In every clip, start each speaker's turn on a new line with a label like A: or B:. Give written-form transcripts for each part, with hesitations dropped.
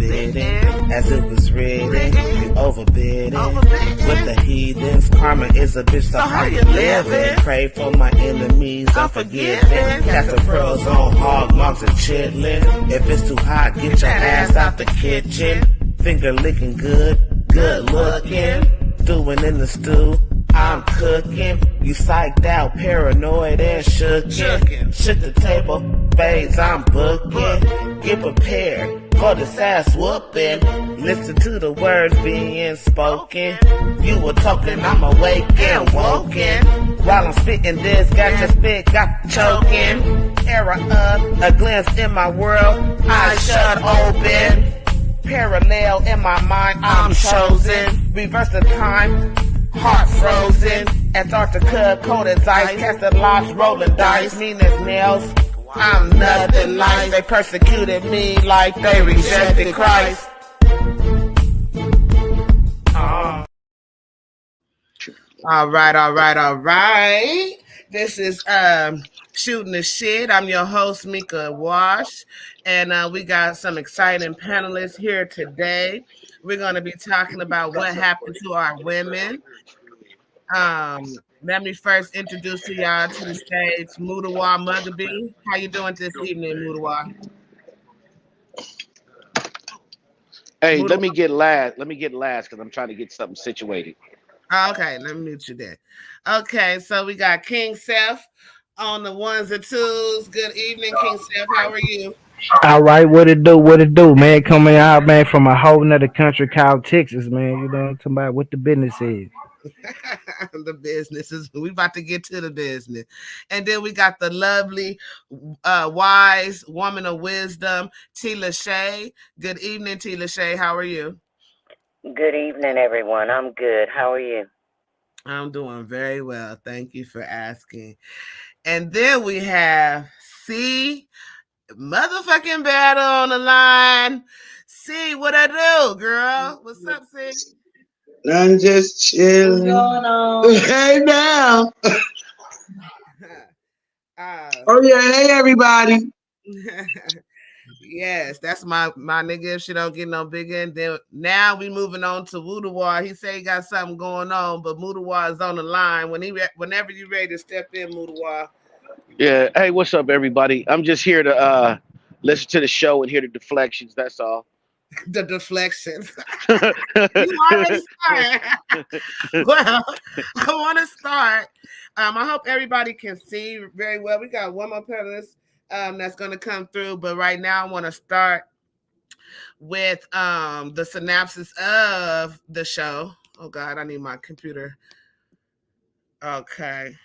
A: forbidden, as it was written, you overbid it. With the heathens, karma is a bitch, so how you living? Pray for my enemies, unforgiven. Cast the pearls on hog moms and chitlin'. If it's too hot, get your ass out the kitchen. Finger licking good, good looking. Stewing in the stew, I'm cooking. You psyched out, paranoid and shookin'. Shook the table, spades I'm booking. Get prepared for this ass whooping. Listen to the words being spoken. You were talking, I'm awake and woken. While I'm spitting this, got your spit, got choking. Era up, a glance in my world, eyes shut open. Parallel in my mind, I'm chosen. Reverse the time, heart frozen. Antarctica, cold as ice. Casted locks, rolling dice. Mean as nails, I'm nothing nice. They persecuted me like they rejected Christ. All right. This is Shooting the Shit. I'm your host, Mika Wash, and we got some exciting panelists here today. We're going to be talking about what happened to our women. Let me first introduce to y'all to the stage, Mudawa Mugabe. How you doing this evening, Mudawa?
B: Hey, let me get last because I'm trying to get something situated.
A: Okay, let me mute you there. Okay, so we got King Seth on the ones and twos. Good evening, King Seth. How are you?
C: All right, what it do, man? Coming out, man, from a whole nother country called Texas, man. You know, talking about what the business is.
A: The business is we about to get to the business. And then we got the lovely wise woman of wisdom, T. Lachey. Good evening, T. Lachey. How are you?
D: Good evening, everyone. I'm good. How are you?
A: I'm doing very well. Thank you for asking. And then we have C motherfucking battle on the line. C, what I do, girl? What's up, C?
E: I'm just chilling. What's going on? Hey now. Oh yeah, hey everybody.
A: Yes, that's my nigga. If she don't get no bigger, and then now we moving on to Mudawa. He say he got something going on, but Mudawa is on the line. Whenever you ready to step in, Mudawa.
B: Yeah. Hey, what's up, everybody? I'm just here to listen to the show and hear the deflections. That's all.
A: The deflections. You already started. Well, I want to start. I hope everybody can see very well. We got one more panelist that's going to come through, but right now I want to start with the synopsis of the show. Oh God, I need my computer. Okay,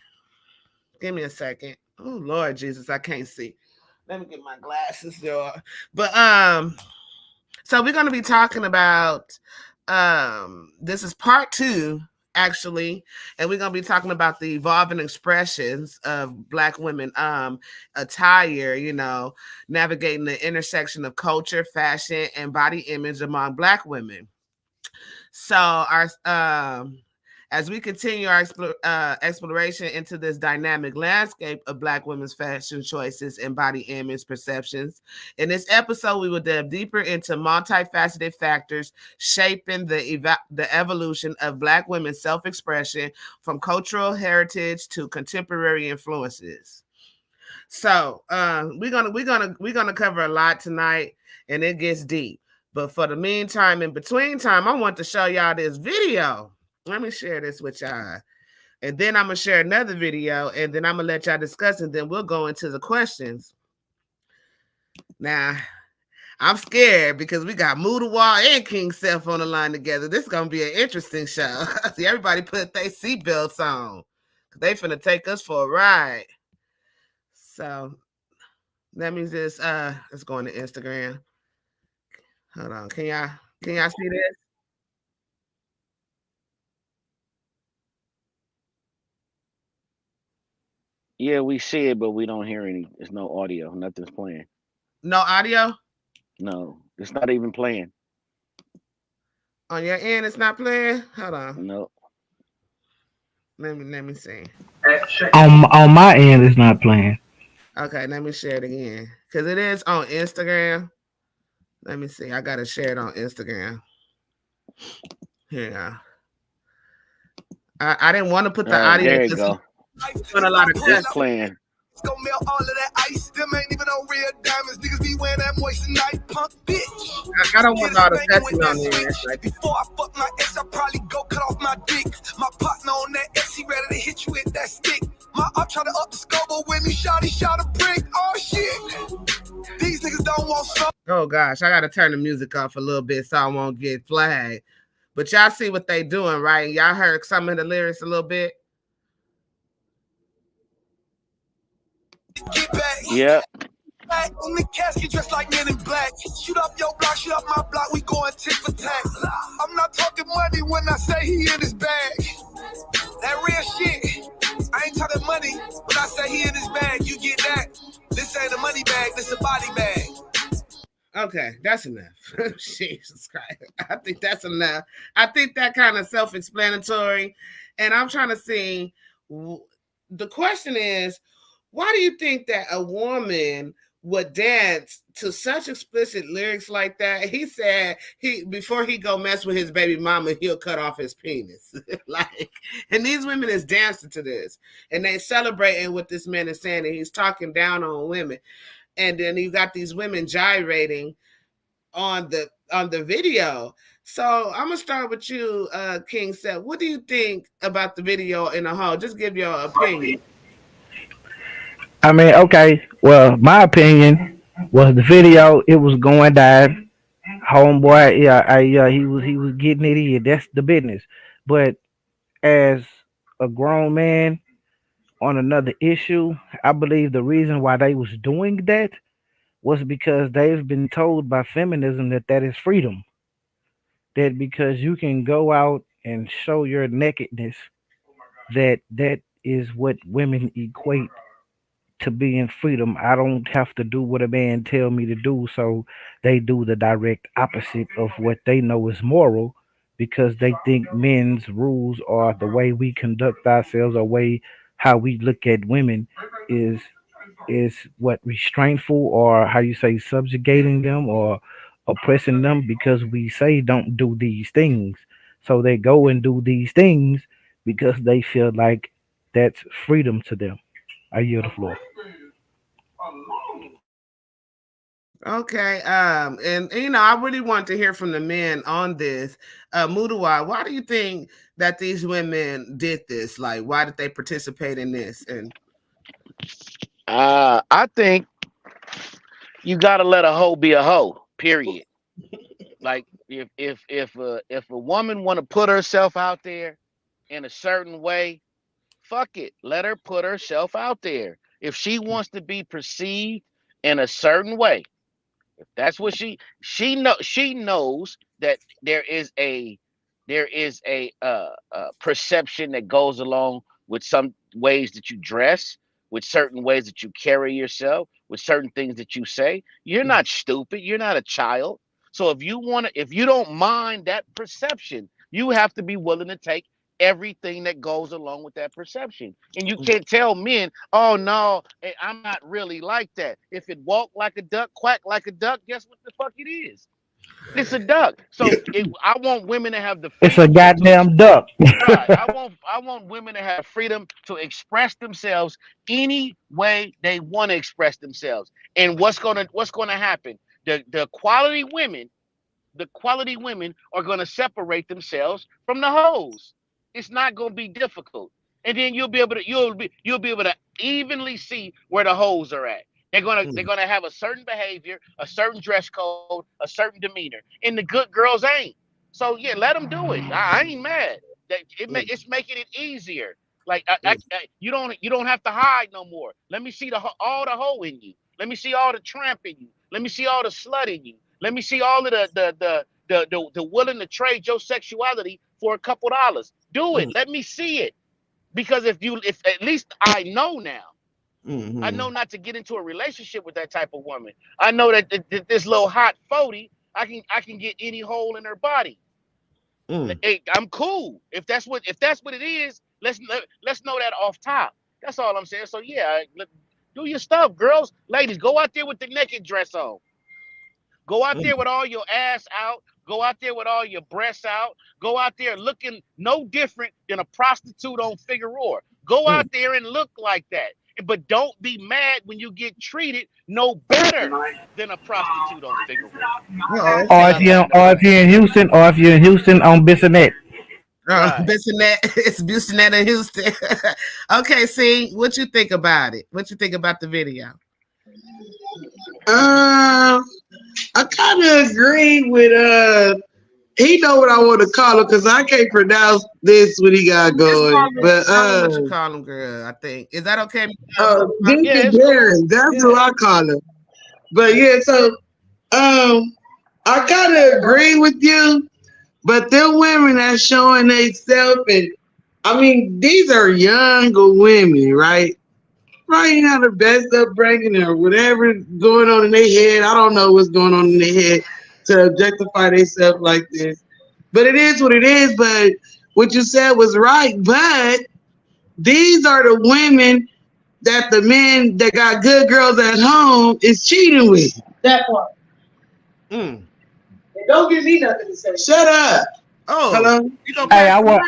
A: give me a second. Oh Lord Jesus, I can't see. Let me get my glasses, y'all. But so we're going to be talking about this is part 2 actually, and we're going to be talking about the evolving expressions of Black women attire, you know, navigating the intersection of culture, fashion, and body image among Black women. So our as we continue our exploration into this dynamic landscape of Black women's fashion choices and body image perceptions, in this episode, we will delve deeper into multifaceted factors shaping the evolution of Black women's self-expression, from cultural heritage to contemporary influences. So we're gonna cover a lot tonight, and it gets deep. But for the meantime, in between time, I want to show y'all this video. Let me share this with y'all. And then I'm going to share another video, and then I'm going to let y'all discuss, and then we'll go into the questions. Now, I'm scared because we got Mudawa and King Seth on the line together. This is going to be an interesting show. See, everybody put their seatbelts on. They finna take us for a ride. So, that means it's going to Instagram. Hold on. Can y'all see this?
B: Yeah, we see it, but we don't hear any. There's no audio. Nothing's playing.
A: No audio?
B: No, it's not even playing.
A: On your end, it's not playing? Hold on.
B: No.
A: Let me see.
C: On my end, it's not playing.
A: Okay, let me share it again. Because it is on Instagram. Let me see. I gotta share it on Instagram. Yeah. I didn't want to put
B: All
A: the
B: right,
A: audio
B: there you
A: because he's
B: go.
A: doing a lot of
B: It's
A: cussing.
B: playing.
F: Gonna melt all of that ice. Them ain't even no real diamonds. Niggas be wearing that moissanite punk bitch.
A: I don't want all the cussing on
F: That
A: there.
F: switch. Before I fuck my ex, I probably go cut off my dick. My partner on that X, he ready to hit you with that stick. My up try to up the scoreboard with me, shot a brick. Oh shit. These niggas don't want some.
A: Oh gosh, I gotta turn the music off a little bit so I won't get flagged. But y'all see what they doing, right? Y'all heard some of the lyrics a little bit.
F: Get back.
B: Yeah.
F: On the casket dressed like men in black. Shoot up your block, shoot up my block, we going tick for tack. I'm not talking money when I say he in his bag. That real shit. I ain't talking money when I say he in his bag. You get that? This ain't a money bag, this a body bag.
A: Okay, that's enough. Jesus Christ. I think that's enough. I think that kind of self-explanatory. And I'm trying to see, the question is, why do you think that a woman would dance to such explicit lyrics like that? He said before he go mess with his baby mama, he'll cut off his penis. Like, and these women is dancing to this, and they celebrating what this man is saying, and he's talking down on women. And then you got these women gyrating on the video. So I'm gonna start with you, King Seth. What do you think about the video in a whole? Just give your opinion.
C: I mean, okay. Well, my opinion was the video. It was going down. Homeboy, yeah, he was getting it in. That's the business. But as a grown man on another issue, I believe the reason why they was doing that was because they've been told by feminism that that is freedom. That because you can go out and show your nakedness, that is what women equate to be in freedom. I don't have to do what a man tell me to do, so they do the direct opposite of what they know is moral because they think men's rules are the way we conduct ourselves or way how we look at women is what restraintful or how you say subjugating them or oppressing them because we say don't do these things. So they go and do these things because they feel like that's freedom to them. I yield the floor.
A: Okay. And I really want to hear from the men on this. Mudawa, why do you think that these women did this? Like, why did they participate in this? And
B: I think you gotta let a hoe be a hoe. Period. Like if a woman want to put herself out there in a certain way, fuck it. Let her put herself out there. If she wants to be perceived in a certain way, if that's what she knows that there is a perception that goes along with some ways that you dress, with certain ways that you carry yourself, with certain things that you say. You're not stupid. You're not a child. So if you don't mind that perception, you have to be willing to take everything that goes along with that perception. And you can't tell men, oh no, I'm not really like that. If it walk like a duck, quack like a duck, guess what the fuck it is? It's a duck. So I want women to have the
C: It's a
B: freedom to
C: goddamn duck.
B: right. I want women to have freedom to express themselves any way they want to express themselves. And what's gonna happen? The quality women are going to separate themselves from the hoes. It's not going to be difficult, and then you'll be able to evenly see where the hoes are at. They're gonna have a certain behavior, a certain dress code, a certain demeanor, and the good girls ain't. So yeah, let them do it. I ain't mad. It's making it easier. Like you don't have to hide no more. Let me see all the hoe in you. Let me see all the tramp in you. Let me see all the slut in you. Let me see all of the willing to trade your sexuality for a couple dollars. Do it. Let me see it. Because if at least I know now. I know not to get into a relationship with that type of woman. I know that this little hot 40, I can get any hole in her body. Hey, I'm cool. If that's what it is, let's know that off top. That's all I'm saying. So yeah, do your stuff, girls, ladies. Go out there with the naked dress on. Go out
A: Mm,
B: there with all your ass out. Go out there with all your breasts out. Go out there looking no different than a prostitute on Figueroa. Go out
A: mm.
B: there and look like that. But don't be mad when you get treated no better than a prostitute on Figueroa.
A: Oh,
C: Or
B: And
C: if
B: I
A: okay.
C: you're
B: land the
C: or if
B: plane.
C: you're in Houston, or if you're in Houston on Bissonnette.
B: Right.
A: Bissonnette, it's Bissonnette in Houston. Okay, see, what you think about it? What you think about the video?
E: I kind of agree with he know what I want to call him because I can't pronounce this what he got
A: Just
E: going. But
A: call him what you call him, girl. I think is that okay?
B: Yeah,
E: Deacon
B: it's cool.
E: Darren, that's who
B: Yeah.
E: I call him. But yeah, so I kind of agree with you. But them women that's showing themselves, and I mean, these are younger women, right? Probably not the best upbringing or whatever going on in their head. I don't know what's going on in their head to objectify themselves like this. But it is what it is. But what you said was right. But these are the women that the men that got good girls at home is cheating with. That part.
A: Mm.
E: And don't give me nothing to say. Shut up.
A: Oh,
E: Hello?
A: you gonna
C: Hey,
A: pass
C: I
A: the
C: want.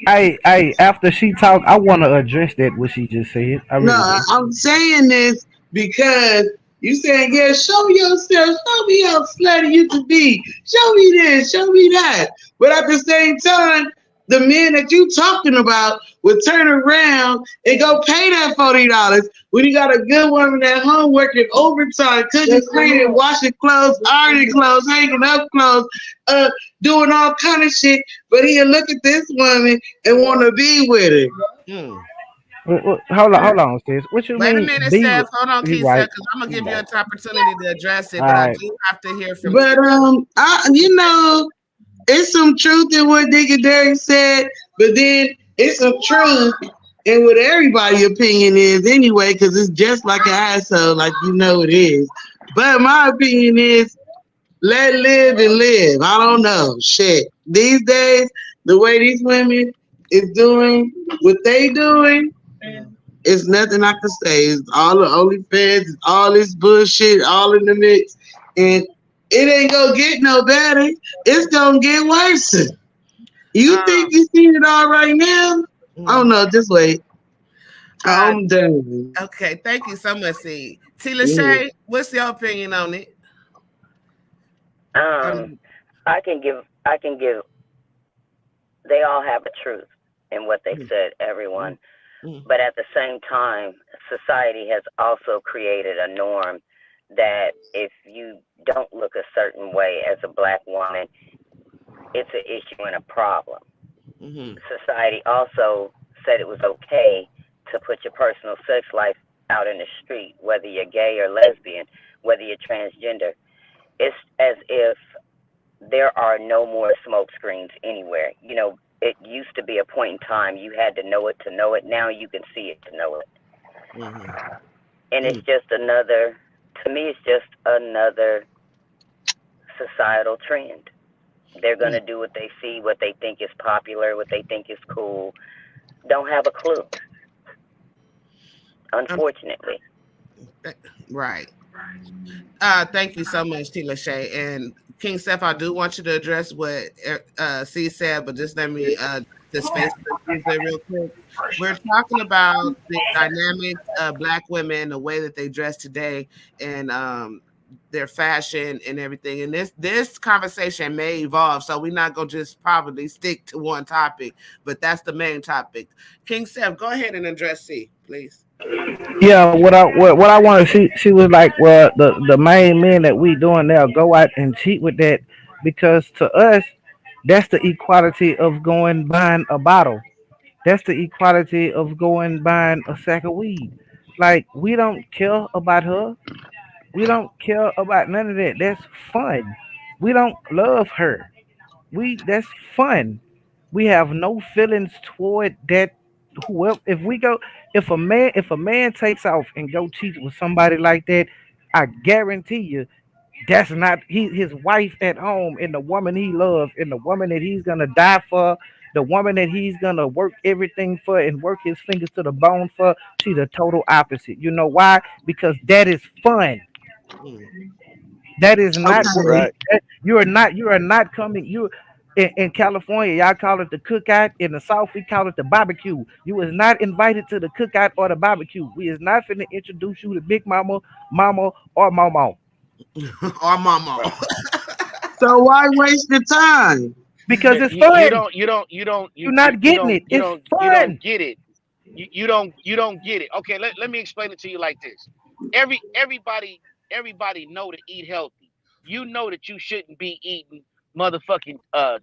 A: mic?
C: After she talked, I want to address that what she just said. I
E: No,
C: really do.
E: I'm saying this because you saying, yeah, show me yourself, show me how slutty you can be, show me this, show me that. But at the same time, the men that you talking about would turn around and go pay that $40 when you got a good woman at home working overtime, cooking, cleaning, washing clothes, ironing clothes, hanging up clothes, uh, doing all kind of shit. But he'll look at this woman and want to be with her.
A: Mm.
C: Hold on, sis. What you
A: Wait a
C: mean?
A: minute,
C: Be
A: Seth. Hold on,
C: you
A: Keith, Seth,
C: right?
A: because I'm gonna
C: You
A: give you
C: right.
A: an opportunity to address
C: All
A: it, but I
C: right.
A: do have to hear from
E: But
A: T.
E: you know, it's some truth in what Dick Derek said, but then it's some truth in what everybody's opinion is anyway, because it's just like an asshole, like you know it is. But my opinion is let live and live. I don't know. Shit. These days, the way these women is doing what they doing, it's nothing I can say. It's all the OnlyFans, it's all this bullshit, all in the mix. And it ain't gonna get no better. It's gonna get worse. You think
A: Um,
E: you seen it all right now? I don't
A: mm,
E: know. Just wait.
A: uh,
E: I'm done.
A: okay, thank you so much, C. T.
E: Mhm.
A: Lachey, what's your opinion on it?
D: Um,
A: Um,
D: I can give. They all have a truth in what they
A: mm,
D: said,
A: mm,
D: everyone.
A: mm,
D: But at the same time, society has also created a norm that if you don't look a certain way as a black woman, it's an issue and a problem.
A: mhm,
D: Society also said it was okay to put your personal sex life out in the street, whether you're gay or lesbian, whether you're transgender. It's as if there are no more smoke screens anywhere. It used to be a point in time you had to know it to know it. Now you can see it to know it.
A: mhm,
D: And it's
A: mm,
D: just another, to me, it's just another societal trend. They're going
A: mm.
D: to do what they see, what they think is popular, what they think is cool. Don't have a clue,
A: Um,
D: unfortunately.
A: right. Thank you so much, T. Lachey. And King Seth, I do want you to address what C said, but just let me this Facebook user real quick. We're talking about the dynamics of black women, the way that they dress today, and their fashion and everything. And this conversation may evolve, so we're not gonna just probably stick to one topic, but that's the main topic. King Seth, go ahead and address C, please.
C: Yeah. What I wanted. She was like, well, the main men that we doing now go out and cheat with that because to us that's the equality of going buying a bottle. That's the equality of going buying a sack of weed. Like we don't care about her. We don't care about none of that. That's fun. We don't love her. We That's fun. We have no feelings toward that. Whoever, if a man takes off and go cheat with somebody like that, I guarantee you that's not his wife at home and the woman he loves and the woman that he's gonna die for, the woman that he's gonna work everything for and work his fingers to the bone for. She's the total opposite. You know why? Because that is fun.
A: Mm,
C: That is not what
E: Okay.
B: Right.
C: you are not. You are not coming. You in California, y'all call it the cookout. In the South, we call it the barbecue. You is not invited to the cookout or the barbecue. We is not finna introduce you to Big Mama, Mama, or Mama
A: or mama.
B: Right.
E: So why waste the time?
C: because it's
B: You
C: fun. You're not getting it. It's
B: you don't
C: fun.
B: get it. You don't get it. Okay, let me explain it to you like this. Everybody know to eat healthy. You know that you shouldn't be eating motherfucking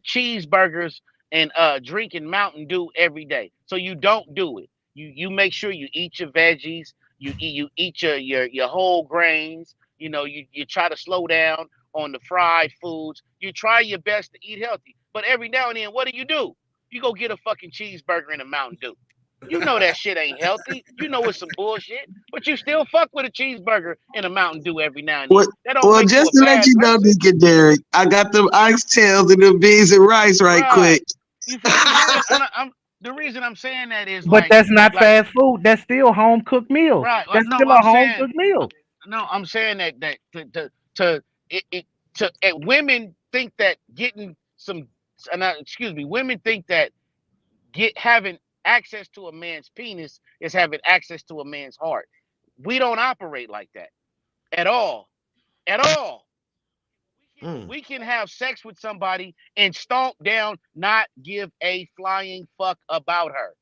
B: cheeseburgers and drinking Mountain Dew every day. So you don't do it. You make sure you eat your veggies, you eat your whole grains, you try to slow down on the fried foods. You try your best to eat healthy. But every now and then, what do? You go get a fucking cheeseburger and a Mountain Dew. You know that shit ain't healthy. You know it's some bullshit, but you still fuck with a cheeseburger and a Mountain Dew every now and then.
E: Well,
B: That don't
E: well,
B: make you
E: just
B: a
E: to let
B: bad
E: you know,
B: person,
E: Deacon Derek, I got them oxtails and them beans and rice right
B: right?
E: quick.
B: You feel what I'm saying? I'm the reason I'm saying that is
C: But that's not
B: like
C: fast food. That's still home cooked meals.
B: right.
C: That's
B: No,
C: still a
B: I'm
C: home
B: saying
C: cooked meal.
B: no. I'm saying that to it, it women think that getting some, excuse me, women think that get having access to a man's penis is having access to a man's heart. We don't operate like that at all. At all.
A: Mm.
B: We can have sex with somebody and stomp down, not give a flying fuck about her.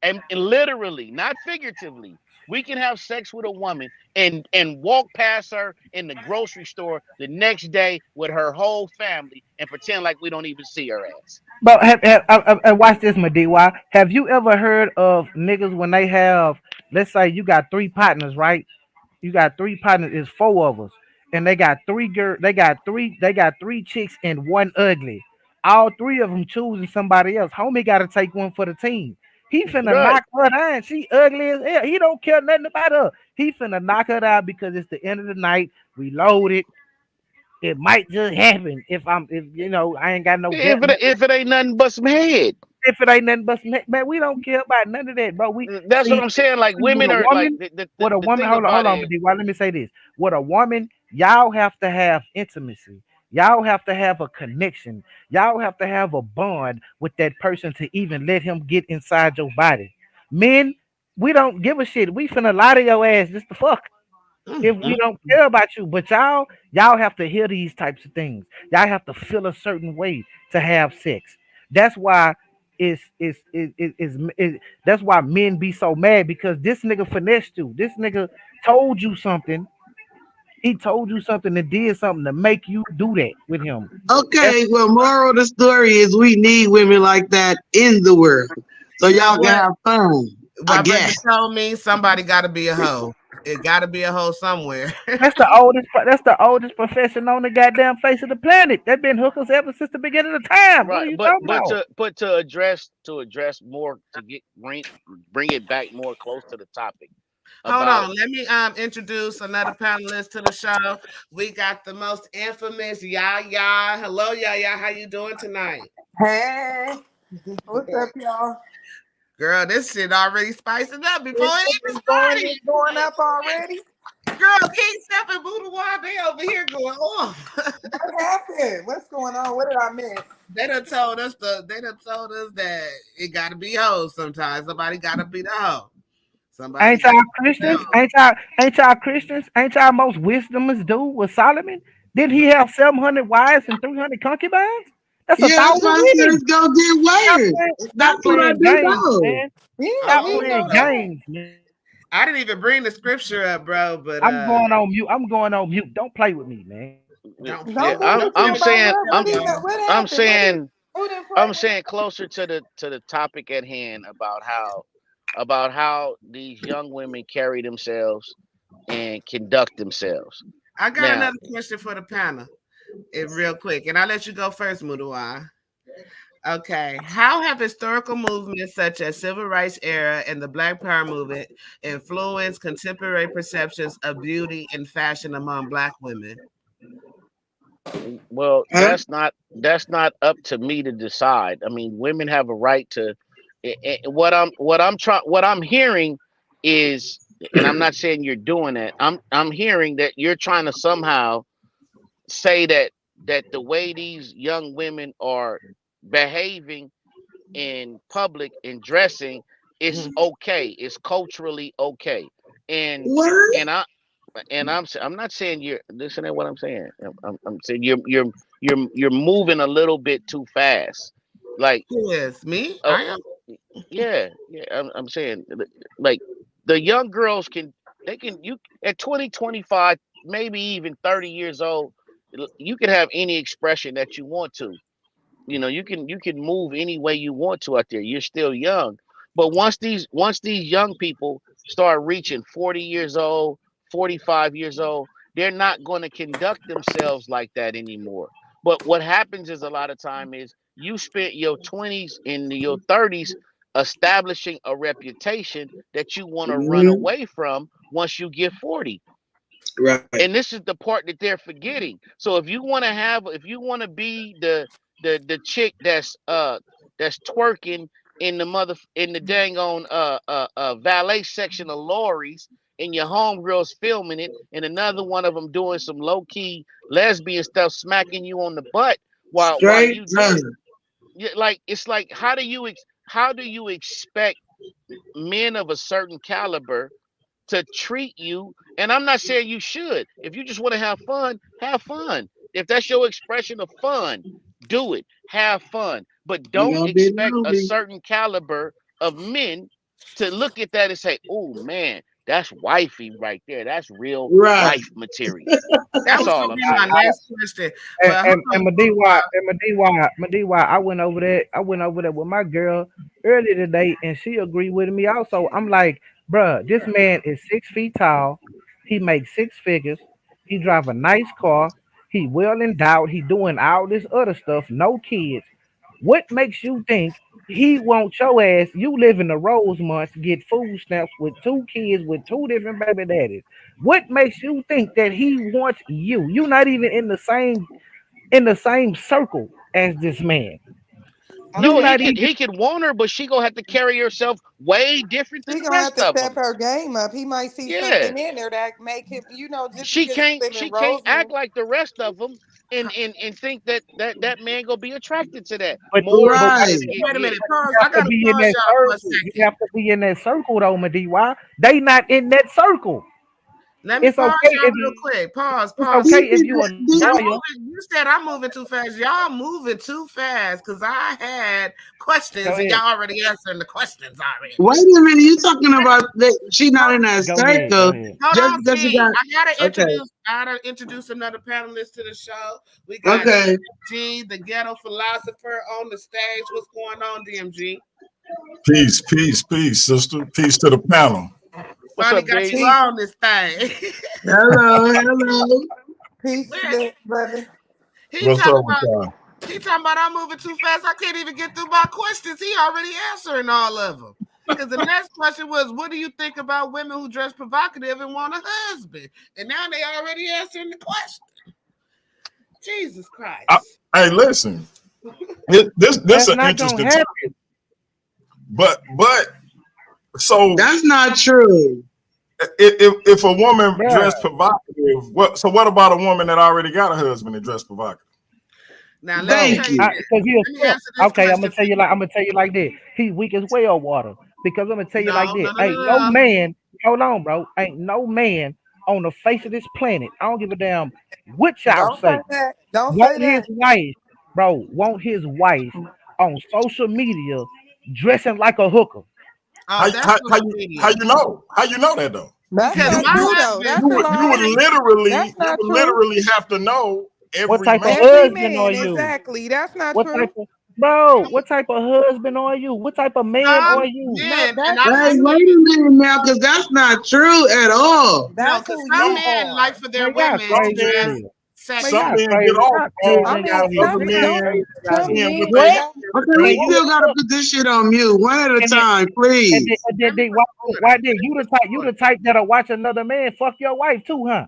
B: And literally, not figuratively. We can have sex with a woman and walk past her in the grocery store the next day with her whole family and pretend like we don't even see her ass.
C: But watch this, my DY. Have you ever heard of niggas when they have, let's say you got three partners, right? You got three partners. It's four of us, and they got three girl. They got three chicks and one ugly. All three of them choosing somebody else. Homie got to take one for the team. He finna
B: Right.
C: knock her down. She ugly as hell. He don't care nothing about her. He finna knock her down because it's the end of the night. We loaded. It might just happen if I ain't got no
B: If
C: gun.
B: it ain't nothing but some head.
C: If it ain't nothing but some, man, we don't care about none of that, bro. We
B: That's what
C: see,
B: I'm saying. Like
C: see with
B: women
C: a
B: are like
C: woman, with a
B: the
C: woman.
B: thing
C: Hold
B: about
C: on,
B: it
C: but why? Let me say this: with a woman, y'all have to have intimacy. Y'all have to have a connection. Y'all have to have a bond with that person to even let him get inside your body. Men, we don't give a shit. We finna lie to your ass just to fuck
A: Mm.
C: if we don't care about you. But y'all have to hear these types of things. Y'all have to feel a certain way to have sex. That's why that's why men be so mad because this nigga finessed you. This nigga told you something. He told you something and did something to make you do that with him. That's
E: Okay, well, moral of the story is we need women like that in the world so
A: You know
E: y'all can
A: what?
E: have fun, I
A: My brother
E: guess.
A: told me somebody got to be a hoe. It got to be a hoe somewhere.
C: that's the oldest profession on the goddamn face of the planet. They've been hookers ever since the beginning of time. What are
B: right,
C: you
B: but
C: talking
B: but
C: about?
B: to address more to get bring it back more close to the topic
A: Hold
B: about
A: on. Let me introduce another panelist to the show. We got the most infamous Yaya. Hello, Yaya. How you doing tonight?
G: Hey, what's up, y'all?
A: Girl, this shit already spicing up before it even
G: It's going
A: started.
G: up already.
A: Girl, King Steph and Buddha they over here going off.
G: What happened? What's going on? What did I miss?
A: They done told us that it gotta be hoes sometimes. Somebody gotta be the hoe. Somebody
C: Ain't
A: gotta
C: y'all
A: be the
C: Christians?
A: hoe.
C: Ain't y'all Christians? Ain't y'all most wisdom is due with Solomon? Did he have 700 wives and 300 concubines? That's a
E: Yeah, that's
C: thousand
E: why I said
C: women.
E: it's gonna get worse.
C: Stop
E: That's what I
C: playing
E: do
C: games,
E: know.
C: man.
G: Yeah,
C: Stop
G: we
A: Oh,
G: know
C: playing
G: that.
C: games, man.
A: I didn't even bring the scripture up, bro, but
C: I'm going on mute. I'm going on mute. Don't play with me, man.
A: don't play
B: yeah,
G: Don't
A: with
G: do
A: me.
B: I'm
A: Don't
G: nothing
B: I'm
A: play with
G: about
A: me.
B: saying
G: what.
A: Here
G: What
A: we
G: did
A: go.
G: what
B: I'm
G: happened?
B: saying
G: Who didn't
B: I'm
G: play?
B: saying closer to the topic at hand about how these young women carry themselves and conduct themselves.
A: I got
B: Now,
A: another question for the panel. Real quick, and I'll let you go first, Mudawa. Okay. How have historical movements such as civil rights era and the Black Power movement influenced contemporary perceptions of beauty and fashion among Black women?
B: well,
E: Huh?
B: that's not up to me to decide. I mean, women have a right to. What I'm hearing is, and I'm not saying you're doing it. I'm hearing that you're trying to somehow say that the way these young women are behaving in public and dressing is okay. It's culturally okay. And
E: What?
B: and I I'm not saying you're listen to what I'm saying. I'm saying you're moving a little bit too fast. Like
A: Yes, me.
B: oh
A: I am.
B: yeah, yeah. I'm saying like the young girls can they can you at 20, 25, maybe even 30 years old, you can have any expression that you want to. You can move any way you want to out there. You're still young. But once these young people start reaching 40 years old, 45 years old, they're not going to conduct themselves like that anymore. But what happens is a lot of time is you spent your 20s and your 30s establishing a reputation that you want to run
E: Hmm.
B: away from once you get 40.
E: Right.
B: And this is the part that they're forgetting. So if you want to be the chick that's twerking in the dang on valet section of lorries, and your homegirls filming it, and another one of them doing some low key lesbian stuff, smacking you on the butt while
E: Straight
B: you do
E: up.
B: it. Like it's like how do you expect men of a certain caliber to treat you? And I'm not saying you should. If you just want to have fun, have fun. If that's your expression of fun, do it. Have fun. But
E: You
B: don't
E: gonna be
B: expect a
E: lonely.
B: certain caliber of men to look at that and say, oh man, that's wifey right there. That's real
E: Right.
B: wife material.
A: That
B: That's
A: was
B: all
A: gonna
B: I'm
A: be my
B: saying.
A: next question. But hold
C: And
A: on,
C: my DY,
A: Papa.
C: I went over there. I went over there with my girl earlier today, and she agreed with me. Also, I'm like, bruh, this man is 6 feet tall. He makes six figures. He drive a nice car. He well endowed. He doing all this other stuff. No kids. What makes you think he wants your ass? You live in the Rose months, get food stamps with two kids with two different baby daddies. What makes you think that he wants you? You not even in the same circle as this man.
G: I'm
C: You
B: No,
G: just
C: not even
B: he could want her, but she gonna have to carry herself way different than
G: She
B: the
G: gonna have
B: rest
G: to
B: of
G: step
B: them.
G: her game up. He might see
B: Yeah.
G: something in there that make him, just
B: she
G: because
B: can't
G: you live in
B: she can't act
G: Rosewood.
B: like the rest of them and think that man gonna be attracted to that
C: but
B: more
C: but
B: than
C: why
B: just
E: Right.
C: you
B: getting
A: Wait a minute.
B: hit.
A: Pause. I
C: have to
A: gotta
C: be in
A: pause
C: that
A: y'all for a
C: circle? You
A: second.
C: have to be in that circle though, my DY. They not in that circle.
A: Let me
C: It's
A: pause
C: okay
A: y'all
C: if
A: real quick. Pause.
C: it's
A: Pause.
C: okay
E: He
C: if
E: did
C: you a
A: I'm
E: that.
C: lawyer.
A: moving. You said I'm moving too fast. Y'all moving too fast because I had
C: Go
A: questions and
C: ahead.
A: y'all already answering the questions already.
E: Wait a minute. You talking about that she not in that
C: Go ahead. Go
E: circle
C: ahead.
A: Hold
E: just
A: on,
E: because she
A: see.
E: got okay.
A: I gotta introduce another panelist to the show. We got
E: Okay.
A: DMG, the ghetto philosopher, on the stage. What's going on, DMG?
H: Peace, peace, peace, sister. Peace to the panel.
B: What's
A: Finally
B: up,
A: got
B: D?
A: you
G: Peace,
A: on this thing.
E: Hello. Hello.
G: peace,
A: Where-
G: brother.
A: he
H: What's
A: talking
H: up with
A: about
H: y'all?
A: I'm moving too fast. I can't even get through my questions. He already answering all of them. Because the next question was, what do you think about women who dress provocative and want a husband? And now they already answering the question. Jesus
H: I,
A: Christ.
H: hey, listen. This
C: That's
H: an
C: not gonna
H: interesting topic.
C: happen.
H: But so
E: That's not true.
H: if a woman
C: Bruh.
H: dressed provocative, what about a woman that already got a husband that dressed provocative?
A: Now let me
C: Bro,
E: Thank
A: tell you
E: you.
A: this.
C: because he a
A: Let me
C: simp.
A: answer this
C: Okay,
A: question for you.
C: I'm gonna tell you like this. He weak as well water. Because I'm gonna tell you like
A: No,
C: this.
A: no, no,
C: Ain't
A: no,
C: no
A: no.
C: man, hold on, bro. Ain't no man on the face of this planet. I don't give a damn what y'all
G: Don't say
C: say.
G: that. Don't say
C: Want his
G: that.
C: wife, bro, want his wife on social media dressing like a hooker.
A: Oh,
H: How
A: that's
H: how how
A: social
H: you how
A: media.
H: you know? How you know that though?
G: That's
A: Because
H: You
G: not
A: my
H: you
G: true though.
A: husband,
G: That's a
H: you would
G: lie.
H: literally
G: That's not true.
H: have to know
C: What
H: every
C: type of
H: man.
G: Every
C: husband are
G: man,
C: you?
G: exactly. That's not
C: What type
G: true.
C: of bro? What type of husband are you? What type of man
A: some
C: are you?
G: No,
A: men, and
G: that's
A: I
G: who
E: Hey,
A: must
G: you.
E: wait
A: say
E: a
A: this.
E: minute now, because that's not true at all.
A: No,
G: That's
A: because
G: who
A: some
G: you
A: men like
G: are.
A: for their
C: Man, y'all
A: women to
H: Some
C: crazy as
A: dress
H: men
C: hell. Man,
H: some
A: sexy.
C: y'all
H: men get
C: crazy.
H: off
C: Y'all crazy
G: I
H: on
C: in
G: mean,
C: y'all head.
H: other
G: some
C: Man, y'all
G: don't.
H: men
C: crazy in y'all
G: Some
C: head.
H: seeing what
G: men
H: they
C: What?
G: don't.
E: Okay,
C: Man,
E: we
C: you
E: still gotta put this shit on mute one at a
C: and then
E: time, please.
A: Let me put
C: why
A: order.
C: did
A: Let me
C: you
A: put
C: you
A: order.
C: the type that'll watch another man fuck your wife too, huh?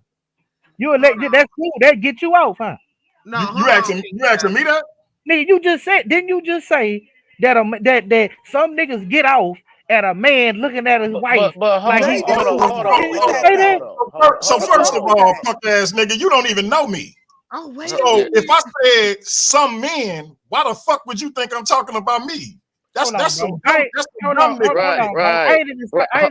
C: You will
A: Hold
C: let
A: on.
C: that's cool. That get you off, huh?
A: No,
H: you
A: hold on,
H: asking
A: Big Jeff.
H: me that?
C: Nigga, you just said, didn't you just say that that some niggas get off at a man looking at his wife
B: But
C: like
G: They
C: he
G: do.
C: just
G: Who
H: So,
G: told you
C: you
G: that
C: say that?
G: though?
H: so
G: Who
H: first
G: told
H: of
G: you
H: all,
G: that?
H: punk ass nigga, you don't even know me.
A: Oh, wait a
H: So
A: minute.
H: if I said some men, why the fuck would you think I'm talking about me?
C: Hold on,
H: That's some
C: bro.
H: dumb, that's some dumb nigga.
C: Hold
B: Right,
C: on, bro.
B: right.
C: I ain't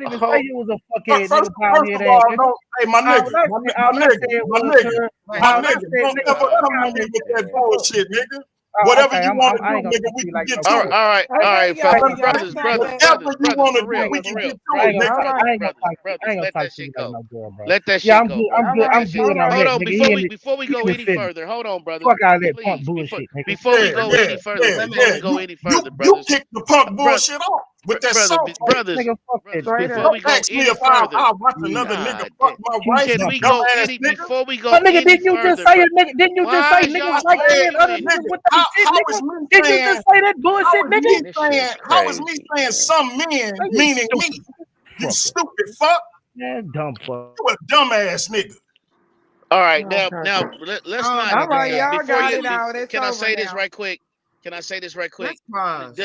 C: even say you was a fuckhead
H: First,
C: nigga, bald
H: first
C: head
H: of
C: ass
H: all,
C: nigga.
H: don't, hey, my nigga,
C: All I said
H: my
C: was,
H: nigga,
A: Wait,
H: my
C: all I
H: nigga,
C: said,
H: don't
C: nigga,
H: ever
C: fuck
H: come
C: out
H: on me
C: this
H: with that
C: shit.
H: bullshit, nigga. Whatever
C: Okay,
H: you want to
C: I
H: do,
C: ain't gonna
H: nigga,
C: talk
H: we
C: to you
H: can
C: like
H: get
C: no
H: to
B: All
H: it.
B: right, all right, all
G: Okay,
B: right,
G: y'all.
B: fellas,
G: Y'all
B: brothers,
G: stop
B: brothers,
G: that.
B: brothers,
H: Whatever you
B: brothers,
H: want
B: for
H: to do,
B: real,
H: we
C: I
B: for
H: can
B: real,
H: get to
B: brothers,
H: it,
B: brothers,
H: nigga.
G: All right.
B: brothers,
C: ain't gonna
B: brothers,
C: talk to you. I
B: brothers.
C: ain't gonna
B: Let
C: talk
B: that
C: to
B: shit
C: you like
B: go.
C: no girl, bro.
B: Let that
C: Yeah,
B: shit go, brother.
G: All
B: Let
G: right.
B: that shit
G: All
B: go.
G: right.
B: Hold on,
C: Nigga,
B: before we go any
C: finish.
B: further, hold on, brothers.
C: Fuck out that punk
B: Please,
C: bullshit, nigga.
B: before we
H: Yeah,
B: go
H: yeah,
B: any further,
H: yeah,
A: Wait a
B: before
H: yeah.
B: we
A: minute.
B: go any further,
H: You
B: brothers,
H: kicked the punk
B: bro,
H: bullshit off with that
B: brothers,
H: soft.
B: brothers,
C: Nigga, fuck that
B: brothers,
C: shit,
G: Straight
B: before
C: bro.
G: up.
B: we
H: Don't
B: go
H: ask me
B: any
H: if
B: further,
H: I'll watch another nigga
B: God,
H: fuck my wife,
B: can
H: you
B: we go
H: dumbass
B: any
H: nigga.
B: before we go
C: But nigga,
B: any
C: didn't you just
B: further,
C: say
B: bro?
C: it, nigga? Didn't you just
B: Why
C: say
B: is
C: niggas
H: I
B: y'all
C: like
H: said,
C: men other
B: arguing?
C: niggas
H: nigga,
C: with they shit,
H: how is
C: nigga?
H: me
C: Didn't you
H: saying,
C: just say that
H: how
C: bullshit,
H: is
C: nigga?
H: me
B: Man, this shit
H: saying,
B: is
H: how is me
B: crazy,
H: saying
B: man.
H: some men
C: Man, you
H: meaning
C: stupid.
H: me? You
C: Fucker.
H: stupid fuck.
C: Man, dumb fuck.
H: You a dumbass nigga.
B: All right,
G: Okay.
B: let's
A: Oh
B: not
A: my
G: All right.
A: God.
G: Y'all
B: before
G: got
B: you
G: it out. It's
B: can I
G: over
B: say this
G: now.
B: right quick? Can I say this right quick?
A: Let's pause.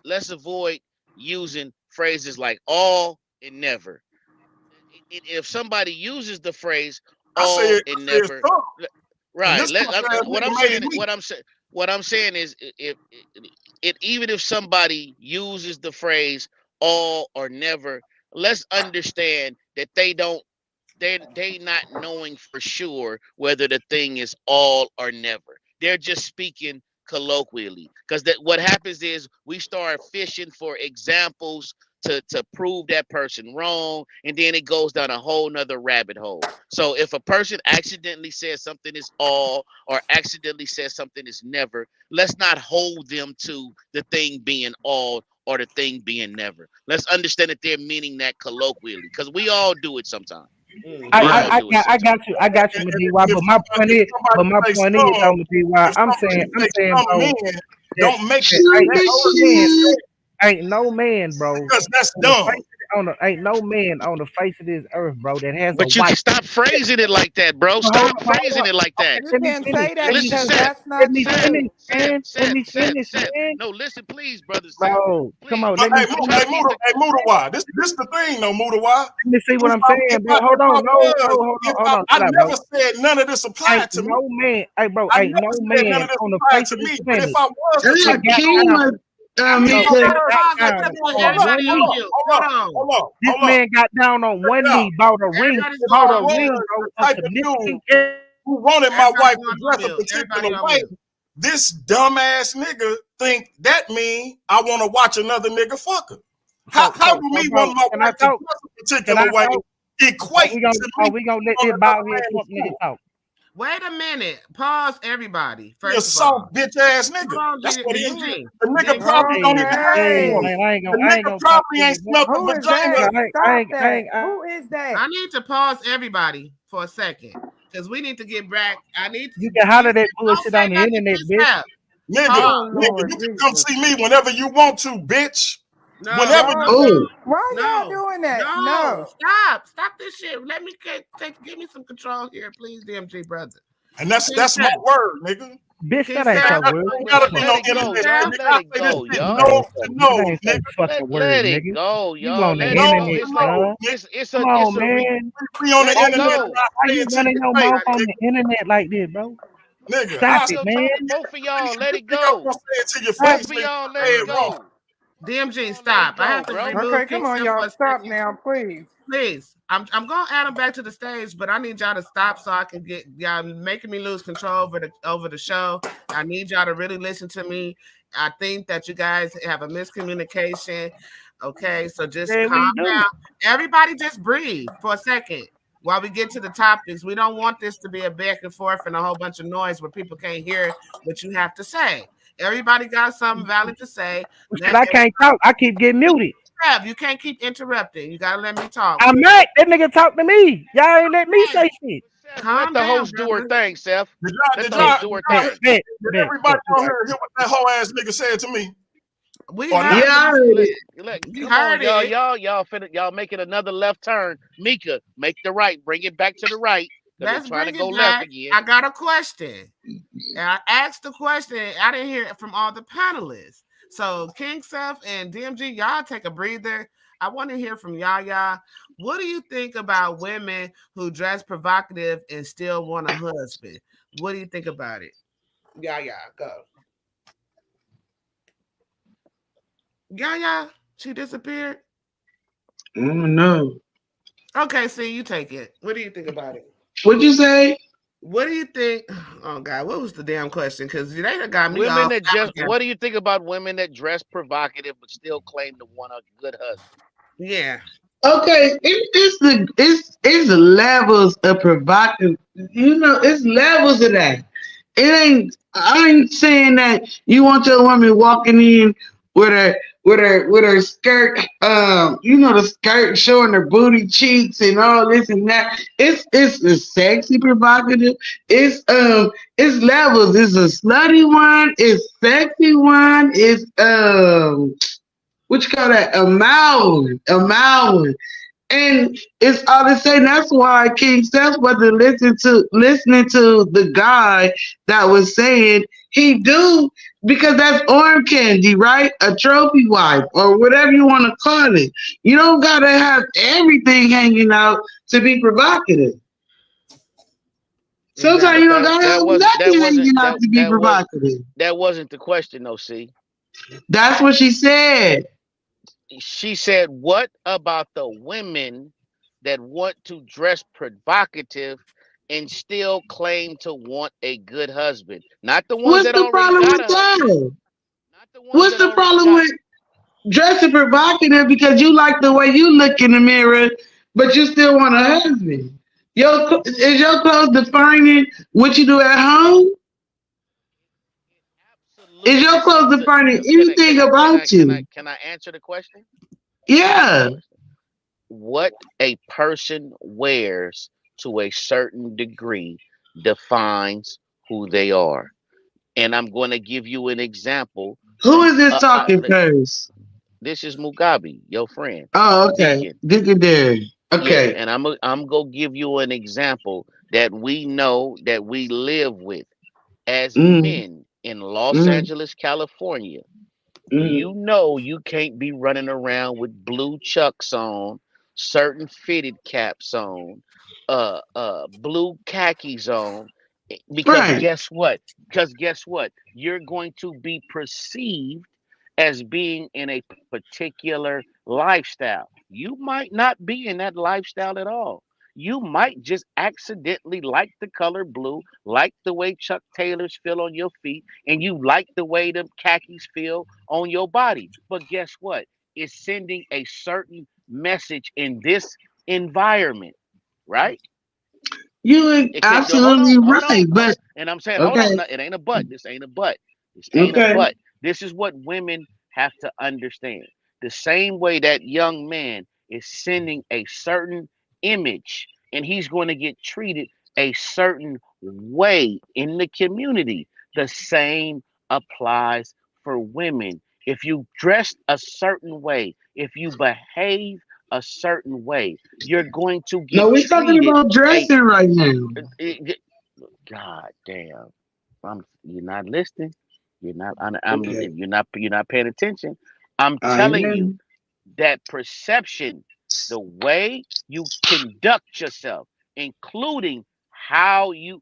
B: Let's avoid using phrases like all and never. If somebody uses the phrase all
H: I
B: and
H: said
B: never,
H: some. And
B: right?
H: this punk ass
B: What
H: nigga
B: I'm
H: made it
B: saying,
H: me.
B: what I'm saying is, if it even if somebody uses the phrase all or never, let's understand that they not knowing for sure whether the thing is all or never. They're just speaking colloquially, because that what happens is we start fishing for examples to prove that person wrong, and then it goes down a whole nother rabbit hole. So if a person accidentally says something is all or accidentally says something is never, let's not hold them to the thing being all or the thing being never. Let's understand that they're meaning that colloquially, because we all do it sometimes. We
A: Mm-hmm.
B: all
H: Right.
B: do it
C: I
B: sometimes.
C: got you, DY.
H: If somebody say some,
C: DY,
H: if somebody say some
C: bro,
H: men,
C: that,
H: don't make
C: that
H: it
C: ain't
H: that
C: no
H: shit
C: man, ain't no man, bro,
H: because that's
C: on the
H: dumb.
C: face ain't no man on the face of this earth, bro, that has a
B: But you
C: wife.
B: can stop phrasing it like that, bro. Stop phrasing it like that.
G: You can say
B: Hey,
G: that
B: listen,
G: because
B: Seth,
G: that's not true.
B: Seth.
C: Man.
B: No, listen, please, brother Seth.
C: Bro, come
B: Please,
C: on,
B: we,
C: let me
B: we
C: finish.
B: trying to keep the.
H: Hey, Mudawa, this the thing though, Mudawa.
C: Let me see what I'm saying, bro. Hold on, hold on,
H: I
C: shut up, bro.
H: never said none of this
C: Ain't
H: applied to me.
C: no man, hey, bro,
H: I
C: ain't no
H: never said none
C: man
H: of this
C: on the
H: applied
C: face
H: to
C: of this
H: me. But if
C: planet
H: I was to
C: that
H: say,
E: Look,
C: got
E: King
C: down,
E: was,
A: I need
C: hold
A: y'all
C: on,
E: Mika.
A: to
C: got
A: pause. I
C: down
A: gotta put
C: on
H: hold up,
A: everybody
C: one
A: on
C: knee.
A: mute. Hold on.
C: This
H: hold up.
C: man got down on
H: Check
C: one
H: it out.
C: knee, bought a ring,
A: Everybody's
H: If
A: going
H: I
C: bought a
A: on
H: was
A: mute.
C: ring, bro,
H: the
C: of
H: type of
C: significant.
H: dude who wanted my
A: Everybody
H: wife to
A: going on
H: dress a
A: mute. Everybody
H: particular
A: on
H: way,
A: mute.
H: this dumbass nigga think that mean I want to watch another nigga fuck her. How do me
C: Bro,
H: want my
C: can I
H: wife to
C: talk?
H: dress a
C: Can I
H: particular way
C: talk?
H: equate to
C: Are
H: me
C: we gonna let
H: on
C: this
H: another
C: bald head
H: man's
C: fuck nigga
H: foot?
C: talk?
A: Wait a minute. Pause, everybody.
H: He a
A: First of all,
H: soft bitch ass
A: hold
H: nigga.
A: on,
H: That's what he is.
A: DMG.
H: The nigga
A: DMG.
H: probably don't even have a
C: Hey,
H: woman.
G: Okay.
C: man,
H: The
C: I ain't
H: nigga
C: gonna talk
H: probably
C: to
H: ain't
C: you, man.
H: smelt the
G: Who is
H: vagina.
G: that? Stop
C: I
G: that.
C: ain't,
G: Who is that?
A: I need to pause everybody for a second because we need to get back. I need
C: you
A: to
C: can
A: please
C: holler that
A: don't
C: bullshit
A: say
C: on the
A: nothing
C: internet,
A: just
C: bitch.
A: now.
H: Nigga,
G: Oh
A: Pause.
H: nigga,
G: Lord
H: you can come
G: Jesus.
H: see me whenever you want to, bitch.
A: No,
H: Whenever
A: no,
H: you
G: Why?
H: want.
E: Oh,
G: Why y'all
A: no,
G: doing that?
A: no.
G: No.
A: Stop this shit. Let me give me some control here, please, DMG brother.
H: And
A: King
H: that's my
A: Seth.
H: word, nigga.
C: Bitch,
A: King
C: that ain't
A: Seth.
C: your
H: That
C: word.
H: ain't
C: What
H: gotta
C: the
H: be
C: fuck?
H: no
B: Let it
A: King
B: go,
H: internet
B: y'all.
A: Seth.
H: shit, nigga.
B: Let
H: I
B: it
H: say this
B: go,
H: shit
C: That
B: y'all.
H: nose
C: ain't your,
H: to
C: that
H: nose,
C: ain't your
H: nigga.
C: fucking word,
B: Let it
C: nigga.
B: go,
C: You
B: y'all.
C: on the
B: Let it
H: Nose
B: go.
C: internet,
H: to
B: It's like
H: nose,
C: bro.
H: nigga.
C: Come on, man.
H: We on the
B: let it
H: internet and
B: go.
H: I
C: Why
H: say
C: you
H: it to
C: running
H: your
C: your
H: face,
C: mouth on
H: nigga.
C: the internet like this, bro?
H: Nigga,
C: Stop
H: I
C: it,
B: Still
C: man.
B: talking, both of y'all. Let
H: you
B: it
H: think I'm
B: go.
H: gonna say it to your
C: Stop
B: Both
H: face,
B: of
H: nigga?
B: y'all,
H: Say
B: let it
H: it wrong.
B: go. Both of
A: DMG,
B: y'all, let it
A: stop. I have
B: go,
A: to
B: bro.
G: Okay,
A: remove King
G: come on,
A: Seth for
G: y'all.
A: a
G: Stop
A: second.
G: now, please.
A: Please. I'm gonna add him back to the stage, but I need y'all to stop so I can get y'all making me lose control over the show. I need y'all to really listen to me. I think that you guys have a miscommunication. Okay, so just
C: Yeah,
A: calm
C: we do.
A: down. Everybody just breathe for a second while we get to the topics. We don't want this to be a back and forth and a whole bunch of noise where people can't hear what you have to say. Everybody got something valid to say.
C: Shit,
A: Let
C: I
A: everybody
C: can't talk. I keep getting muted.
A: have. You can't keep interrupting. You gotta let me talk.
C: I'm not. That nigga talk to me. Y'all ain't let me say shit.
B: Seth, let
A: Calm
B: the
A: down,
B: host do her
A: brother.
B: thing, Seth.
H: Did y'all,
B: Let
H: did
B: the
C: Bet,
H: y'all,
B: host
H: did
B: do her
H: y'all,
C: bet,
B: thing.
C: bet,
H: did
C: bet,
H: everybody
C: bet.
H: on here hear what that whole ass nigga said to me?
A: We
H: Or not?
A: heard
E: yeah, I
A: it.
E: heard
B: Let,
E: it.
A: We
B: come on,
A: heard
B: y'all.
A: it.
B: Y'all making another left turn. Mika, make the right. Bring it back to the right. Because it's
A: Let's
B: trying to
A: bring
B: go
A: it
B: left
A: back.
B: again.
A: I got a question. And I asked the question. I didn't hear it from all the panelists. So King Seth and DMG, y'all take a breather. I want to hear from y'all. What do you think about women who dress provocative and still want a husband? What do you think about it? Yaya, go. Yaya, she disappeared.
E: I don't know.
A: Okay, see, you take it. What do you think about it?
E: What'd you say?
A: What do you think? Oh God, what was the damn question? Because they done got me
B: Women
A: all
B: that just
A: flabbergasted.
B: what do you think about women that dress provocative but still claim to want a good husband?
A: Yeah.
E: Okay, it's levels of provocative. You know, it's levels of that. It ain't. I ain't saying that you want your woman walking in with her skirt. You know, the skirt showing her booty cheeks and all this and that. It's sexy provocative. It's levels. It's a slutty one. It's sexy one. It's what you call that? A mouth. And it's all the same. That's why King Seth wasn't listening to the guy that was saying he do, because that's arm candy, right? A trophy wife or whatever you want to call it. You don't gotta have everything hanging out to be provocative. Sometimes
A: Exactly.
E: you
B: But
E: don't gotta have
B: that
E: nothing
B: wasn't
E: hanging out to be provocative.
B: that wasn't the question though. See,
E: That's what she said.
B: she said, "What about the women that want to dress provocative and still claim to want a good husband? Not the ones
E: What's
B: that
E: the
B: already
E: problem
B: got
E: with
B: a husband.
E: that?
B: Not the ones
E: What's
B: that
E: the
B: already
E: problem
B: got."
E: with dressing provocative because you like the way you look in the mirror, but you still want a husband? Is your clothes defining what you do at home?
B: It
E: Is
B: absolutely
E: your clothes
B: sends a
E: defining
B: can I
E: anything about you?
B: can I answer the question? Can I answer the
E: Yeah.
B: question? What a person wears to a certain degree defines who they are. And I'm going to give you an example.
E: Who is this talking first?
B: This is Mugabe, your friend,
E: Oh, okay.
B: Deacon.
E: Digger there.
B: Yeah,
E: Okay.
B: and I'm gonna give you an example that we know that we live with as
E: Mm,
B: men in Los
E: mm,
B: Angeles, California.
E: mm.
B: You know you can't be running around with blue chucks on, certain fitted caps on, blue khakis on, because
E: Right.
B: guess what? Because guess what? You're going to be perceived as being in a particular lifestyle. You might not be in that lifestyle at all. You might just accidentally like the color blue, like the way Chuck Taylors feel on your feet, and you like the way the khakis feel on your body. But guess what? It's sending a certain message in this environment, right?
E: You're
B: It can
E: absolutely
B: hold on,
E: right. But
B: and I'm saying, hold on,
E: okay.
B: no, it ain't a but. This ain't a but. This ain't a
E: Okay.
B: but. This is what women have to understand. The same way that young man is sending a certain image, and he's going to get treated a certain way in the community. The same applies for women. If you dress a certain way, if you behave a certain way, you're going to
E: No,
B: get
E: we're talking
B: treated
E: about
B: a
E: dressing right now.
B: God damn. You're not listening.
E: Okay.
B: You're not paying attention. I'm
E: I
B: telling you
E: am.
B: that perception, the way you conduct yourself, including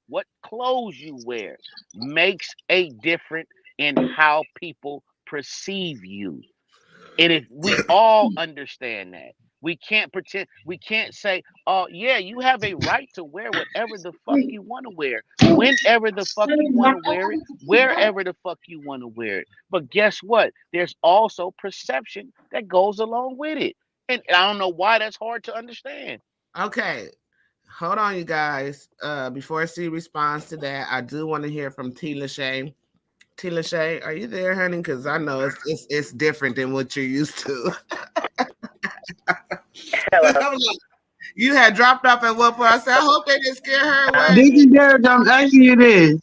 B: what clothes you wear, makes a difference in how people perceive you. And if we all understand that, we can't pretend, we can't say, oh, yeah, you have a right to wear whatever the fuck you want to wear, whenever the fuck you want to wear it, wherever the fuck you want to wear it. But guess what? There's also perception that goes along with it. And I don't know why that's hard to understand.
A: Okay. Hold on, you guys. Before C responds to that, I do want to hear from T. Lachey. T. Lachey, are you there, honey? Because I know it's different than what you're used to.
D: Hello.
A: You had dropped off at one point. I said, I hope they didn't scare her away.
E: Deacon Derek, I'm asking you this.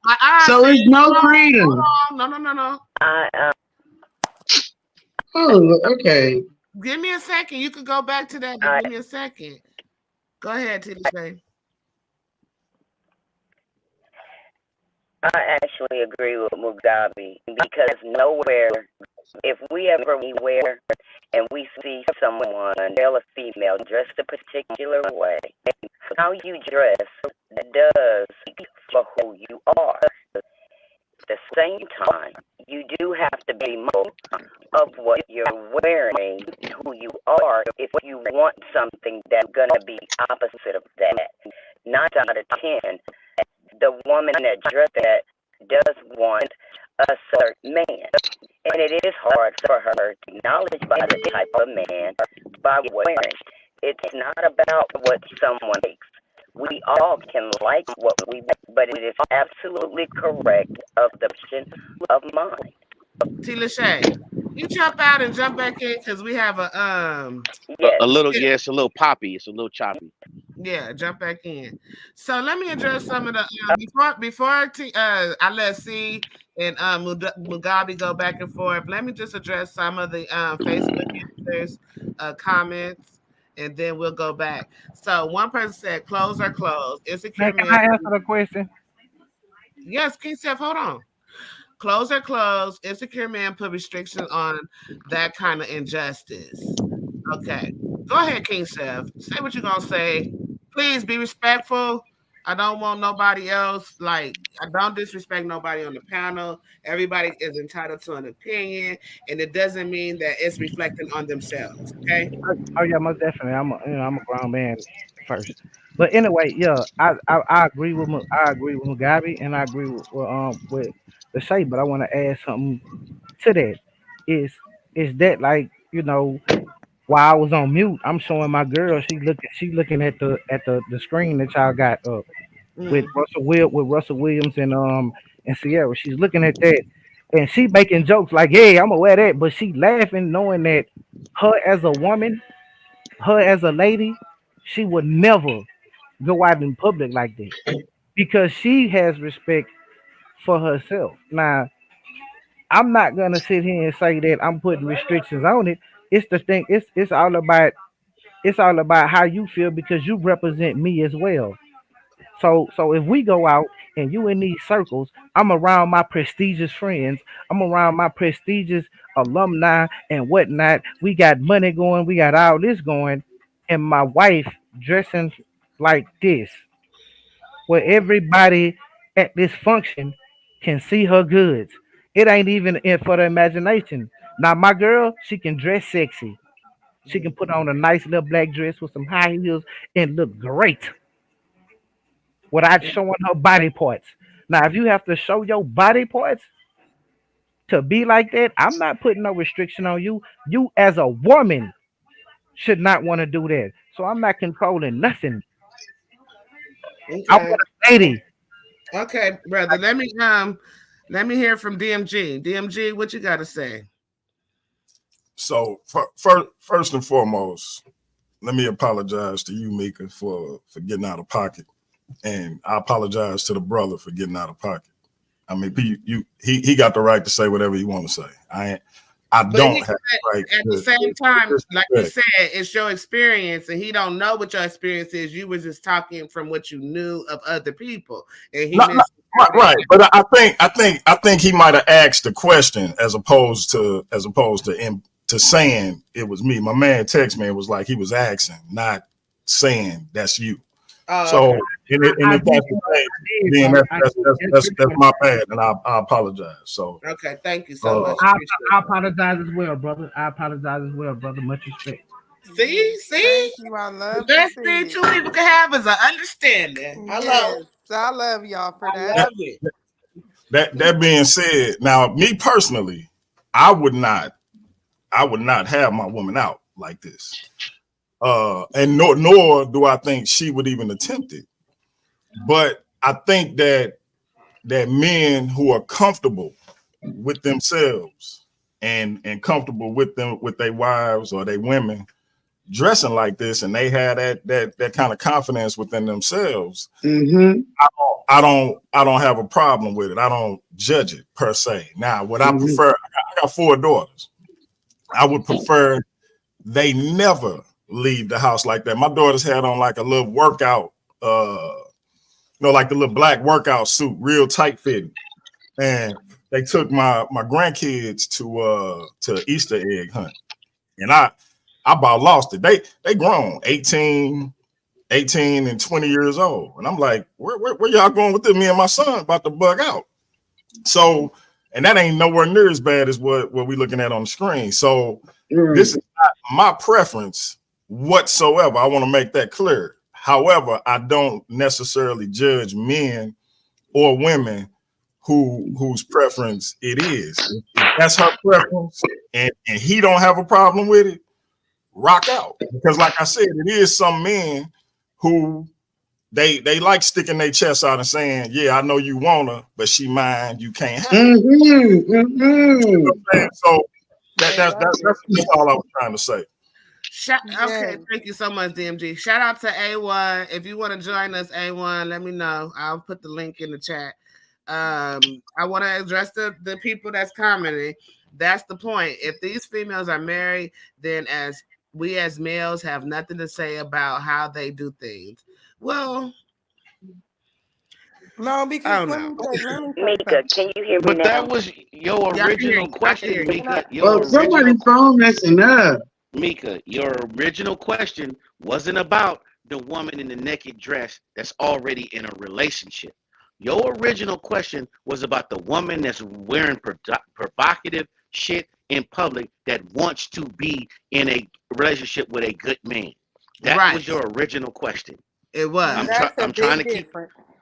A: My eyes
E: So
A: said,
E: it's no
A: hold
E: freedom.
A: on. No.
D: I
E: Oh, okay.
A: Give me a second. You could go back to that, but
D: I
A: give me a second. Go ahead, T. Lachey.
D: I actually agree with Mugabe because nowhere if we ever wear and we see someone, male or female, dressed a particular way, how you dress does speak for who you are. At the same time, you do have to be mindful of what you're wearing, who you are, if you want something that's going to be opposite of that. 9 out of 10, the woman that dressed that does want a certain man. And it is hard for her to acknowledge by the type of man by wearing. It's not about what someone likes. We all can like what we like, but it is absolutely correct of the position of mind.
A: T. Lachey, you jump out and jump back in because we have
D: Yes.
B: A little, yeah, it's a little poppy. It's a little choppy.
A: yeah, jump back in. So let me address some of the before I let C and Mugabe go back and forth. Let me just address some of the Facebook users comments, and then we'll go back. So one person said, "Clothes are clothes. Insecure
C: Man, can
A: men."
C: I answer the question?
A: Yes, King Steph, hold on. Clothes are clothes. Insecure men put restrictions on that kind of injustice. Okay. Go ahead, King Chef. Say what you're gonna say. Please be respectful. I don't want nobody else. Like, I don't disrespect nobody on the panel. Everybody is entitled to an opinion, and it doesn't mean that it's reflecting on themselves. Okay.
C: Oh yeah, most definitely. I'm a grown man first. But anyway, yeah, I agree with I agree with Mugabe and I agree with the Shay, but I want to add something to that. Is is that like while I was on mute, I'm showing my girl. She looking at the screen that y'all got up with
A: Mm.
C: Russell Williams and Sierra. She's looking at that and she making jokes like, "Hey, I'm gonna wear that," but she laughing knowing that her as a woman, her as a lady, she would never go out in public like that because she has respect for herself. Now, I'm not gonna sit here and say that I'm putting restrictions on it. It's the thing. It's all about how you feel because you represent me as well. So if we go out and you in these circles, I'm around my prestigious friends, I'm around my prestigious alumni and whatnot. We got money going, we got all this going, and my wife dressing like this, where everybody at this function can see her goods. It ain't even in for the imagination. Now my girl, she can dress sexy. She can put on a nice little black dress with some high heels and look great without showing her body parts. Now, if you have to show your body parts to be like that, I'm not putting no restriction on you. You, as a woman, should not want to do that. So I'm not controlling nothing. I
A: Okay.
C: want a lady.
A: Okay, brother. Let me hear from DMG. DMG, what you got to say?
H: So first and foremost, let me apologize to you, Mika, for getting out of pocket, and I apologize to the brother for getting out of pocket. I mean, he got the right to say whatever he want to say. I
A: But
H: don't have the right
A: at the same
H: to
A: time, like you
H: disrespect.
A: said, it's your experience, and he don't know what your experience is. You were just talking from what you knew of other people, and he
H: Not,
A: misinterpreted.
H: right, but I think he might have asked the question as opposed to saying it was me. My man text me, it was like he was asking, not saying that's you.
A: Oh,
H: So,
A: okay.
H: and
C: I
H: if
C: did,
H: that's the case,
C: I did,
H: then
C: brother. I did.
H: that's my bad, and I apologize. So,
A: Okay, thank you so
H: uh,
A: much.
C: I,
A: Appreciate
C: I
A: that.
C: apologize as well, brother. I apologize as well, brother. Much respect.
A: See,
G: Thank you. I
A: the
G: love to
A: best thing
G: see
A: two
G: it.
A: people can have is an understanding. Hello,
G: Yes, I love y'all for
A: I
G: that.
H: that
A: love it.
H: that being said, now me personally, I would not have my woman out like this. And nor do I think she would even attempt it. But I think that men who are comfortable with themselves and comfortable with their wives or their women dressing like this, and they have that kind of confidence within themselves,
E: Mm-hmm.
H: I don't have a problem with it. I don't judge it per se. Now, what I
E: Mm-hmm.
H: prefer, I got 4 daughters. I would prefer they never leave the house like that. My daughters had on like a little workout, like the little black workout suit, real tight fitting. And they took my grandkids to Easter egg hunt, and I about lost it. They grown 18 and 20 years old, and I'm like, where y'all going with this? Me and my son about to bug out. So, and that ain't nowhere near as bad as what we looking at on the screen. So, this is not my preference whatsoever. I want to make that clear. However, I don't necessarily judge men or women whose preference it is. If that's her preference and he don't have a problem with it, rock out. Because like I said, it is some men who they like sticking their chest out and saying, yeah, I know you wanna, but she mine, you can't have it. You know what I'm saying? So that's all I was trying to say.
A: Okay, thank you so much, DMG. Shout out to A1. If you want to join us, A1, let me know. I'll put the link in the chat. I want to address the people that's commenting. That's the point. If these females are married, then as males have nothing to say about how they do things. Well,
G: no, because let me
D: Mika, can you hear me
B: But
D: now?
B: that was your original question, Mika.
E: Well, somebody's phone messing up.
B: Mika, your original question wasn't about the woman in the naked dress that's already in a relationship. Your original question was about the woman that's wearing provocative shit in public that wants to be in a relationship with a good man. That was your original question.
A: It was.
B: I'm trying to keep.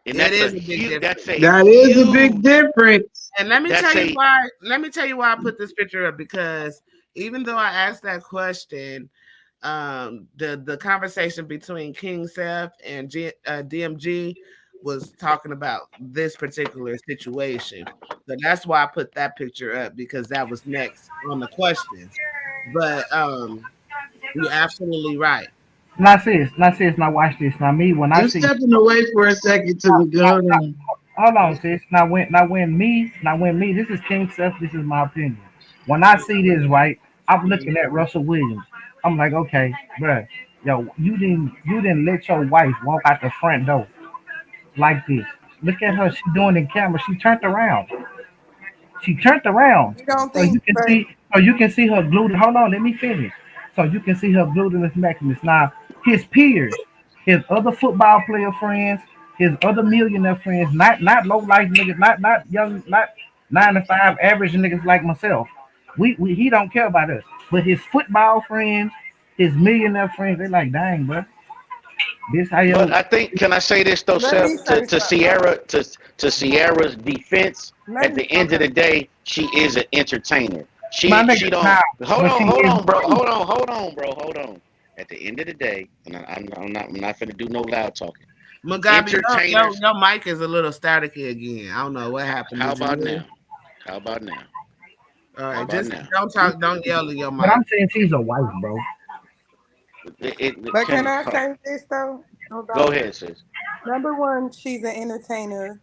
B: And
A: that is a big difference.
E: That is a big difference.
A: And let me tell you why. Let me tell you why I put this picture up, because even though I asked that question, the conversation between King Seth and DMG was talking about this particular situation. So that's why I put that picture up, because that was next on the questions. But you're absolutely right.
C: Now sis, now watch this. Now me when I
E: I'm
C: see
E: stepping away for a second to go.
C: hold on, sis. Now when me, this is King Seth, this is my opinion. When I see this, right, I'm looking at Russell Williams. I'm like, okay, bruh, yo, you didn't let your wife walk out the front door like this. Look at her, she doing in camera. She turned around. She turned around.
G: You don't
C: So you
G: think,
C: can see her glued. Hold on, let me finish. So you can see her glued in this mechanism. Now, his peers, his other football player friends, his other millionaire friends, not low life niggas, not young, not 9 to 5 average niggas like myself. We he don't care about us. But his football friends, his millionaire friends, they like, dang, bro. This how you.
B: But I think, can I say this though, Seth, to Sierra's defense? At the end of the day, she is an entertainer. She don't. Hold on, bro. At the end of the day, and I'm not finna do no loud talking.
A: Mugabe, your mic is a little staticky again. I don't know what happened.
B: How about now?
A: All right, just don't yell at your mic.
C: But I'm saying she's a wife, bro.
G: But can I say this though?
B: Go ahead, sis.
G: Number one, she's an entertainer,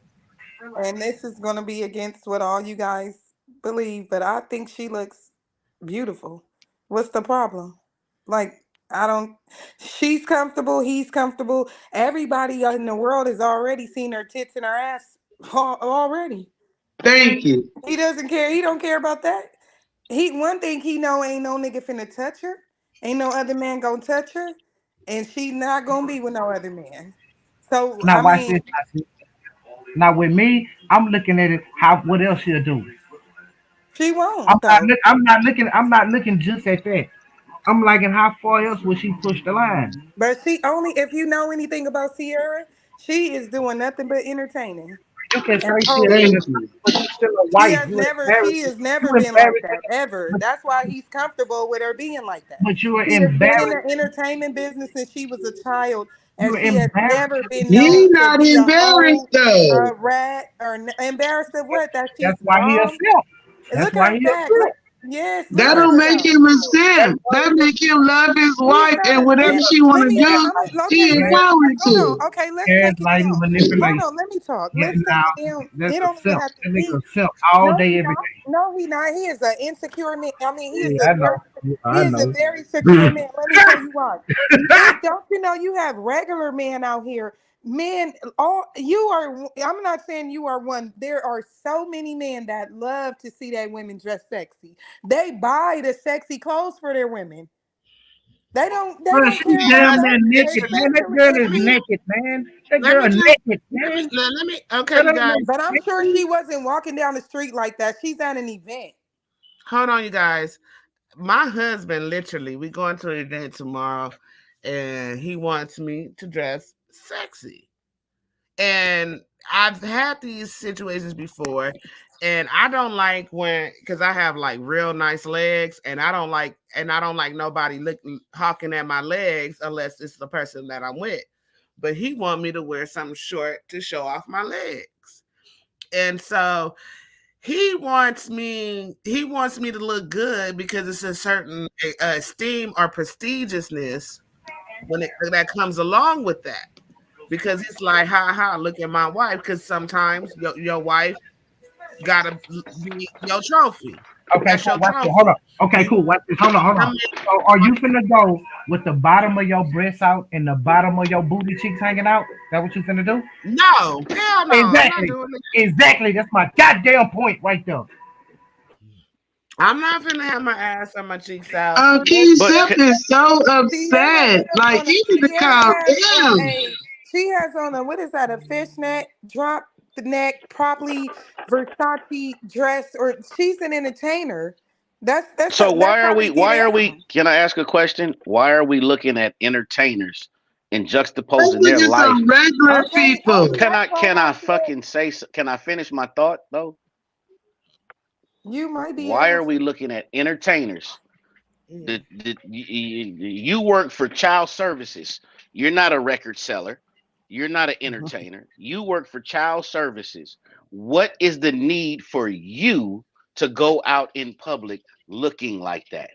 G: and this is gonna be against what all you guys believe, but I think she looks beautiful. What's the problem? Like, I don't. She's comfortable. He's comfortable. Everybody in the world has already seen her tits and her ass already.
E: Thank you.
G: He doesn't care. He don't care about that. One thing he know, ain't no nigga finna touch her. Ain't no other man gonna touch her, and she not gonna be with no other man. So
C: Now
G: I
C: watch
G: mean,
C: this. Now with me, I'm looking at it. How what else she'll do?
G: she won't.
C: I'm not looking just at that. I'm liking how far else would she push the line?
G: But she only, if you know anything about Sierra, she is doing nothing but entertaining.
C: You can say
G: And
C: she is
G: posing.
C: but she's still a
G: She
C: wife.
G: has never
C: You
G: been like
C: embarrassed.
G: that ever. That's why he's comfortable with her being like that.
C: But you were
G: He has been in the
C: embarrassed.
G: entertainment business since she was a child,
C: You
G: and
C: were
G: she has
C: embarrassed.
G: never been
E: He
G: known to
E: not
G: be a
E: embarrassed
G: hoe,
E: though.
G: a rat, or embarrassed of what? That she's
C: That's why he a
G: bomb.
C: simp. That's
G: Look at
C: why
G: her
C: he a
G: back.
C: simp.
G: Yes, look
E: That
G: at
E: don't
G: her
E: make
G: though.
E: him a simp. That make him love his
G: He's
E: wife,
G: not
E: and
G: a
E: whatever
G: simp.
E: she want
G: Let
E: to
G: me.
E: do,
G: Okay,
E: he empowered
G: hold
E: to.
G: on. Okay, let's take it
C: Gaslighting,
G: down. Hold
C: manipulation.
G: on. Let me talk.
C: Yeah,
G: Let's take
C: now
G: it down.
C: that's
G: It
C: a
G: don't even
C: simp.
G: have to
C: That nigga
G: be.
C: a simp all
G: No,
C: day,
G: he
C: every
G: not.
C: day.
G: No, he not. He is an insecure man. I mean,
C: Yeah, I know.
G: he
C: I
G: is a
C: know.
G: very secure man. Let me tell you why. Don't you know you have regular men out here men, all you are. I'm not saying you are one. There are so many men that love to see their women dress sexy. They buy the sexy clothes for their women. They don't. They
C: Bro,
G: don't
C: she's
G: care about
C: down
A: Because
C: there
G: that,
C: naked, man. That
G: especially
C: girl
G: if
C: is
A: let me
G: she.
C: naked, man. That
A: let
C: girl
A: me just
C: naked, man.
A: let me okay,
C: That
A: you
C: ain't
A: guys.
C: no
G: But I'm sure
C: sexy.
G: she wasn't walking down the street like that. She's at an event.
A: Hold on, you guys. My husband literally, we going to an event tomorrow, and he wants me to dress sexy. And I've had these situations before, and I don't like when because I have like real nice legs, and I don't like nobody looking hawking at my legs unless it's the person that I'm with. But he want me to wear something short to show off my legs. And so he wants me to look good because it's a certain esteem or prestigiousness that comes along with that. Because it's like, look at my wife. Because sometimes your wife gotta be your trophy.
C: Okay,
A: That's
C: cool.
A: your
C: Watch this. Hold
A: trophy.
C: on. Okay, cool. Watch this. Hold on, hold
A: I
C: on.
A: mean,
C: So, are you finna go with the bottom of your breasts out and the bottom of your booty cheeks hanging out? That what you finna do?
A: no, hell no, I'm not
C: Exactly.
A: doing it.
C: Exactly. That's my goddamn point right there.
A: I'm not finna have my ass or my cheeks out.
E: King
B: But
E: Sip is so
G: Sierra
E: upset.
G: has
E: Like
G: on a
E: he need to
G: Sierra
E: calm
G: has on
E: down.
G: a she has on a what is that, a fishnet drop the neck, probably Versace dress, or she's an entertainer.
B: so
G: That's how they get
B: why are we
G: down.
B: can I ask a question? Why are we looking at entertainers and
E: Let's
B: juxtaposing
E: look
B: their
E: at some
B: life?
E: regular
G: Okay,
E: people.
G: that's why
B: Can
G: I
B: I
G: said
B: fucking say can I finish my thought though?
G: you might be
B: Why
G: able
B: are we
G: to.
B: looking at entertainers?
A: Mm.
B: You work for child services. You're not a record seller. You're not an entertainer. You work for child services. What is the need for you to go out in public looking like that?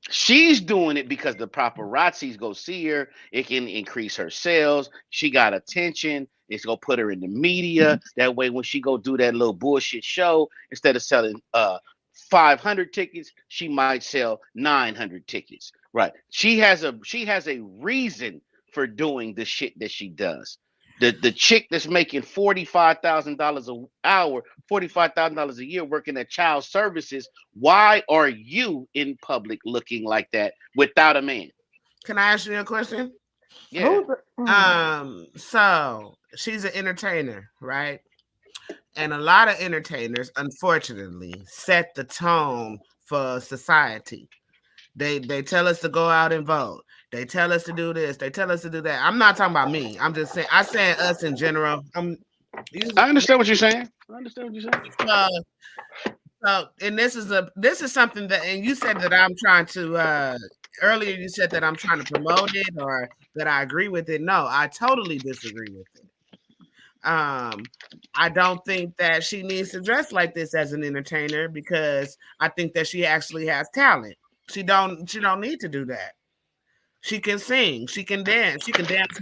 B: She's doing it because the paparazzis go see her. It can increase her sales. She got attention. It's gonna put her in the media. That way, when she go do that little bullshit show, instead of selling 500 tickets, she might sell 900 tickets. Right? She has a reason for doing the shit that she does. The chick that's making $45,000 an hour, $45,000 a year working at child services, why are you in public looking like that without a man?
A: Can I ask you a question?
B: Yeah.
G: Who's the,
A: So she's an entertainer, right? And a lot of entertainers, unfortunately, set the tone for society. They tell us to go out and vote. They tell us to do this. They tell us to do that. I'm not talking about me. I'm just saying. I saying us in general. I'm using
B: I understand what you're saying. I understand what you're saying.
A: uh, and this is something that, and you said that I'm trying to earlier. You said that I'm trying to promote it or that I agree with it. No, I totally disagree with it. Um, I don't think that she needs to dress like this as an entertainer because I think that she actually has talent. She don't need to do that. She can sing, she can dance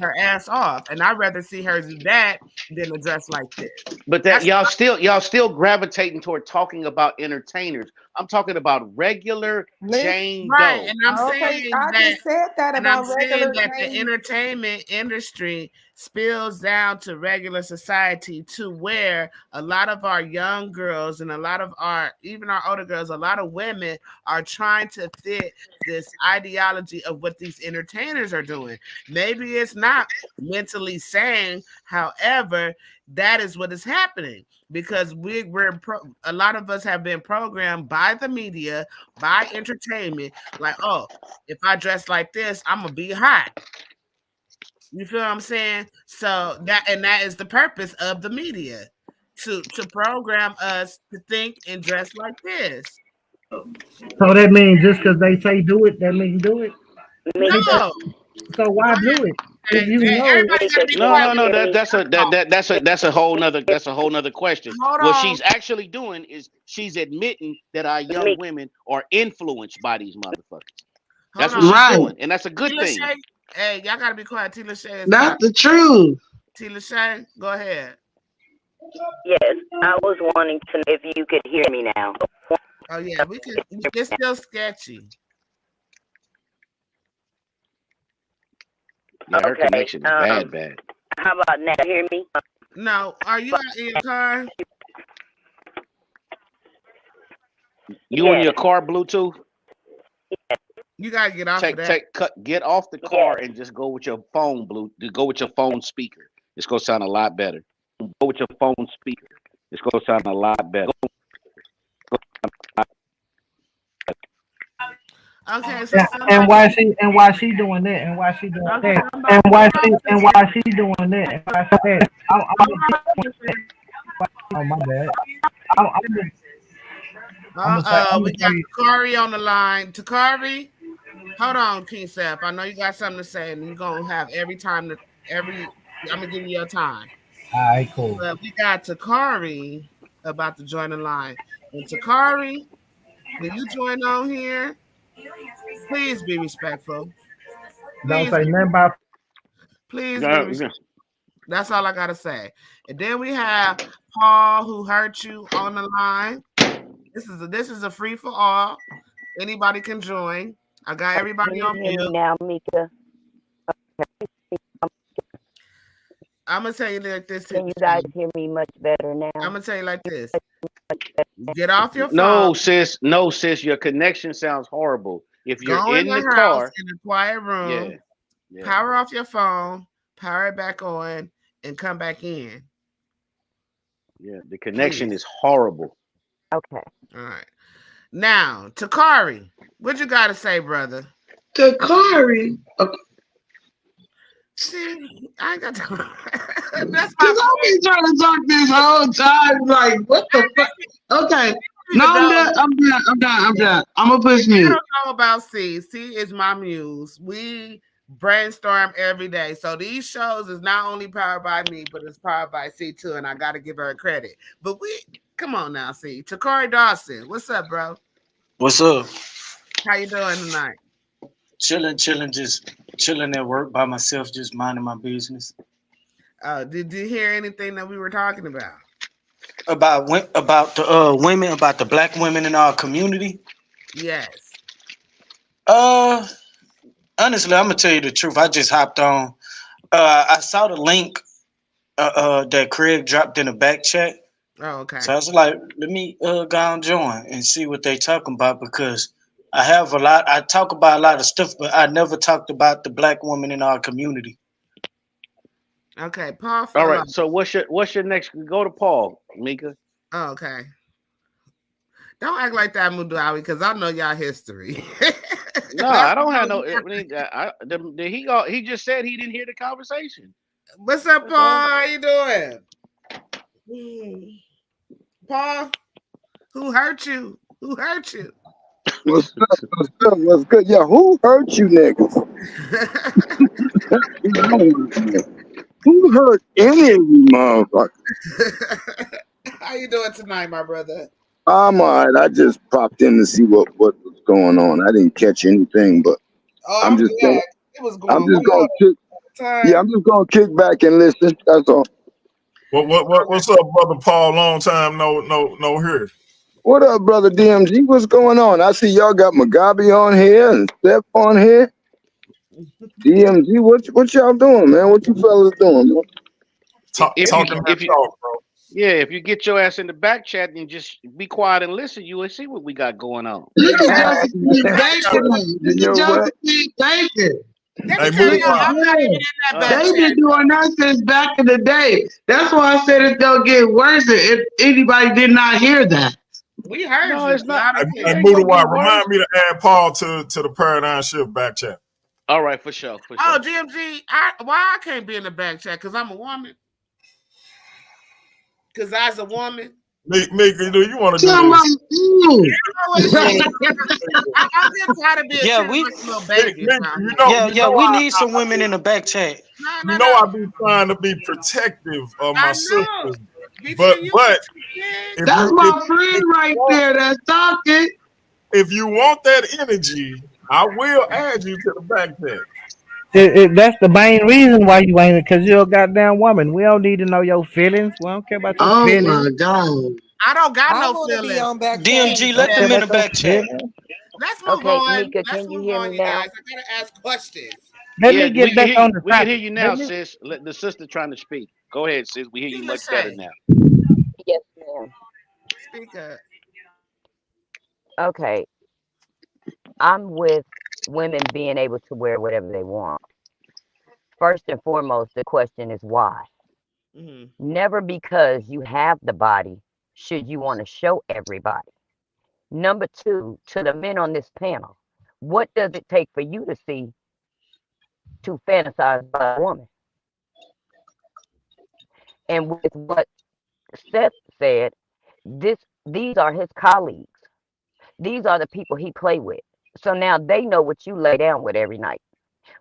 A: her ass off, and I'd rather see her do that than a dress like this.
B: But that
A: That's
B: y'all still gravitating toward talking about entertainers. I'm talking about regular
G: list?
B: Jane
A: right,
B: Doe.
G: Okay, I just said that
A: and I'm
G: about
A: saying
G: regular
A: that the
G: Jane.
A: entertainment industry spills down to regular society to where a lot of our young girls and a lot of our even our older girls, a lot of women are trying to fit this ideology of what these entertainers are doing. Maybe it's not mentally sane, however, that is what is happening because a lot of us have been programmed by the media, by entertainment, like, oh, if I dress like this, I'm gonna be hot. You feel what I'm saying? So that is the purpose of the media to program us to think and dress like this.
C: So that means just because they say do it, that means do it.
D: Mika,
A: No,
C: So why do it if
A: hey,
C: you
A: hey,
C: know?
A: everybody got
D: Mika,
A: to be
D: can
B: No,
D: you
A: quiet.
B: no, no.
D: hear me?
B: That's a whole nother question.
A: Hold
B: What
A: on,
B: she's actually doing is she's admitting that our young
D: Mika,
B: women are influenced by these motherfuckers.
A: hold
B: That's what
A: on.
B: she's
E: Right.
B: doing, and that's a good
A: Tila
B: thing.
A: Shay, hey, y'all got to be quiet. Tila Shay is
E: That's
A: talking.
E: the truth.
A: Tila Shay, go ahead.
D: yes, I was wanting to know if you could hear me now.
A: Oh yeah, we can. It's still sketchy.
B: Yeah, her
D: Okay,
B: connection is bad, bad.
D: How about now? Hear me?
A: No, are you out in your car?
B: You in
D: Yes.
B: your car Bluetooth?
A: You gotta get off of that.
B: Get off the car and just go with your phone go with your phone speaker. It's gonna sound a lot better. Go with your phone speaker. It's gonna sound a lot better.
A: Okay, so
C: And
A: somebody.
C: why she doing that? And why she doing
A: Okay,
C: that?
A: somebody.
C: And why she doing that? And why she that? Oh my bad. I'm just, I'm
A: We
C: gonna
A: got
C: say
A: Takari on the line. Takari, hold on, King Seth. I know you got something to say, and you're gonna have every time to every. I'm gonna give you your time.
C: all right, cool.
A: But we got Takari about to join the line. And Takari, when you join on here, please be respectful.
C: Don't
A: Please,
C: say nothing about
A: please be
B: Yeah,
A: respectful. That's all I gotta say. And then we have Paul who hurt you on the line. This is a free for all. Anybody can join. I got everybody
D: Can you
A: on
D: hear
A: mute.
D: me now, Mika?
A: I'm gonna tell you like this.
D: Can you guys hear me much better now?
A: I'm gonna tell you like this. Get off your phone.
B: No, sis, your connection sounds horrible. If you're
A: Go in
B: in
A: the
B: the
A: house
B: car,
A: in a quiet room.
B: yeah.
A: Power off your phone. Power it back on, and come back in.
B: Yeah, the connection
A: Please.
B: is horrible.
D: Okay.
A: All right. Now, Takari, what you got to say, brother?
E: Takari. Okay.
A: See, I ain't got time. That's
E: Because I've been trying to talk this whole time. Like, what the fuck? Okay. No, I'm done. I'm going to push
A: I
E: mute.
A: don't know about C. C is my muse. We brainstorm every day. So these shows is not only powered by me, but it's powered by C too. And I got to give her credit. But come on now, C. Takari Dawson, what's up, bro?
I: What's up?
A: How you doing tonight?
I: Chilling, just chilling at work by myself, just minding my business.
A: Did you hear anything that we were talking about?
I: About the women, about the black women in our community.
A: Yes.
I: Honestly, I'm gonna tell you the truth. I just hopped on. I saw the link that Craig dropped in the back chat.
A: Oh, okay.
I: So I was like, let me go and join and see what they talking about, because I talk about a lot of stuff, but I never talked about the black woman in our community.
A: Okay, Paul.
B: All right. So what's your next? Go to Paul, Mika.
A: Oh, okay. Don't act like that, Mudawi, because I know y'all history.
B: No, I don't have no. He just said he didn't hear the conversation.
A: What's up, Paul? How you doing? Paul, who hurt you? Who hurt you?
J: What's good? Yeah, who hurt you niggas? Who hurt any of you motherfuckers?
A: How you doing tonight, my brother?
J: I'm alright. I just popped in to see what was going on. I didn't catch anything, but I'm just
A: glad. It was going
J: I'm just gonna kick back and listen. That's all.
H: What's up, brother Paul? Long time no hear.
J: What up, brother DMG? What's going on? I see y'all got Mugabe on here and Steph on here. DMG, what y'all doing, man? What you fellas doing, man?
B: If you get your ass in the back chat and just be quiet and listen, you will see what we got going on.
E: Look at Joseph Bacon. They've been doing that since back in the day. That's why I said it's gonna get worse if anybody did not hear that.
A: We heard you.
H: It's not. And remind me to add Paul to the paradigm shift back chat.
B: All right, for sure.
A: Oh, GMG, why I can't be in the back chat? Because I'm a woman. Because I's a woman.
H: Mika, do you want to do this?
A: I'm just tired of being little baby.
I: We need some women in the back chat.
H: I be trying to be protective of my sisters. But
E: that's my friend right there that's talking.
H: If you want that energy, I will add you to the back chat.
C: That's the main reason why you ain't, because you're a goddamn woman. We don't need to know your feelings. We don't care about your feelings.
E: Oh my god.
A: I don't got no feelings.
I: DMG, let them in the back chat.
A: Let's move on.
D: Mika,
A: Let's move on, you guys. I gotta ask questions.
C: let
B: Yeah,
C: me get
B: we can
C: back
B: hear you.
C: on the
B: We can hear
C: topic.
B: you
C: Let
B: now,
C: me.
B: sis. Let the sister trying to speak. Go ahead, sis. We hear
A: You
B: you
A: can
B: much better
A: say,
B: now.
D: Yes, ma'am.
A: speak up.
D: Okay, I'm with women being able to wear whatever they want. First and foremost, the question is why.
A: Mm-hmm.
D: Never because you have the body should you want to show everybody. Number two, to the men on this panel, what does it take for you to see to fantasize about a woman? And with what Seth said, these are his colleagues. These are the people he play with. So now they know what you lay down with every night.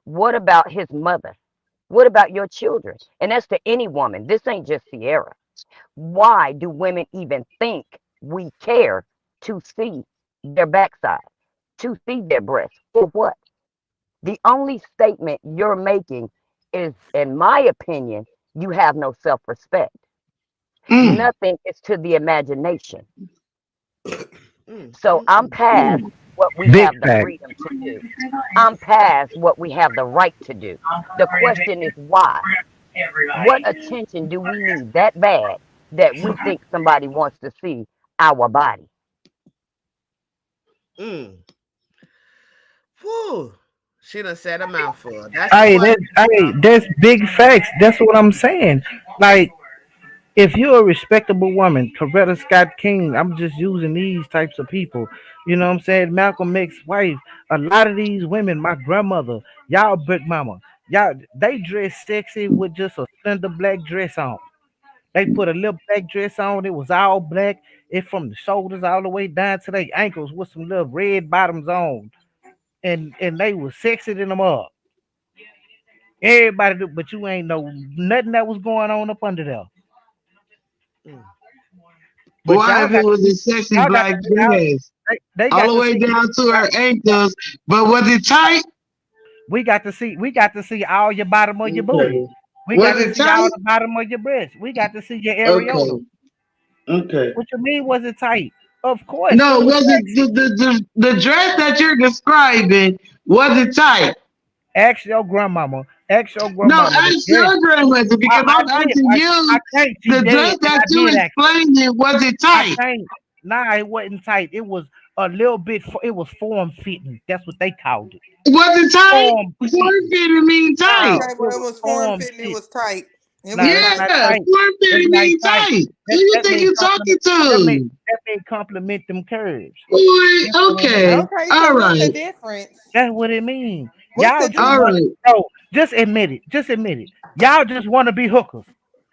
D: What about his mother? What about your children? And that's to any woman. This ain't just Sierra. Why do women even think we care to see their backside, to see their breasts? For what? The only statement you're making is, in my opinion, you have no self respect.
E: Mm.
D: Nothing is to the imagination.
A: Mm,
D: So
A: mm,
D: I'm
A: mm.
D: past what we
C: Big
D: have the
C: fact.
D: freedom to do. I'm past what we have the right to do. The question is why? What attention do we need that bad that we think somebody wants to see our body?
A: Mm. Whew. She done said a mouthful. That's the
C: Hey,
A: question.
C: that's big facts. That's what I'm saying. Like, if you're a respectable woman, Coretta Scott King, I'm just using these types of people. You know what I'm saying? Malcolm X's wife. A lot of these women, my grandmother, y'all big mama, y'all they dress sexy with just a slender black dress on. They put a little black dress on. It was all black. It from the shoulders all the way down to their ankles with some little red bottoms on. And they was sexy in them up. Everybody do, but you ain't know nothing that was going on up under there.
A: Mm.
C: But
E: Why if it was a sexy
C: y'all got
E: black
C: y'all,
E: dress
C: they
E: all
C: got
E: the
C: to
E: way
C: see
E: down to her ankles, but was it tight?
C: we got to see all your bottom of your booty.
E: Okay.
C: We got
E: Was
C: to
E: it
C: see all
E: tight?
C: the bottom of your breast. We got to see your
E: Okay.
C: areola.
E: Okay.
C: What you mean was it tight? Of course it
E: No,
C: was
E: was it
C: sexy.
E: the dress that you're describing? Was it tight?
C: Ask your grandmama. Ask your
E: No,
C: grandmama the
E: ask
C: dress.
E: your grandmother because
C: I
E: I'm
C: did.
E: asking
C: I
E: you
C: can't. She
E: the
C: dead,
E: dress
C: and
E: that
C: I
E: you
C: did ask her.
E: explained it. Was it
C: I
E: tight?
C: can't. Nah, it wasn't tight. It was a little bit. It was form fitting. That's what they called it.
E: Was it tight?
C: Form
E: Form
C: fitting.
E: fitting mean tight.
C: No,
G: Okay,
C: it
G: well, it
C: was
G: was form
C: form
G: fitting. It
C: fit.
G: was tight. It
C: No,
G: was
C: that's
E: Yeah,
C: not
G: tight.
C: tight.
E: form
C: That's
E: fitting
C: not
E: mean
C: tight.
E: tight. Who you
C: That
E: think
C: mean
E: you talking
C: compliment.
E: to?
C: That mean compliment them curves. That's
E: Boy,
C: what it mean.
E: okay.
G: Okay, so
E: All
G: what's the
E: right.
G: difference?
C: That's what it mean.
G: What's
C: Y'all
G: the
C: just
E: All
C: want,
G: difference?
E: right.
C: bro. Just admit it. Just admit it. Y'all just want to be hookers.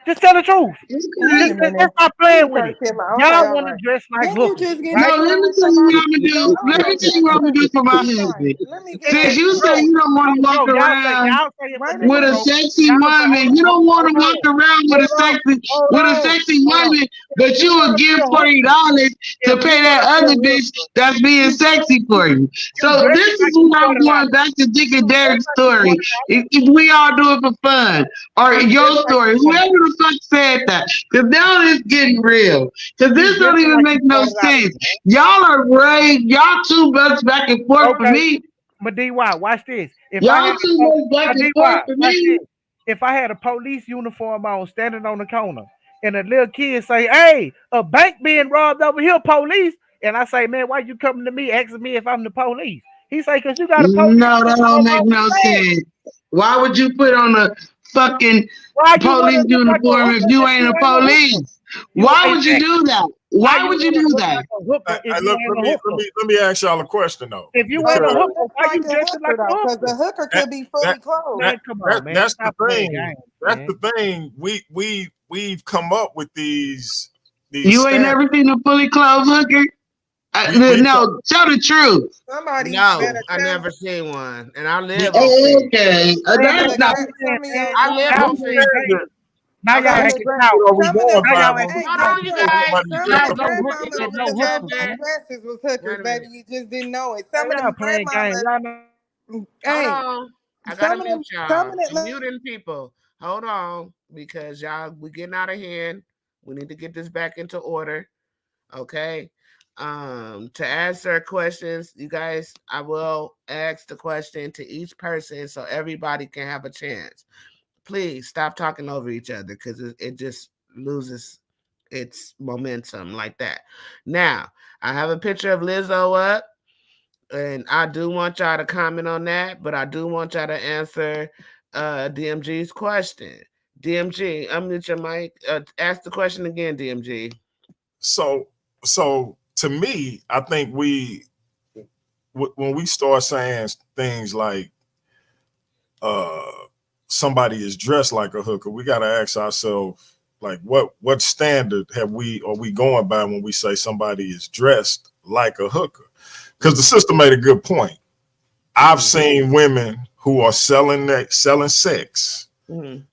C: Just tell the truth.
G: Wait
E: Okay.
G: a minute.
C: Just stop
G: Let me
C: playing with
G: start
C: it.
G: killing. Okay,
C: Y'all
G: all
C: want to
G: right.
C: dress like
G: Didn't you
C: hookers,
G: just get
E: No,
C: right?
G: into
E: let
G: it
E: me
G: with
E: tell you what
G: somebody?
E: I'm gonna do. Let me
G: Okay,
E: tell you what I'm gonna do for my
G: be quiet.
E: husband.
G: Let me get
E: Since
G: back
E: you
G: to
E: say
G: it.
E: you don't want to walk
C: No,
E: around
C: y'all say it
G: Wait a
C: wasn't
E: with a
G: minute.
C: so.
E: sexy
C: Y'all say,
E: woman, you don't want
C: hold
E: to walk
C: on,
E: around
C: hold on, hold
E: with a
C: on,
E: sexy
C: hold on.
E: woman, but
C: You
E: you
C: want
E: will
C: to be
E: give
C: a hooker?
E: $40 to
C: If you
E: pay
C: want
E: that
C: to be a
E: other bitch
C: hooker,
E: that's being
C: you
E: sexy for you.
C: you
E: So
C: dress
E: this is
C: like you
E: what I'm going
C: $40.
E: back to Dick and
C: You dress
E: Derek's
C: like you
E: story.
C: $40.
E: If we all do it for fun, or
C: You dress
E: your
C: like
E: story,
C: you
E: whoever
C: $40.
E: the fuck said that, because now it's getting real. Because
C: You
E: this don't
C: dressing
E: even
C: like you
E: make no
C: $40,
E: sense.
C: man.
E: Y'all are brave. Y'all too much back and forth for
C: Okay,
E: me.
C: but DY, watch this. If I
E: Y'all
C: had
E: too much back
C: but
E: and
C: DY,
E: forth for
C: watch
E: me.
C: this. If I had a police uniform on, standing on the corner, and a little kid say, "Hey, a bank being robbed over here, police," and I say, "Man, why you coming to me asking me if I'm the police?" He say, "Cause you got a police
E: No, that don't
C: uniform
E: make
C: on with
E: no
C: a badge.
E: sense. Why would you put on a fucking
C: Why you want to
E: police
C: look like a
E: uniform if
C: hooker
E: you
C: if
E: ain't
C: you
E: a
C: ain't a hooker?
E: police?
C: You
E: Why would you
C: exactly.
E: do that?
C: Why
E: Why
C: you
E: would you
C: want to
E: do
C: look
E: that?
C: like a hooker if you
H: Look,
C: ain't a hooker?
H: let me ask y'all a question though,
C: If you
G: Why
C: ain't a
H: because
G: would he
C: hooker,
G: look
C: why
G: like
C: you
G: a
C: dressing
G: hooker
C: like a
G: though? Because
C: hooker?
G: the hooker
H: that
G: could be
H: that
G: fully clothed.
C: Man, come on, man.
H: that's the
C: Stop playing
H: thing.
C: games,
H: That's
C: man.
H: the thing. We've come up with these
E: You ain't
H: standards.
E: never seen a fully clothed hooker?
H: We
E: No, tell the truth.
G: Somebody
A: No,
G: better
A: I
G: tell.
A: never seen one, and I
H: we
A: live on
E: Oh,
A: Fifth.
E: okay.
G: Some of
C: Man,
E: That's
G: the
E: not.
C: stop
G: gra-
C: playing,
G: some of
C: man.
G: your
A: I live
C: Y'all
A: on
G: grandmamas.
A: Fifth.
C: playing games.
H: standard.
C: Now
A: Okay.
C: y'all
G: Some of
H: We
G: the
C: acting
G: grand.
C: out.
H: standard are we
G: Some of the
H: going
C: Now
H: by
C: y'all
H: when
C: acting
H: we
G: Hey,
A: Hold
C: out.
G: guess
A: on, you
G: what?
H: when
A: guys.
H: somebody's
G: Some
C: Y'all
G: of the
A: Y'all
C: no
H: different?
C: hookers
G: grandmamas
C: with
G: used
C: no
G: to wear
C: hookers,
G: black
C: man.
G: dresses was
A: Wait
G: hookers,
A: a
G: baby.
A: minute.
G: You just didn't know it.
C: Now
G: Some of
C: y'all
G: them
C: playing games.
G: grandmamas.
C: Y'all know.
A: Hold
G: Hey,
A: on. I gotta
G: some of
A: mute
G: them. Some
A: y'all.
G: of
A: I'm
G: them.
A: muting people. Hold on, because y'all we getting out of hand. We need to get this back into order. Okay. To answer questions, you guys, I will ask the question to each person so everybody can have a chance. Please stop talking over each other because it just loses its momentum like that. Now, I have a picture of Lizzo up, and I do want y'all to comment on that, but I do want y'all to answer DMG's question. DMG, unmute your mic. Ask the question again, DMG.
H: So, so to me, I think when we start saying things like uh somebody is dressed like a hooker, we got to ask ourselves like what standard are we going by when we say somebody is dressed like a hooker? Because the sister made a good point. I've seen women who are selling sex,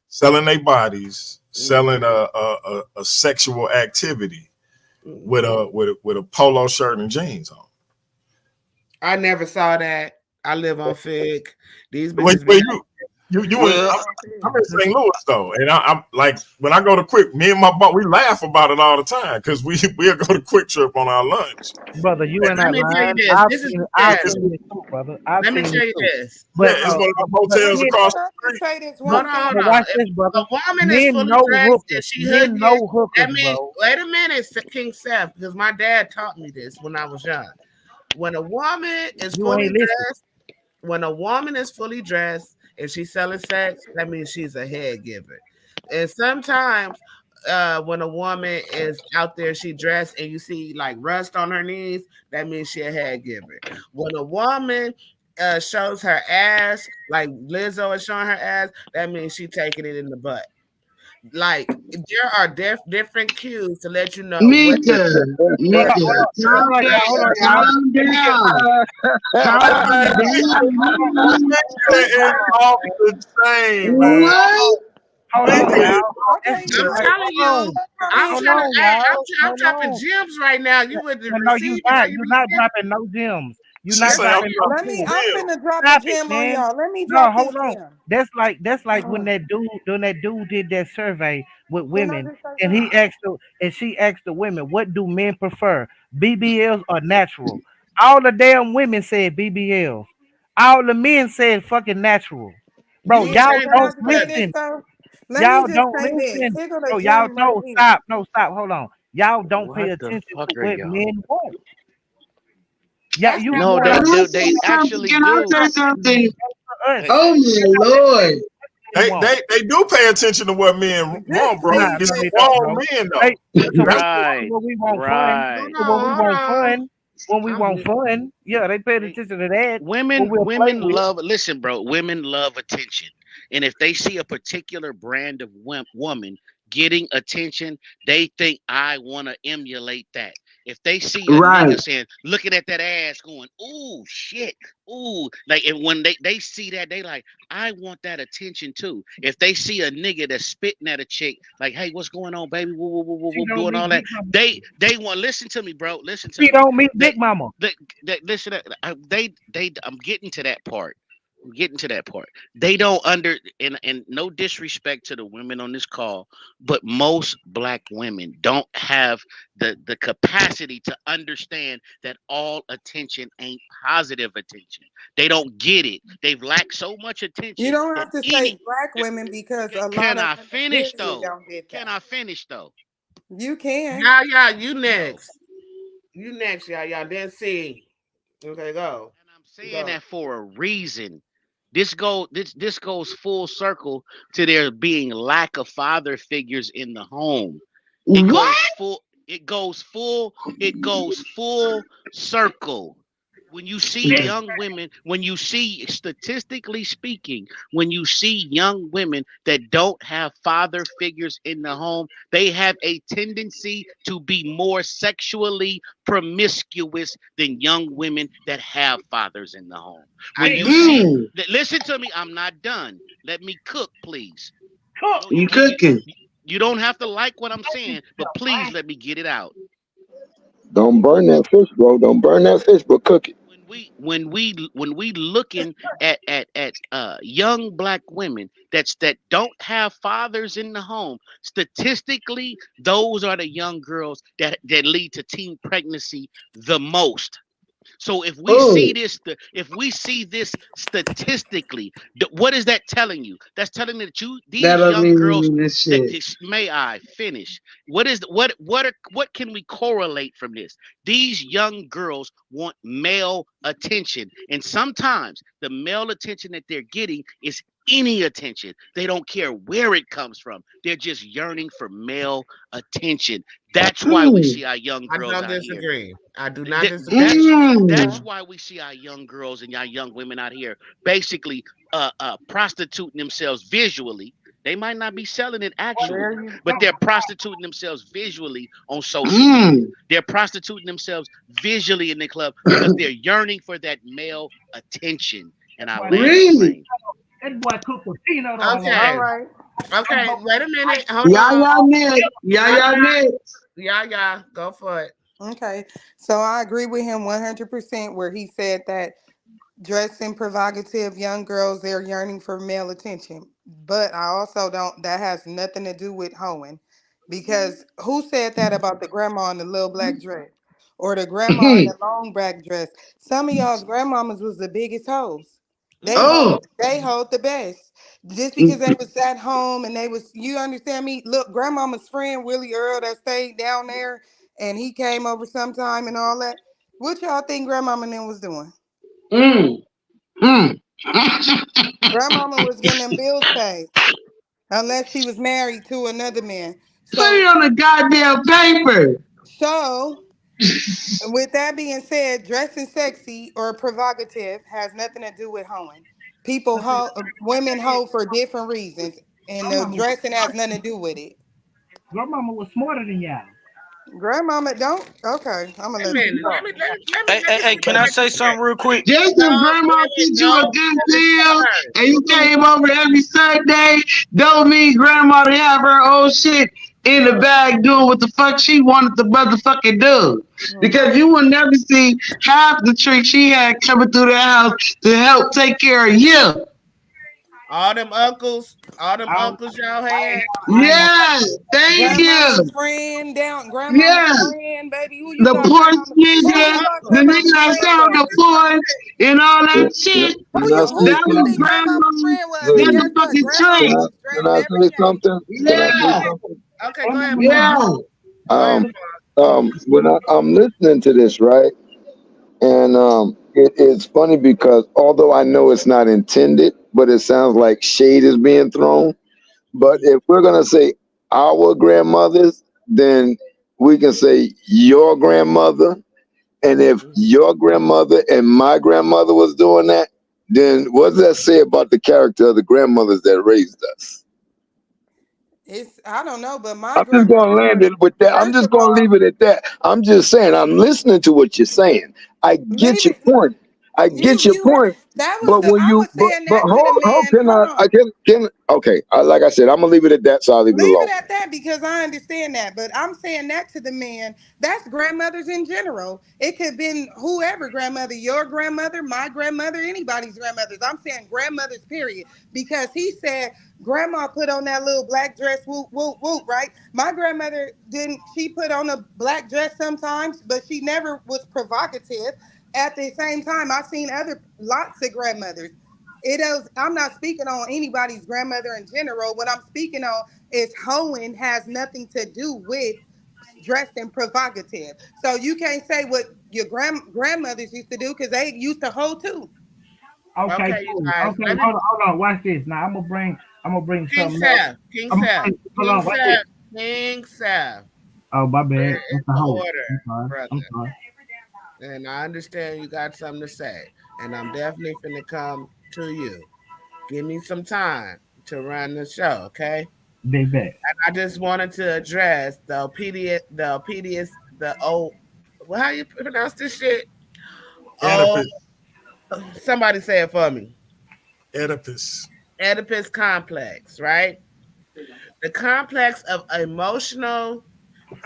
H: selling their bodies, selling a sexual activity with a polo shirt and jeans on.
A: I never saw that. I live on Fig. These
H: Wait,
A: bitches be
I: Well,
H: I'm in St. Louis though, and I'm like when I go to Quick, me and my boss we laugh about it all the time because we'll go to Quick Trip on our lunch.
C: Brother, you
H: And
C: ain't
A: Let
C: not
A: me tell you
C: lying.
A: this. This is
C: I've
A: yeah.
C: seen it too, brother. I've
A: Let me
C: seen
A: tell
C: it
A: you
C: too.
A: this.
C: But
H: it's one of the
C: but
H: hotels
C: men,
H: across
G: Can
H: the
G: I just
H: street.
G: say this
A: Hold
G: one
A: on, hold
C: but
G: thing?
A: on.
C: watch
A: If
C: this,
A: a
C: brother.
A: woman is
C: Men
A: fully
C: know
A: dressed and
C: hookers.
A: she
C: Men
A: hooking,
C: know
A: that
C: hookers,
A: means
C: bro.
A: wait a minute, King Seth, because my dad taught me this when I was young. When a woman is
C: You
A: fully
C: ain't listening.
A: dressed, when a woman is fully dressed and she's selling sex, that means she's a head giver. And sometimes when a woman is out there, she dressed and you see like rust on her knees, that means she a head giver. When a woman shows her ass, like Lizzo is showing her ass, that means she taking it in the butt. Like there are different cues to let you know what
E: Mika,
C: Hold on,
E: Mika,
C: hold on, hold
E: calm
C: on, y'all. Hold on,
E: down,
C: y'all.
E: calm
C: Let me get it
E: down,
C: right. Hold on,
E: calm
H: We
E: down.
H: getting off the chain, man.
E: What?
C: hold
H: We
C: on,
H: getting
C: y'all. Let's
G: Okay,
C: get it
A: I'm
C: right.
A: telling
C: Hold
A: you.
C: on.
A: I'm
C: Hold
A: trying to.
C: on,
A: Hey,
C: y'all.
A: I'm
C: Hold
A: dropping
C: on.
A: gems right now. You would
C: No, you
A: receive it. Are
C: not.
A: you
C: You're not
A: reading?
C: dropping no gems. You're
H: She
C: not
A: Yes,
H: say
A: I
H: I'm
C: dropping no
H: dropping
G: let me.
C: gems.
G: I'm
H: gems.
G: finna drop a
C: Stop it,
G: gem on
C: man.
G: y'all. Let me
C: No,
G: drop this
C: hold on.
G: gem.
C: That's like
G: Uh,
C: when that dude did that survey with
G: can I
C: women,
G: just say
C: and
G: something?
C: she asked the women, what do men prefer, BBLs or natural? All the damn women said BBLs. All the men said fucking natural. Bro,
A: You
G: Yeah,
C: y'all
G: but
A: saying
G: can I
C: don't
A: this
G: say
A: because
G: this
C: listen.
G: though? Let me
C: Y'all
G: just
C: don't
G: say this.
C: listen.
G: Here go the
C: No, y'all
G: gem right
C: no
G: here.
C: stop. No, stop. Hold on. Y'all don't pay
B: What the
C: attention
B: fuck
C: to
B: are
C: what
B: y'all?
C: men want. Yeah,
A: that's
C: you
A: not
B: No,
A: what
E: Can
A: I'm.
B: they
E: I
B: do.
E: say
B: They
E: something?
B: actually
E: Can I
B: do.
E: say something?
C: for us.
B: They,
E: Oh my Lord.
C: Men
H: They,
C: want.
H: they they do pay attention to what men
G: Just
H: want, bro.
C: Nah,
G: please
H: It's
C: no, they
G: listen.
C: don't,
H: grown
C: bro.
H: men
C: They
H: though.
C: so
H: That's
B: right,
C: when we want fun,
B: right.
A: Hold
C: so when we
A: on, hold
C: want
A: on.
C: fun, when we want
A: I'm,
C: fun, yeah, they pay
B: They,
C: attention to that. What
B: women
C: we'll play
B: women
C: with.
B: love. Listen, bro. Women love attention, and if they see a particular brand of woman getting attention, they think I want to emulate that. If they see a
E: Right.
B: nigga saying, looking at that ass, going, "Ooh, shit, ooh," like, and when they see that, they like, I want that attention too. If they see a nigga that's spitting at a chick, like, "Hey, what's going on, baby?" Woo, woo, woo, woo,
C: She
B: woo,
C: don't
B: doing
C: meet
B: all that,
C: Big Mama.
B: they want. Listen to me, bro. Listen to
C: She
B: me.
C: don't meet
B: They
C: Big Mama.
B: they listen. They. I'm getting to that part. I'm getting to that part. They don't and no disrespect to the women on this call, but most black women don't have the capacity to understand that all attention ain't positive attention. They don't get it. They've lacked so much
G: You
B: attention
G: don't
B: that
G: have to say
B: any.
G: black women because a lot
B: Can
G: of
B: I
G: women,
B: finish
G: period,
B: though?
G: don't get
B: Can
G: that.
B: I finish though?
G: You can.
A: yeah, you
B: No.
A: next. You next, y'all. Y'all didn't see. Okay, go.
B: And I'm saying
A: Go.
B: that for a reason. This goes full circle to there being lack of father figures in the home. It
E: What?
B: goes full it goes full circle. When you see young women, when you see, statistically speaking, when you see young women that don't have father figures in the home, they have a tendency to be more sexually promiscuous than young women that have fathers in the home.
A: I
B: When you
A: didn't say.
B: see,
E: Mm,
B: listen to me, I'm not done. Let me cook, please.
C: Cook.
B: You
E: you
B: get you
E: cooking.
B: you don't have to like what I'm saying, but please let me get it out.
J: Don't burn that fish, bro. Don't burn that fish, but cook it.
B: when we looking at young black women that don't have fathers in the home, statistically those are the young girls that lead to teen pregnancy the most. So
E: Oh,
B: if we see this statistically, what is that telling you? That's telling that
E: that
B: these
E: doesn't
B: young
E: even
B: girls
E: mean this
B: that
E: shit.
B: may I finish? What can we correlate from this? These young girls want male attention, and sometimes the male attention that they're getting is any attention. They don't care where it comes from. They're just yearning for male attention. That's why we
E: Mm,
B: see our young
A: I
B: girls
A: don't
B: out here
A: disagree. I do not
B: that
A: disagree.
B: that's
E: mm,
G: Okay.
B: why we see our young girls and our young women out here basically prostituting themselves visually. They might not be selling it
G: There
B: actually,
G: you
B: but they're prostituting themselves visually on social media.
E: mm.
B: They're prostituting themselves visually in the club because they're yearning for that male attention. And I land the
E: Really?
B: plane.
C: That boy cooked with peanut oil on
G: all
A: Okay.
G: right.
A: Okay. Wait a minute. Hold
E: Y'all,
A: on.
E: y'all next. Y'all,
A: Yeah,
E: y'all next.
A: yeah, yeah. Go for it.
G: Okay. So I agree with him 100% where he said that dressing provocative young girls, they're yearning for male attention. But I also don't, that has nothing to do with hoeing. Because who said that about the grandma in the little black dress? Or the grandma in the long black dress? Some of y'all's grandmamas was the biggest hoes.
E: Oh,
G: They hold the best. Just because they was at home and they was, you understand me? Look, grandmama's friend Willie Earl that stayed down there and he came over sometime and all that. What y'all think grandmama and them was doing?
E: mm, mm.
G: Grandmama was getting them bills paid, unless she was married to another man.
E: Put it on the goddamn paper.
G: So with that being said, dressing sexy or provocative has nothing to do with hoeing. Women hoe for different reasons, and the
C: Grandmama,
G: dressing has nothing to do with it.
C: grandmama was smarter than y'all.
G: Grandmama don't. Okay, I'm gonna
A: Wait a
G: let you
A: minute.
G: talk.
I: Hey,
A: Let me
I: hey,
A: see
I: can
A: what
I: I
A: I can
I: say
A: hear.
I: something real quick?
E: Just
A: No,
E: if grandma
A: Billy,
E: sent you a
A: no.
E: good
A: Let me
E: deal
A: turn.
E: and you came over every Sunday, don't mean grandma to have her old shit in the bag doing what the fuck she wanted to motherfucking do.
G: Hmm.
E: Because you will never see half the trick she had coming through the house to help take care of you.
A: All them
C: I,
A: uncles y'all had.
C: I ain't gonna
E: Yes, thank
G: Grandmama's
E: you.
G: friend down. Grandmama's
E: Yeah.
G: friend, baby. Who you
E: The
G: thought
E: Porsche
G: grandmama? Who
A: Them
E: nigga,
G: you thought
E: the
A: uncles.
E: nigga
G: grandmama's
E: that
G: friend
E: sold
G: was?
E: the Porsche and all
J: Can,
E: that shit.
G: Who you
J: can I say
E: That
G: who you
E: was
G: think
J: something?
G: grandmama's
E: grandma.
G: friend was? And
J: Ladies,
G: guess what?
E: Motherfucking
J: can
G: Grandmama
E: trick.
J: I
G: was
J: can
G: dressing
J: I
G: every
J: say
G: day.
J: something? Can I say
E: Yeah.
J: something?
A: Okay, go ahead,
C: grandmama was
A: Paul.
E: Yeah.
A: Go ahead,
J: Um,
A: Paul.
J: when I'm listening to this, right, and it's funny because although I know it's not intended, but it sounds like shade is being thrown. But if we're gonna say our grandmothers, then we can say your grandmother. And if your grandmother and my grandmother was doing that, then what does that say about the character of the grandmothers that raised us?
G: It's I don't know, but my
J: I'm just gonna
G: grandmother.
J: land it with that. I'm
G: First
J: just
G: of
J: gonna leave
G: all,
J: it at that. I'm just saying. I'm listening to what you're saying. I get
G: leave
J: your
G: it.
J: point. I get your
G: You heard
J: point.
G: that was
J: But
G: the.
J: when
G: I
J: you
G: was saying
J: but
G: that to the
J: how
G: man.
J: can
G: Hold
J: I
G: on.
J: can okay. Like I said, I'm gonna leave it at that. So I'll leave it
G: Leave
J: alone.
G: it at that because I understand that. But I'm saying that to the man. That's grandmothers in general. It could have been whoever grandmother, your grandmother, my grandmother, anybody's grandmothers. I'm saying grandmothers, period. Because he said grandma put on that little black dress, whoop, whoop, whoop, right? My grandmother didn't, she put on a black dress sometimes, but she never was provocative. At the same time, I've seen other lots of grandmothers. It is. I'm not speaking on anybody's grandmother in general. What I'm speaking on is hoeing has nothing to do with dressed and provocative. So you can't say what your grandmothers used to do because they used to hoe too.
C: okay,
A: Okay, you
C: cool.
A: guys.
C: Okay,
A: Let me
C: hold on. Watch this. Now I'm gonna bring
A: King
C: something else.
A: Seth. King
C: I'm gonna
A: Seth.
C: bring, hold
A: King
C: on. Watch this.
A: Seth. King Seth.
C: Oh, my
A: Where
C: bad.
A: is
C: That's the
A: the
C: host.
A: order,
C: I'm sorry.
A: brother?
C: I'm sorry.
A: And I understand you got something to say. And I'm definitely finna come to you. Give me some time to run the show, okay?
C: Big back.
A: I just wanted to address the old, well, how you pronounce this shit? Oh,
H: Oedipus.
A: somebody say it for me.
H: Oedipus.
A: Oedipus complex, right? The complex of emotional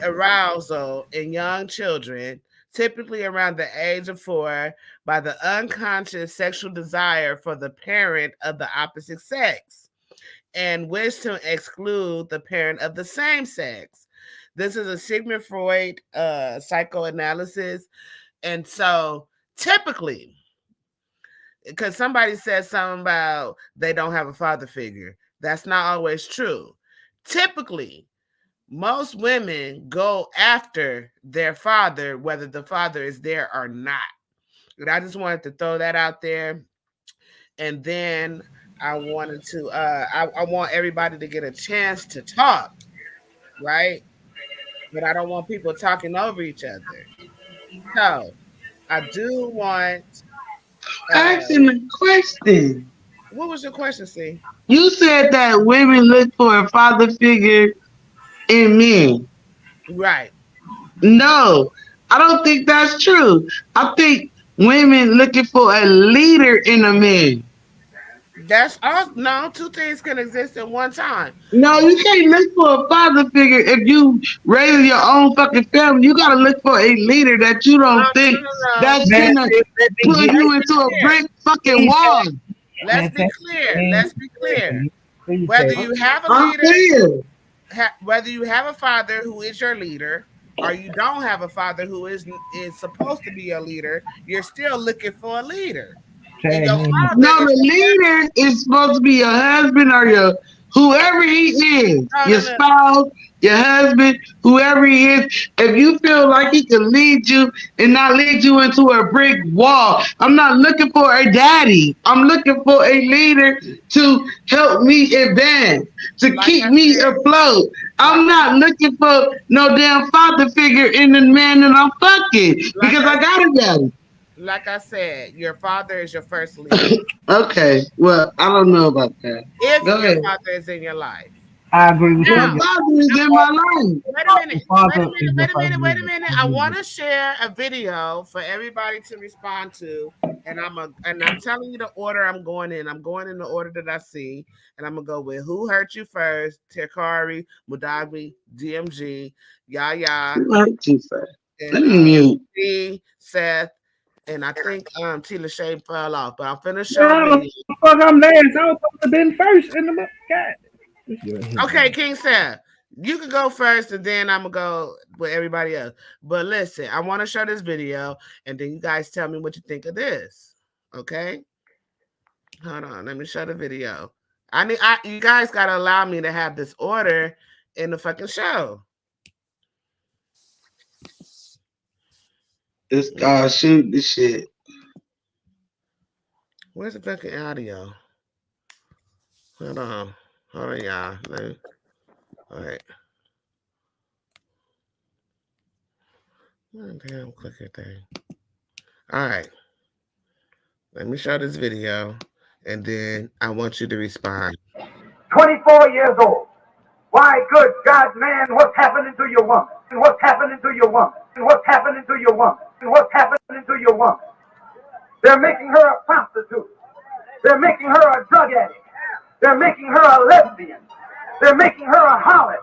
A: arousal in young children typically around the age of 4, by the unconscious sexual desire for the parent of the opposite sex and wish to exclude the parent of the same sex. This is a Sigmund Freud psychoanalysis. And so typically, because somebody said something about they don't have a father figure, that's not always true. Typically, most women go after their father, whether the father is there or not. And I just wanted to throw that out there. And then I wanted to, I want everybody to get a chance to talk, right? But I don't want people talking over each other. So I do want,
E: Asking the question.
A: what was your question, C?
E: You said that women look for a father figure in men.
A: Right.
E: No, I don't think that's true. I think women looking for a leader in a man.
A: That's all. No, two things can exist at one time.
E: No, you can't look for a father figure if you raise your own fucking family. You gotta look for a leader that you
A: No,
E: don't
A: no,
E: think
A: no, no.
E: that's
C: Man,
E: gonna
C: let me
E: put
C: get
A: Let's
E: you
A: be
E: into a
A: clear.
E: brick fucking
C: please,
E: wall.
A: Let's
C: man,
A: be clear. Let's be clear. Whether
C: say,
A: you have a
E: I'm
A: leader,
E: clear.
A: whether you have a father who is your leader, or you don't have a father who is supposed to be your leader, you're still looking for a leader, and
C: tag
A: your
C: me in.
A: father
E: No,
A: is
E: the leader is supposed to be your husband or your whoever he is,
A: no,
E: your
A: no, no.
E: spouse, your husband, whoever he is. If you feel like he can lead you and not lead you into a brick wall, I'm not looking for a daddy. I'm looking for a leader to help me advance, to
A: Like
E: keep
A: I
E: me
A: said,
E: afloat.
A: like
E: I'm
A: I
E: not looking for no damn father figure in the man that I'm fucking
A: like
E: because
A: I
E: I got a daddy.
A: like I said, your father is your first leader.
E: Okay, well, I don't know about that.
A: If
E: Go
A: your
E: ahead.
A: father is in your life.
C: I agree with
E: My
A: Now,
C: you.
E: father is in my life.
A: wait a minute.
C: Your
A: Wait a
C: father is
A: minute.
C: your
A: Wait a
C: first
A: minute. Wait a
C: leader.
A: minute.
C: I
A: I
C: agree
A: want
C: with
A: to share a video for everybody to respond to, and I'm telling you the order I'm going in. I'm going in the order that I see, and I'm gonna go with who hurt you first: Tekari, Mudagbi, DMG, Yaya,
E: Not too fast.
A: and
E: Let me mute.
A: C, Seth, and I think Tila Shade fell off. But I'm finna
C: you.
A: show a
C: Yeah,
A: video.
C: fuck, I'm last. I was supposed to been first in the God. This girl here,
A: Okay,
C: man.
A: King Seth, you can go first, and then I'm gonna go with everybody else. But listen, I want to show this video, and then you guys tell me what you think of this. Okay, hold on, let me show the video. You guys gotta allow me to have this order in the fucking show.
E: This guy shoot this shit.
A: Where's the fucking audio? Hold on, y'all. All right, damn clicker thing. All right, let me show this video, and then I want you to respond.
K: 24 years old. Why, good God, man, what's happening to your woman? What's happening to your woman? What's happening to your woman? What's happening to your woman? They're making her a prostitute. They're making her a drug addict. They're making her a lesbian. They're making her a harlot.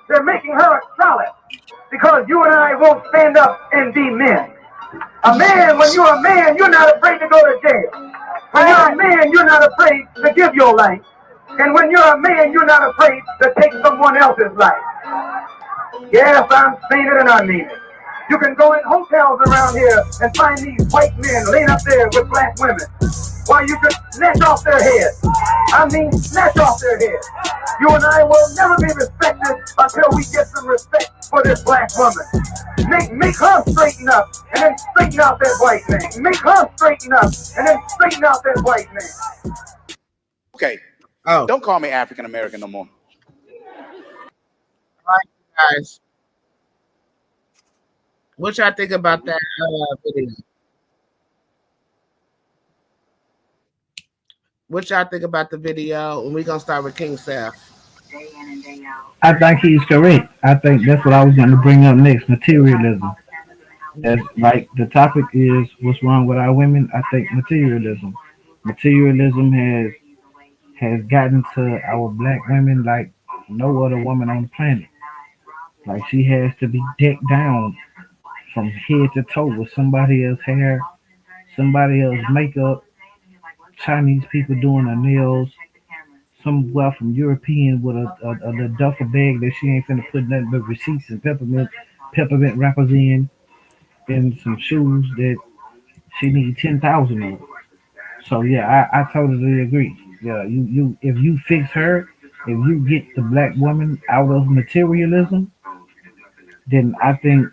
K: They're making her a harlot. Because you and I won't stand up and be men. A man, when you're a man, you're not afraid to go to jail. When you're a man, you're not afraid to give your life. And when you're a man, you're not afraid to take someone else's life. Yes, I'm saying it and I mean it. You can go in hotels around here and find these white men laying up there with black women. Why, you could snatch off their heads. I mean, snatch off their heads. You and I will never be respected until we get some respect for this black woman. Make her straighten up and then straighten out that white man. Make her straighten up and then straighten out that white man.
B: Okay,
A: Oh,
B: don't call me African American no more.
A: all right, guys. What y'all think about that video? What y'all think about the video? And we're gonna start with King Seth.
C: I think he's correct. I think that's what I was going to bring up next. Materialism. That's like the topic is what's wrong with our women. I think materialism. Materialism has gotten to our black women like no other woman on the planet. Like she has to be decked down from head to toe with somebody else's hair, somebody else's makeup, Chinese people doing her nails, some well from European with a duffel bag that she ain't finna put nothing but receipts and peppermint wrappers in, and some shoes that she need 10,000 of. So yeah, I totally agree. Yeah, you if you fix her, if you get the black woman out of materialism, then I think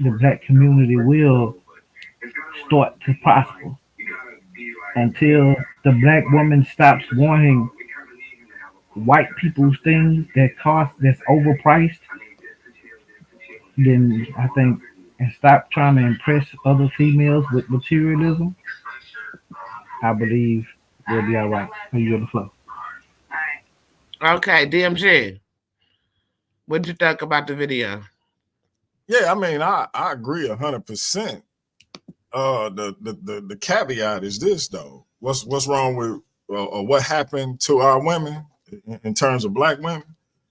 C: the black community will start to prosper. Until the black woman stops wanting white people's things that's overpriced, then I think, and stop trying to impress other females with materialism, I believe we'll be all right. Are you on the flow?
A: Okay, DMG, what did you think about the video?
H: Yeah, I mean, I agree 100%. The caveat is this though. What's wrong with what happened to our women in terms of black women?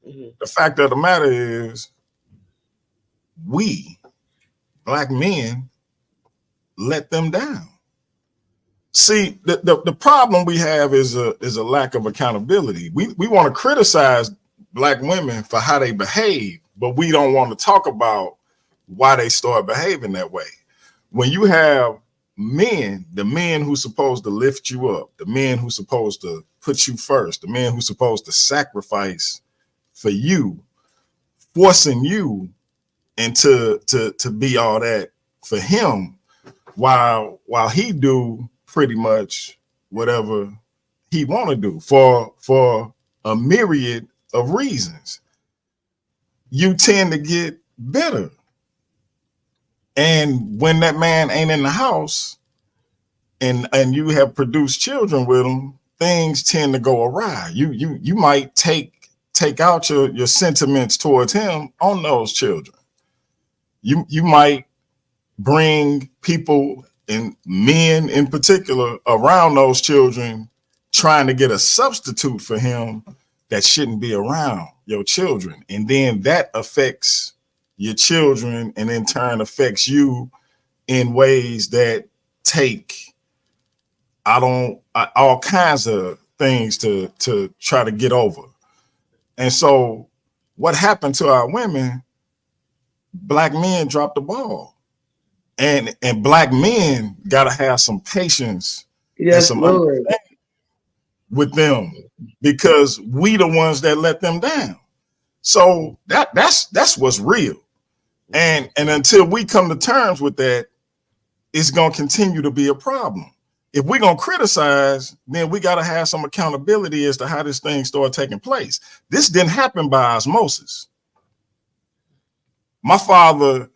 A: Mm-hmm.
H: The fact of the matter is, we black men let them down. See, the problem we have is a lack of accountability. We want to criticize black women for how they behave, but we don't want to talk about why they start behaving that way. When you have men, the men who's supposed to lift you up, the men who's supposed to put you first, the men who's supposed to sacrifice for you, forcing you into to be all that for him, while he do pretty much whatever he want to do for a myriad of reasons, you tend to get bitter. And when that man ain't in the house and you have produced children with him, things tend to go awry. You might take out your sentiments towards him on those children. You might bring people, and men in particular, around those children, trying to get a substitute for him that shouldn't be around your children. And then that affects your children, and in turn affects you in ways that take all kinds of things to try to get over. And so what happened to our women, black men dropped the ball. And black men gotta have some patience and some understanding with them, because we the ones that let them down. So that's what's real. And until we come to terms with that, it's gonna continue to be a problem. If we're gonna criticize, then we gotta have some accountability as to how this thing started taking place. This didn't happen by osmosis. My father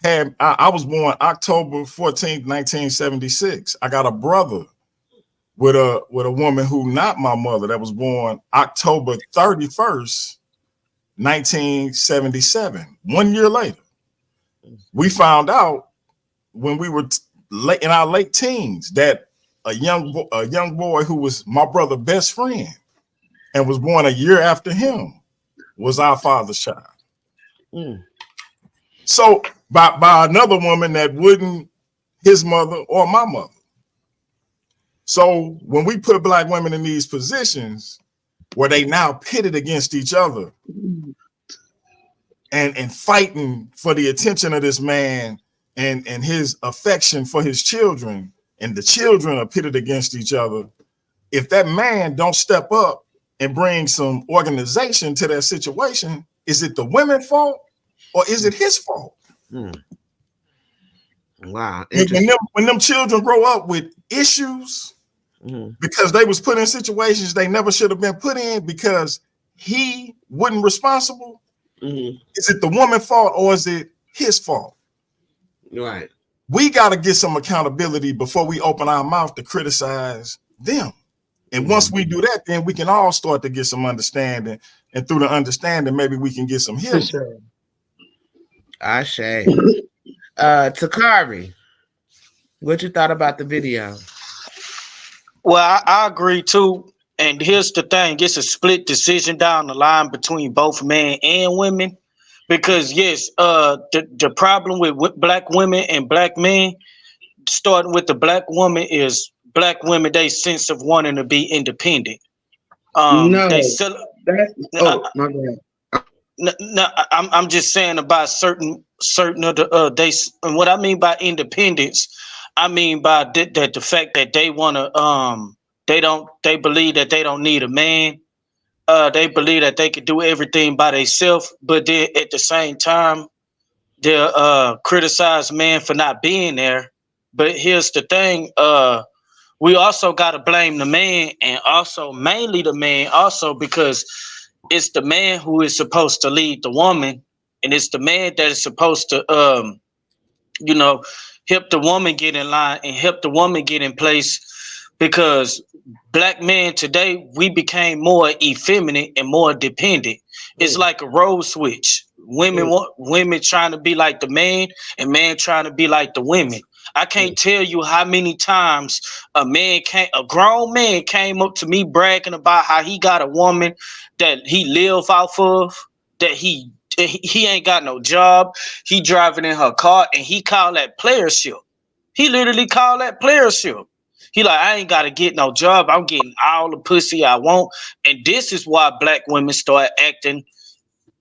H: I was born October 14th, 1976. I got a brother with a woman who not my mother, that was born October 31st, 1977. 1 year later. We found out when we were in our late teens that a young boy who was my brother's best friend and was born a year after him was our father's child. So by another woman that wasn't his mother or my mother. So when we put black women in these positions where they now pitted against each other and fighting for the attention of this man and his affection for his children, and the children are pitted against each other, if that man don't step up and bring some organization to that situation, is it the women's fault or is it his fault?
A: Wow.
H: When them children grow up with issues because they was put in situations they never should have been put in because he wasn't responsible, is it the woman's fault or is it his fault?
A: Right.
H: We got to get some accountability before we open our mouth to criticize them. And once we do that, then we can all start to get some understanding. And through the understanding, maybe we can get some healing.
E: Sure.
A: Ashe. Takari, what you thought about the video?
I: Well, I agree too. And here's the thing, it's a split decision down the line between both men and women. Because yes, the problem with black women and black men, starting with the black woman, is black women, they sense of wanting to be independent. They
E: No,
I: sell.
E: that's my bad.
I: No, I'm just saying about certain of the and what I mean by independence, I mean by that the fact that they want to they believe that they don't need a man. They believe that they could do everything by themselves, but then at the same time they'll criticize man for not being there. But here's the thing, we also got to blame the man, and also mainly the man also, because it's the man who is supposed to lead the woman, and it's the man that is supposed to you know help the woman get in line and help the woman get in place, because black men today, we became more effeminate and more dependent. It's like a role switch. Women want women trying to be like the man, and man trying to be like the women. I can't tell you how many times a grown man came up to me bragging about how he got a woman that he live off of, that he ain't got no job, he driving in her car, and he called that playership. He literally called that playership. He like, I ain't gotta get no job. I'm getting all the pussy I want. And this is why black women start acting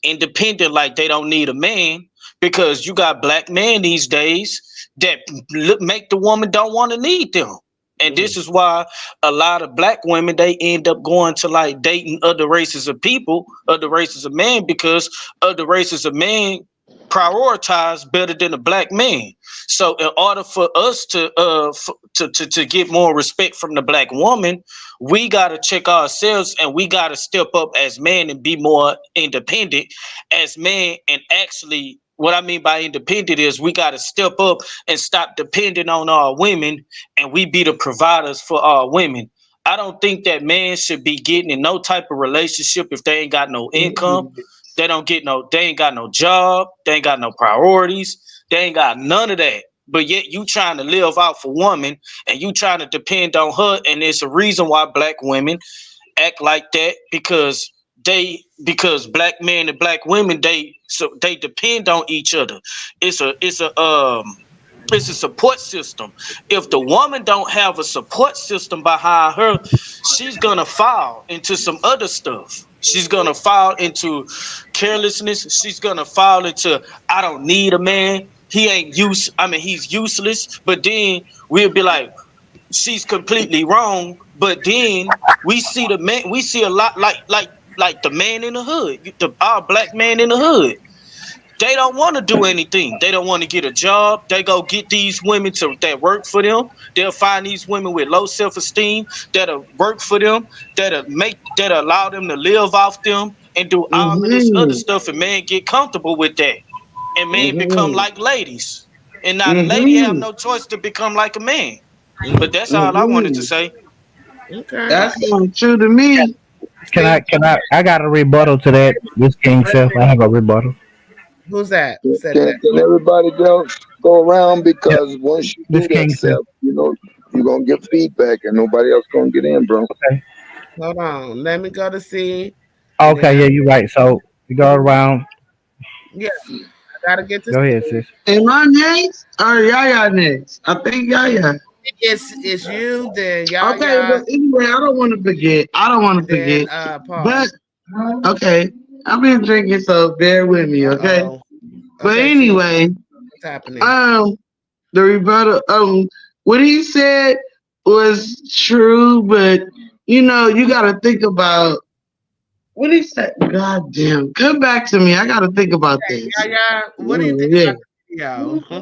I: independent, like they don't need a man, because you got black men these days that make the woman don't want to need them. And this is why a lot of black women, they end up going to like dating other races of people, other races of men, because other races of men prioritize better than a black man. So in order for us to get more respect from the black woman, we got to check ourselves, and we got to step up as men and be more independent as men. And actually, what I mean by independent is we got to step up and stop depending on our women, and we be the providers for our women. I don't think that men should be getting in no type of relationship if they ain't got no income. They ain't got no job, they ain't got no priorities, they ain't got none of that. But yet you trying to live out for woman, and you trying to depend on her, and there's a reason why black women act like that, because black men and black women, they depend on each other. It's a support system. If the woman don't have a support system behind her, she's gonna fall into some other stuff. She's gonna fall into carelessness. She's gonna fall into, I don't need a man. He ain't use. I mean, he's useless. But then we'll be like, she's completely wrong. But then we see the man. We see a lot like the man in the hood, our black man in the hood. They don't want to do anything. They don't want to get a job. They go get these women that work for them. They'll find these women with low self-esteem that'll work for them, that allow them to live off them and do all of this other stuff. And man get comfortable with that. And men become like ladies. And now the lady have no choice to become like a man. But that's all I wanted to say.
A: Okay.
E: That sounds true to me.
C: I got a rebuttal to that. This King self, I have a rebuttal.
A: Who's that? Who said that?
J: Can everybody go around,
C: Yeah,
J: because once you
C: this
J: do that,
C: King self.
J: self, you're gonna get feedback, and nobody else gonna get in, bro.
C: Okay.
A: Hold on. Let me go to see. And then
C: Okay, yeah, you're right. So we go around.
A: yeah, I gotta get to
C: Go ahead,
A: see.
C: sis.
E: Am I next or Yaya next? I think Yaya.
A: It's you, then
E: Okay, but
A: Yaya,
E: anyway, I don't want to forget. I don't want
A: and
E: to
A: then
E: forget.
A: Paul.
E: But okay, I've been drinking, so bear with me, okay?
A: Uh-oh.
E: But
A: Okay, see
E: anyway,
A: what's happening.
E: the rebuttal, what he said was true, but you got to think about what he said. God damn, come back to me. I got to think about this.
A: Yaya, what do you think
E: Yeah.
A: about the video? Huh?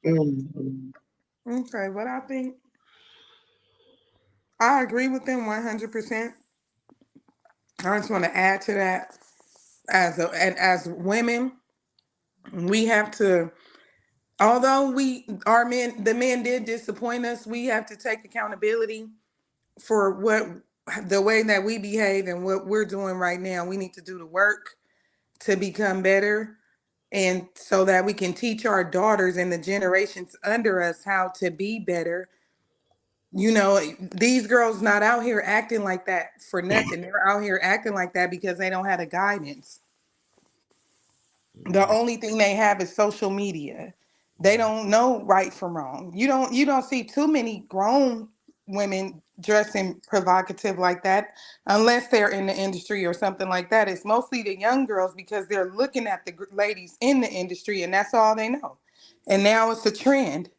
E: Mm.
G: Okay, but I think I agree with them 100%. I just want to add to that, and as women, we have to, although the men did disappoint us, we have to take accountability for the way that we behave and what we're doing right now. We need to do the work to become better, and so that we can teach our daughters and the generations under us how to be better. These girls not out here acting like that for nothing. They're out here acting like that because they don't have the guidance. The only thing they have is social media. They don't know right from wrong. You don't see too many grown women dressing provocative like that unless they're in the industry or something like that. It's mostly the young girls because they're looking at the ladies in the industry and that's all they know. And now it's a trend,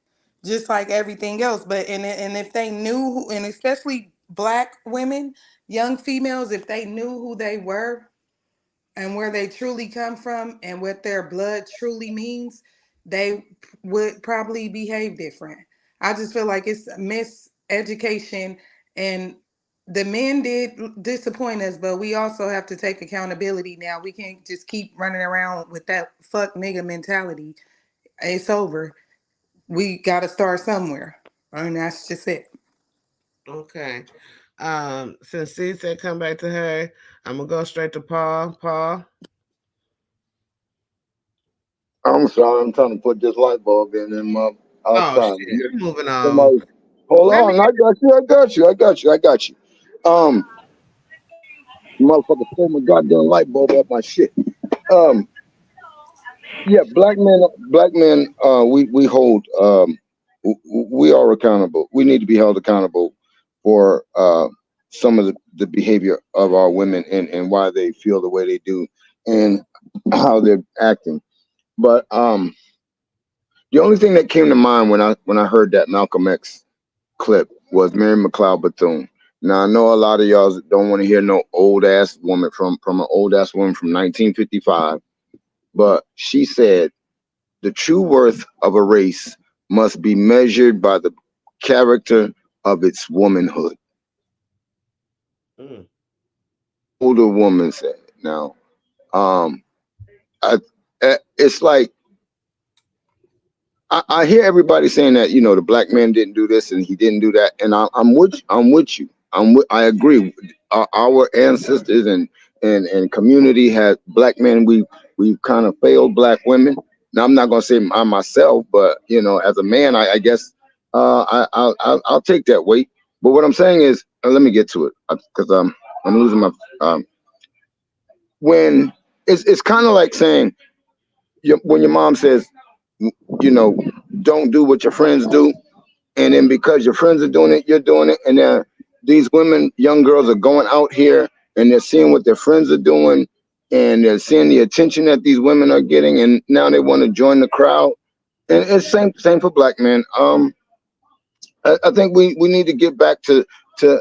G: just like everything else. But and if they knew, and especially black women, young females, if they knew who they were and where they truly come from and what their blood truly means, they would probably behave different. I just feel like it's a miseducation, and the men did disappoint us, but we also have to take accountability now. We can't just keep running around with that fuck nigga mentality. It's over. We got to start somewhere. And that's just it.
A: Okay. Since C said come back to her, I'm gonna go straight to Paul. Paul.
J: I'm sorry, I'm trying to put this light bulb in my
A: Oh
J: outside.
A: shit. I'm moving on.
J: Somebody, hold
A: Let me
J: on, I got you, I got you, I got you, I got you. Um, motherfucker stole my goddamn light bulb off my shit. Um, yeah, black men, we hold, we are accountable. We need to be held accountable for some of the behavior of our women and why they feel the way they do and how they're acting. But the only thing that came to mind when I heard that Malcolm X clip was Mary McLeod Bethune. Now I know a lot of y'all don't want to hear no old ass woman from an old ass woman from 1955, but she said the true worth of a race must be measured by the character of its womanhood.
A: Mm.
J: Older woman said. Now, um, I, it's like I hear everybody saying that the black man didn't do this and he didn't do that, and I'm with you. I'm with you. I agree. Our ancestors and community had black men. We've kind of failed black women. Now I'm not gonna say I myself, but as a man, I guess I'll take that weight. But what I'm saying is, let me get to it because I'm losing my when it's kind of like saying when your mom says you know, don't do what your friends do. And then because your friends are doing it, you're doing it. And then these women, young girls are going out here and they're seeing what their friends are doing and they're seeing the attention that these women are getting. And now they want to join the crowd. And it's same for black men. I think we need to get back to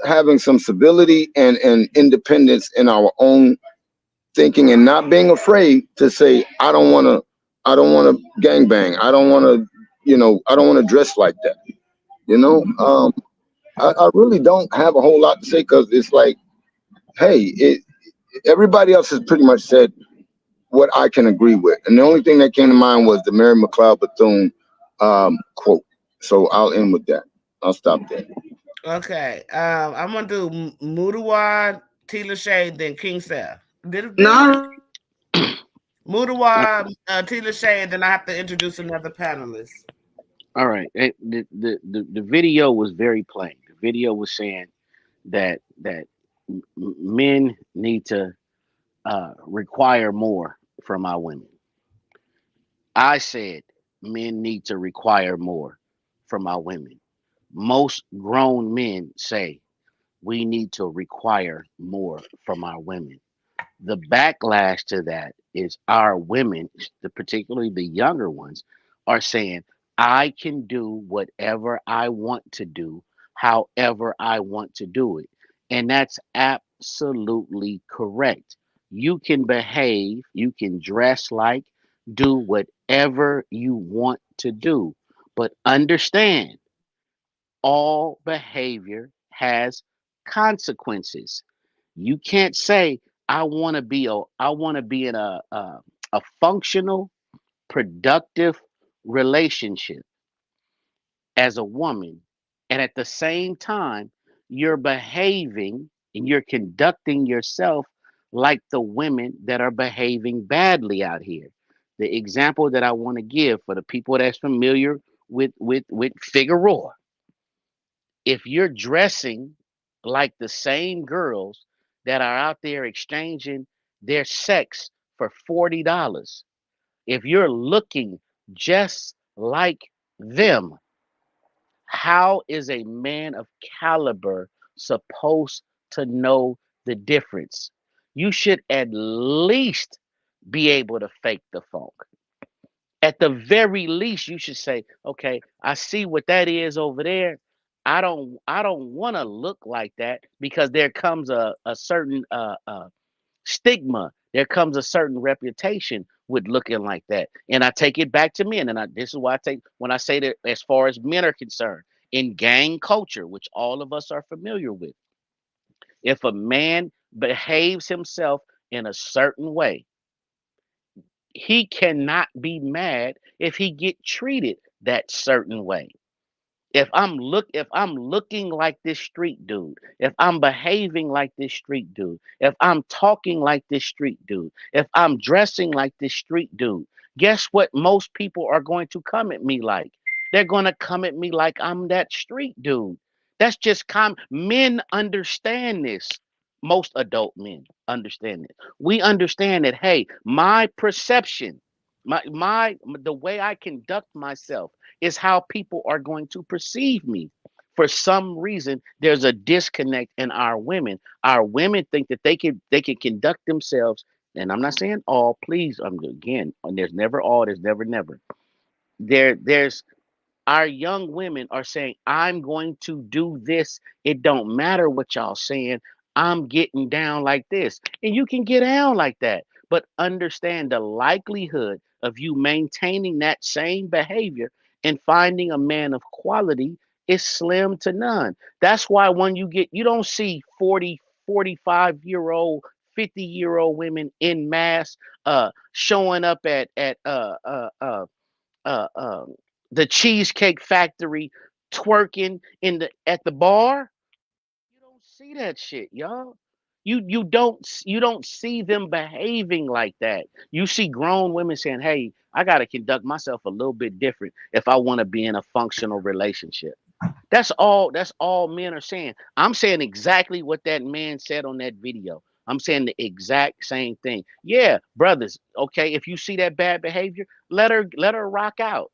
J: having some civility and independence in our own thinking and not being afraid to say I don't want to gangbang. I don't want to dress like that. You know, I really don't have a whole lot to say because it's like, hey, everybody else has pretty much said what I can agree with, and the only thing that came to mind was the Mary McLeod Bethune quote. So I'll end with that. I'll stop there.
A: Okay. I'm gonna do Mudawad, Tila Shade, then King Seth. Did we do
E: No,
A: Mudawad, Tila Shade, then I have to introduce another panelist.
B: All right. The video was very plain. The video was saying that men need to require more from our women. I said men need to require more from our women. Most grown men say we need to require more from our women. The backlash to that is our women, particularly the younger ones, are saying, I can do whatever I want to do, however I want to do it. And that's absolutely correct. You can behave, you can dress like, do whatever you want to do. But understand, all behavior has consequences. You can't say I want to be in a functional, productive relationship as a woman, and at the same time you're behaving and you're conducting yourself like the women that are behaving badly out here. The example that I want to give for the people that's familiar with Figueroa, if you're dressing like the same girls that are out there exchanging their sex for $40, If you're looking just like them, how is a man of caliber supposed to know the difference? You should at least be able to fake the funk. At the very least, you should say, okay, I see what that is over there. I don't want to look like that, because there comes a certain stigma. There comes a certain reputation with looking like that. And I take it back to men. And this is why I take, when I say that, as far as men are concerned, in gang culture, which all of us are familiar with, if a man behaves himself in a certain way, he cannot be mad if he get treated that certain way. If I'm looking like this street dude, if I'm behaving like this street dude, if I'm talking like this street dude, if I'm dressing like this street dude, guess what most people are going to come at me like? They're going to come at me like I'm that street dude. That's just men understand this. Most adult men understand it. We understand that, hey, my perception, the way I conduct myself is how people are going to perceive me. For some reason, there's a disconnect in our women. Our women think that they can conduct themselves, and I'm not saying all. Please, again, and there's never all. There's never never. There's our young women are saying, I'm going to do this. It don't matter what y'all saying. I'm getting down like this. And you can get down like that. But understand the likelihood of you maintaining that same behavior and finding a man of quality is slim to none. That's why when you don't see 40, 45-year-old, 50-year-old women in mass showing up uh, uh, the Cheesecake Factory twerking at the bar. You don't see that shit, y'all. You don't see them behaving like that. You see grown women saying, "Hey, I got to conduct myself a little bit different if I want to be in a functional relationship." That's all men are saying. I'm saying exactly what that man said on that video. I'm saying the exact same thing. Yeah, brothers, okay, if you see that bad behavior, let her rock out.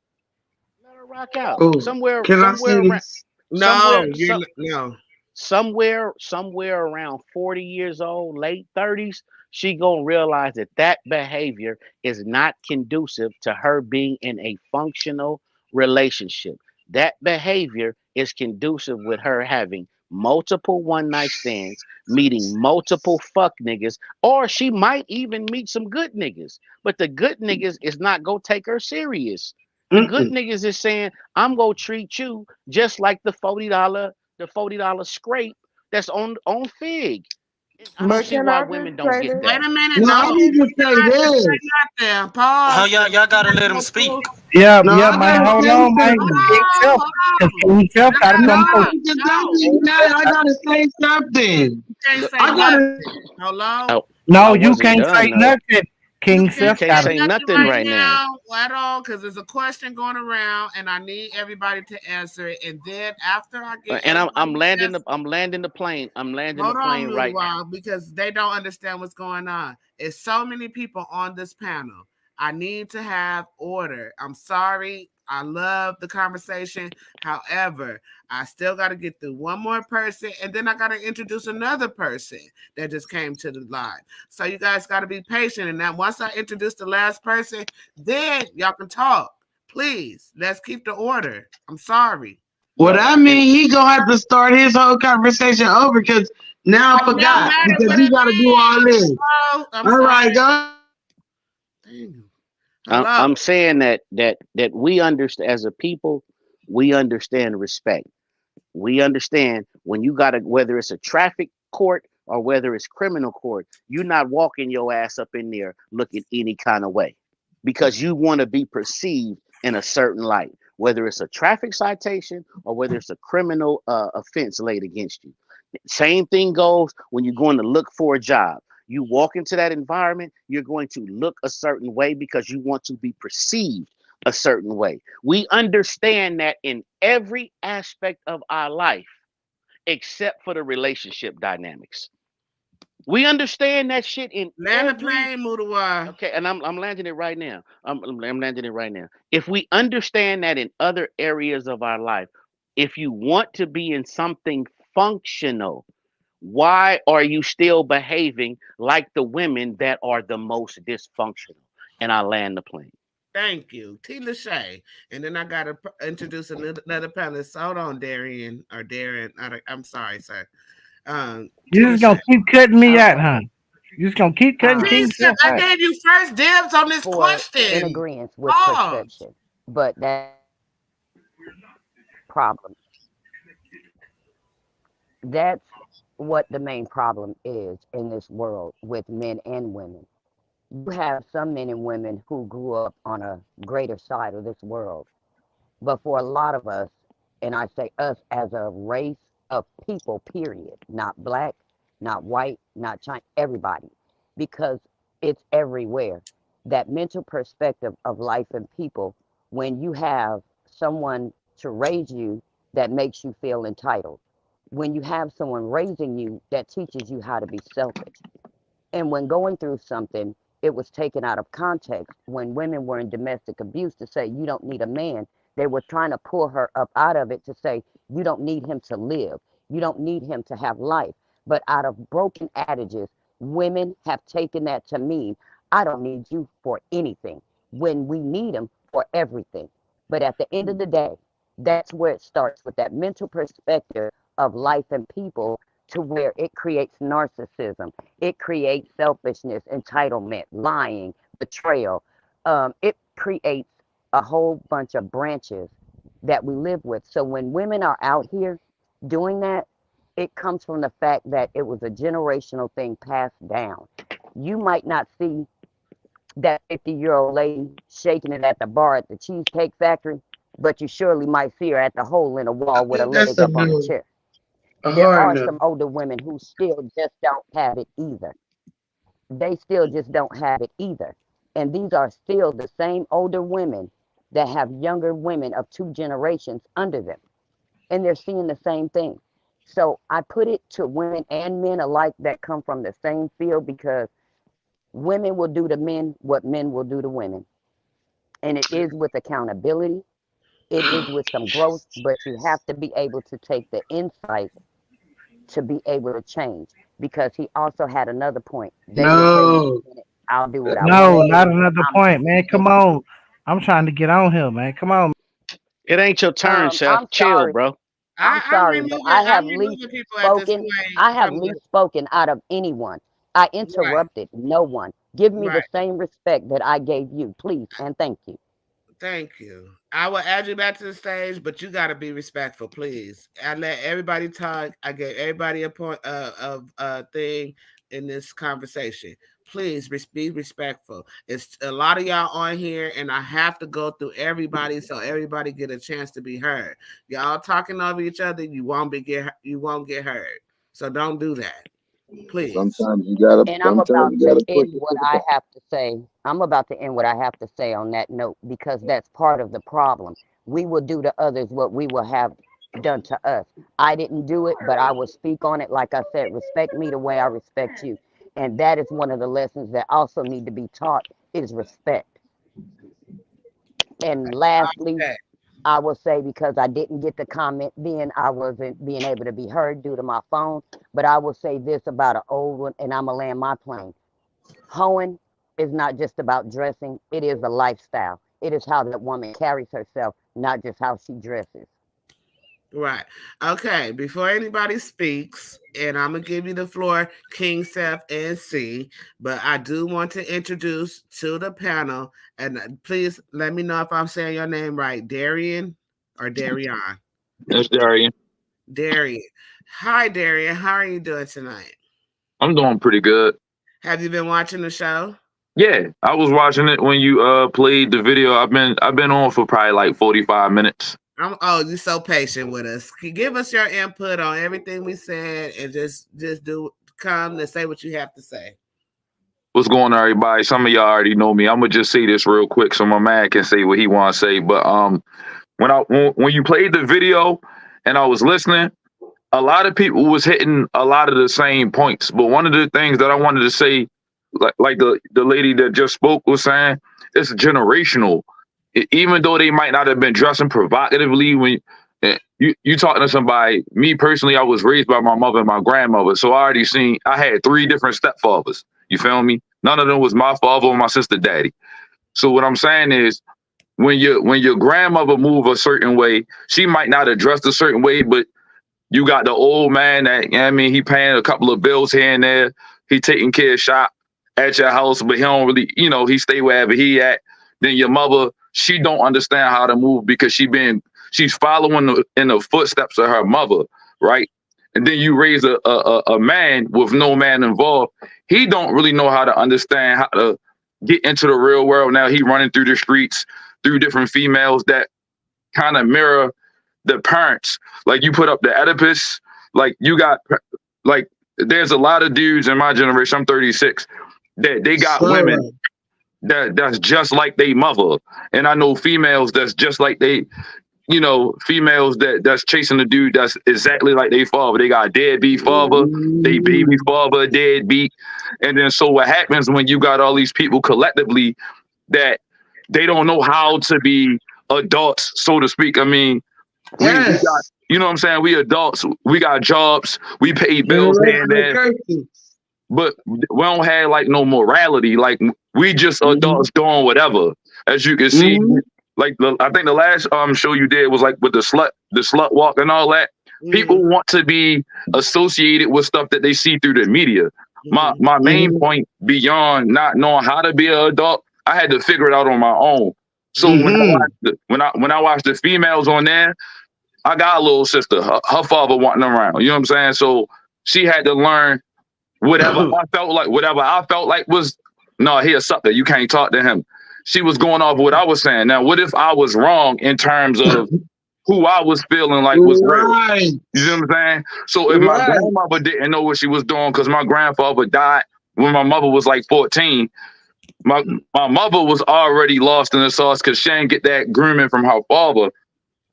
B: Let her rock out.
E: Oh,
B: Somewhere
E: can I
B: somewhere
E: say
B: around
E: this?
A: No,
B: somewhere some
A: no.
B: somewhere around 40 years old, late 30s, she gonna realize that that behavior is not conducive to her being in a functional relationship. That behavior is conducive with her having multiple one night stands, meeting multiple fuck niggas, or she might even meet some good niggas. But the good niggas is not gonna take her serious. The good
E: Mm-mm.
B: niggas is saying, I'm gonna treat you just like the $40 scrape that's on Fig. And I don't
G: But
B: see
G: can
B: why
G: I
B: women
G: just
B: don't
G: say
B: get
G: this?
A: Wait
B: that.
A: a minute.
E: No,
A: No,
E: I
G: I
E: need
G: didn't.
E: to say
A: I just
E: this.
A: say nothing.
I: How
A: Pause.
I: y'all gotta let him speak?
C: Yeah,
E: No,
C: yeah,
E: I
C: man.
E: gotta
C: Hold
E: say
C: on, man.
A: Hold
E: something.
C: King
A: on,
C: Self,
A: hold
C: because
A: on.
C: King Self
A: No,
C: got to
A: no,
E: No,
C: come
A: no,
C: through.
E: because
A: no.
E: I gotta say something.
A: You can't say
E: I gotta.
A: nothing. Hello?
B: I, I
C: No, you
B: wasn't
C: can't say
B: done though.
C: nothing.
A: You
C: King
B: You
A: can't
C: Self
B: can't
A: say
C: got to.
B: say
A: nothing
B: nothing
A: right
B: right now.
A: now at all because there's a question going around and I need everybody to answer it. And then after I get
B: And I'm
A: everybody's
B: landing the
A: answer,
B: I'm landing the plane. I'm landing the
A: hold on,
B: plane
A: little
B: right now.
A: while, because they don't understand what's going on. It's so many people on this panel. I need to have order. I'm sorry. I love the conversation. However, I still got to get through one more person, and then I got to introduce another person that just came to the live. So you guys got to be patient. And then once I introduce the last person, then y'all can talk. Please, let's keep the order. I'm sorry.
E: What I
B: And
E: mean, he gonna have to start his whole conversation over because now I
A: It don't
E: forgot
A: matter
E: because
A: what
E: he
A: it
E: gotta do all
A: is.
E: this.
A: Oh, I'm
E: All
A: sorry.
E: right, go.
A: Dang.
B: I'm
A: Hello.
B: saying that we understand, as a people, we understand respect. We understand when you got to, whether it's a traffic court or whether it's criminal court, you're not walking your ass up in there looking any kind of way because you want to be perceived in a certain light, whether it's a traffic citation or whether it's a criminal offense laid against you. Same thing goes when you're going to look for a job. You walk into that environment, you're going to look a certain way because you want to be perceived a certain way. We understand that in every aspect of our life except for the relationship dynamics. We understand that shit in
A: Land the
B: every.
A: plane, Mudawa.
B: Okay, and I'm landing it right now. I'm landing it right now. If we understand that in other areas of our life, if you want to be in something functional, why are you still behaving like the women that are the most dysfunctional? And I land the plane.
A: Thank you, T. Lachey. And then I got to introduce another panelist. Hold on, Darian or Darren. I'm sorry, sir. T.
C: You just gonna
A: Lachey.
C: keep cutting me out,
D: Okay.
C: huh? You just gonna keep cutting
D: Um,
C: King
A: King Steph,
C: Steph
A: I
C: out.
A: gave you first dibs on this
D: for in
A: question.
D: agreement with
A: Pause.
D: perception, but that's problem. That's what the main problem is in this world with men and women. You have some men and women who grew up on a greater side of this world. But for a lot of us, and I say us as a race of people, period, not black, not white, not China, everybody, because it's everywhere. That mental perspective of life and people, when you have someone to raise you that makes you feel entitled, when you have someone raising you that teaches you how to be selfish, and when going through something, it was taken out of context. When women were in domestic abuse, to say, you don't need a man, they were trying to pull her up out of it to say, you don't need him to live. You don't need him to have life. But out of broken adages, women have taken that to mean, I don't need you for anything, when we need him for everything. But at the end of the day, that's where it starts, with that mental perspective of life and people, to where it creates narcissism, it creates selfishness, entitlement, lying, betrayal. It creates a whole bunch of branches that we live with. So when women are out here doing that, it comes from the fact that it was a generational thing passed down. You might not see that 50-year-old lady shaking it at the bar at the Cheesecake Factory, but you surely might see her at the hole in the
E: I
D: wall with a
E: think that's
D: leg
E: a
D: up on a
E: no,
D: chair.
E: a
D: There
E: hard
D: are
E: no.
D: some older women who still just don't have it either. They still just don't have it either. And these are still the same older women that have younger women of two generations under them. And they're seeing the same thing. So I put it to women and men alike that come from the same field, because women will do to men what men will do to women. And it is with accountability, it is with some growth, but you have to be able to take the insight to be able to change. Because he also had another point. They will say in
E: No.
D: a minute, I'll do what I want to
C: No, not
D: do.
C: another
D: I'm
C: point, man.
D: too
C: Come
D: busy.
C: on. I'm trying to get on here, man. Come on.
B: It ain't your turn, Chef.
D: I'm
B: Chill,
D: sorry.
B: bro.
D: I'm sorry, but
A: I'm removing people at this point
D: I have
A: from the
D: least spoken out of anyone. I
A: right,
D: interrupted no one. Give me the
A: right.
D: same respect that I gave you, please, and thank you.
A: Thank you. I will add you back to the stage, but you got to be respectful, please. I let everybody talk. I gave everybody a point of thing in this conversation. Please be respectful. It's a lot of y'all on here, and I have to go through everybody so everybody get a chance to be heard. Y'all talking over each other, you won't get heard. So don't do that, please.
D: And I'm
J: Sometimes
D: about
J: you
D: to
J: gotta push
D: end
J: it
D: what
J: to the
D: I
J: button.
D: have to say. I'm about to end what I have to say on that note, because that's part of the problem. We will do to others what we will have done to us. I didn't do it, but I will speak on it. Like I said, respect me the way I respect you. And that is one of the lessons that also need to be taught, is respect. And lastly,
A: Okay.
D: I will say, because I didn't get the comment then, I wasn't being able to be heard due to my phone. But I will say this about an old one, and I'm going to land my plane. Hoeing is not just about dressing, it is a lifestyle. It is how that woman carries herself, not just how she dresses.
A: Right. Okay. Before anybody speaks, and I'm gonna give you the floor, King Seth and C. But I do want to introduce to the panel, and please let me know if I'm saying your name right, Darian or Darian.
L: That's Darian.
A: Darian. Hi, Darian. How are you doing tonight?
L: I'm doing pretty good.
A: Have you been watching the show?
L: Yeah, I was watching it when you played the video. I've been on for probably like 45 minutes.
A: Oh, you're so patient with us. Give us your input on everything we said, and just do come and say what you have to say.
L: What's going on, everybody? Some of y'all already know me. I'm gonna just say this real quick so my man can say what he wants to say. But when you played the video and I was listening, a lot of people was hitting a lot of the same points. But one of the things that I wanted to say, like the lady that just spoke was saying, it's generational. Even though they might not have been dressing provocatively, when you talking to somebody, me personally, I was raised by my mother and my grandmother, so I had 3 different stepfathers. You feel me? None of them was my father or my sister daddy. So what I'm saying is, when your grandmother move a certain way, she might not have dressed a certain way, but you got the old man that, you know what I mean, he paying a couple of bills here and there, he taking care of shop at your house, but he don't really, he stay wherever he at. Then your mother, she don't understand how to move because she's following in the footsteps of her mother, right? And then you raise a man with no man involved. He don't really know how to understand how to get into the real world. Now he running through the streets through different females that kind of mirror the parents. Like you put up the Oedipus, like you got, like there's a lot of dudes in my generation, I'm 36, that they got women that's just like they mother. And I know females that's just like they, females that's chasing a dude that's exactly like they father. They got a deadbeat father, they baby father, deadbeat. And then so what happens when you got all these people collectively that they don't know how to be adults, so to speak. I mean, we got, you know what I'm saying? We adults, we got jobs, we pay bills here and there, but we don't have like no morality. Like we just adults doing whatever. As you can see, like I think the last show you did was like with the slut walk and all that. People want to be associated with stuff that they see through the media. My main point, beyond not knowing how to be an adult, I had to figure it out on my own. So when I watched the females on there, I got a little sister. Her father wasn't around. You know what I'm saying? So she had to learn whatever I felt like was, no, he a sucker. You can't talk to him. She was going off what I was saying. Now, what if I was wrong in terms of who I was feeling like was real? You know what I'm saying? So if my grandmother didn't know what she was doing because my grandfather died when my mother was like 14, my mother was already lost in the sauce because she didn't get that grooming from her father.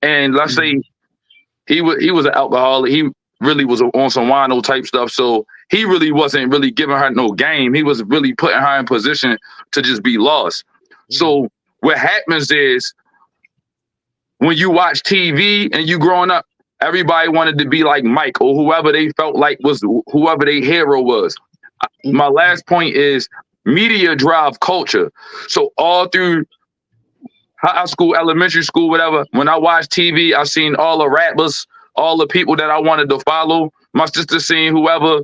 L: And let's say he was an alcoholic. He really was on some wino type stuff. So he really wasn't really giving her no game. He was really putting her in position to just be lost. So what happens is when you watch TV and you growing up, everybody wanted to be like Mike or whoever they felt like was whoever their hero was. My last point is media drive culture. So all through high school, elementary school, whatever, when I watched TV, I seen all the rappers, all the people that I wanted to follow. My sister seen whoever,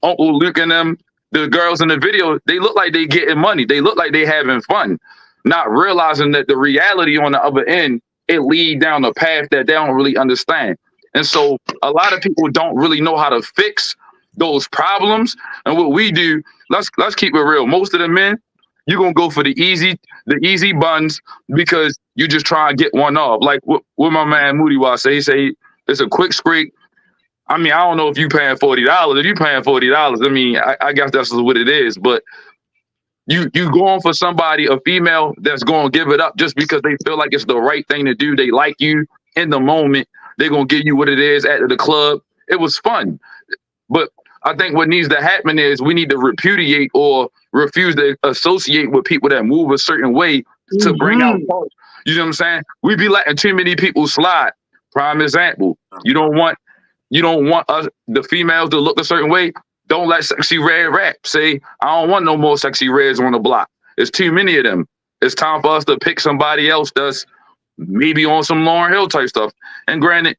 L: Uncle Luke and them, the girls in the video, they look like they getting money. They look like they having fun, not realizing that the reality on the other end, it lead down a path that they don't really understand. And so a lot of people don't really know how to fix those problems. And what we do, let's keep it real. Most of the men, you're gonna go for the easy buns because you just try and get one off. Like what my man Moody was say, he say it's a quick scrape. I mean, I don't know if you paying $40. If you paying $40, I mean, I guess that's what it is. But you going for somebody, a female that's gonna give it up just because they feel like it's the right thing to do. They like you in the moment. They're gonna give you what it is at the club. It was fun. But I think what needs to happen is we need to repudiate or refuse to associate with people that move a certain way to bring out culture. You know what I'm saying? We be letting too many people slide. Prime example. You don't want us, the females, to look a certain way. Don't let Sexy Red rap. Say, I don't want no more Sexy Reds on the block. There's too many of them. It's time for us to pick somebody else that's maybe on some Lauryn Hill type stuff. And granted,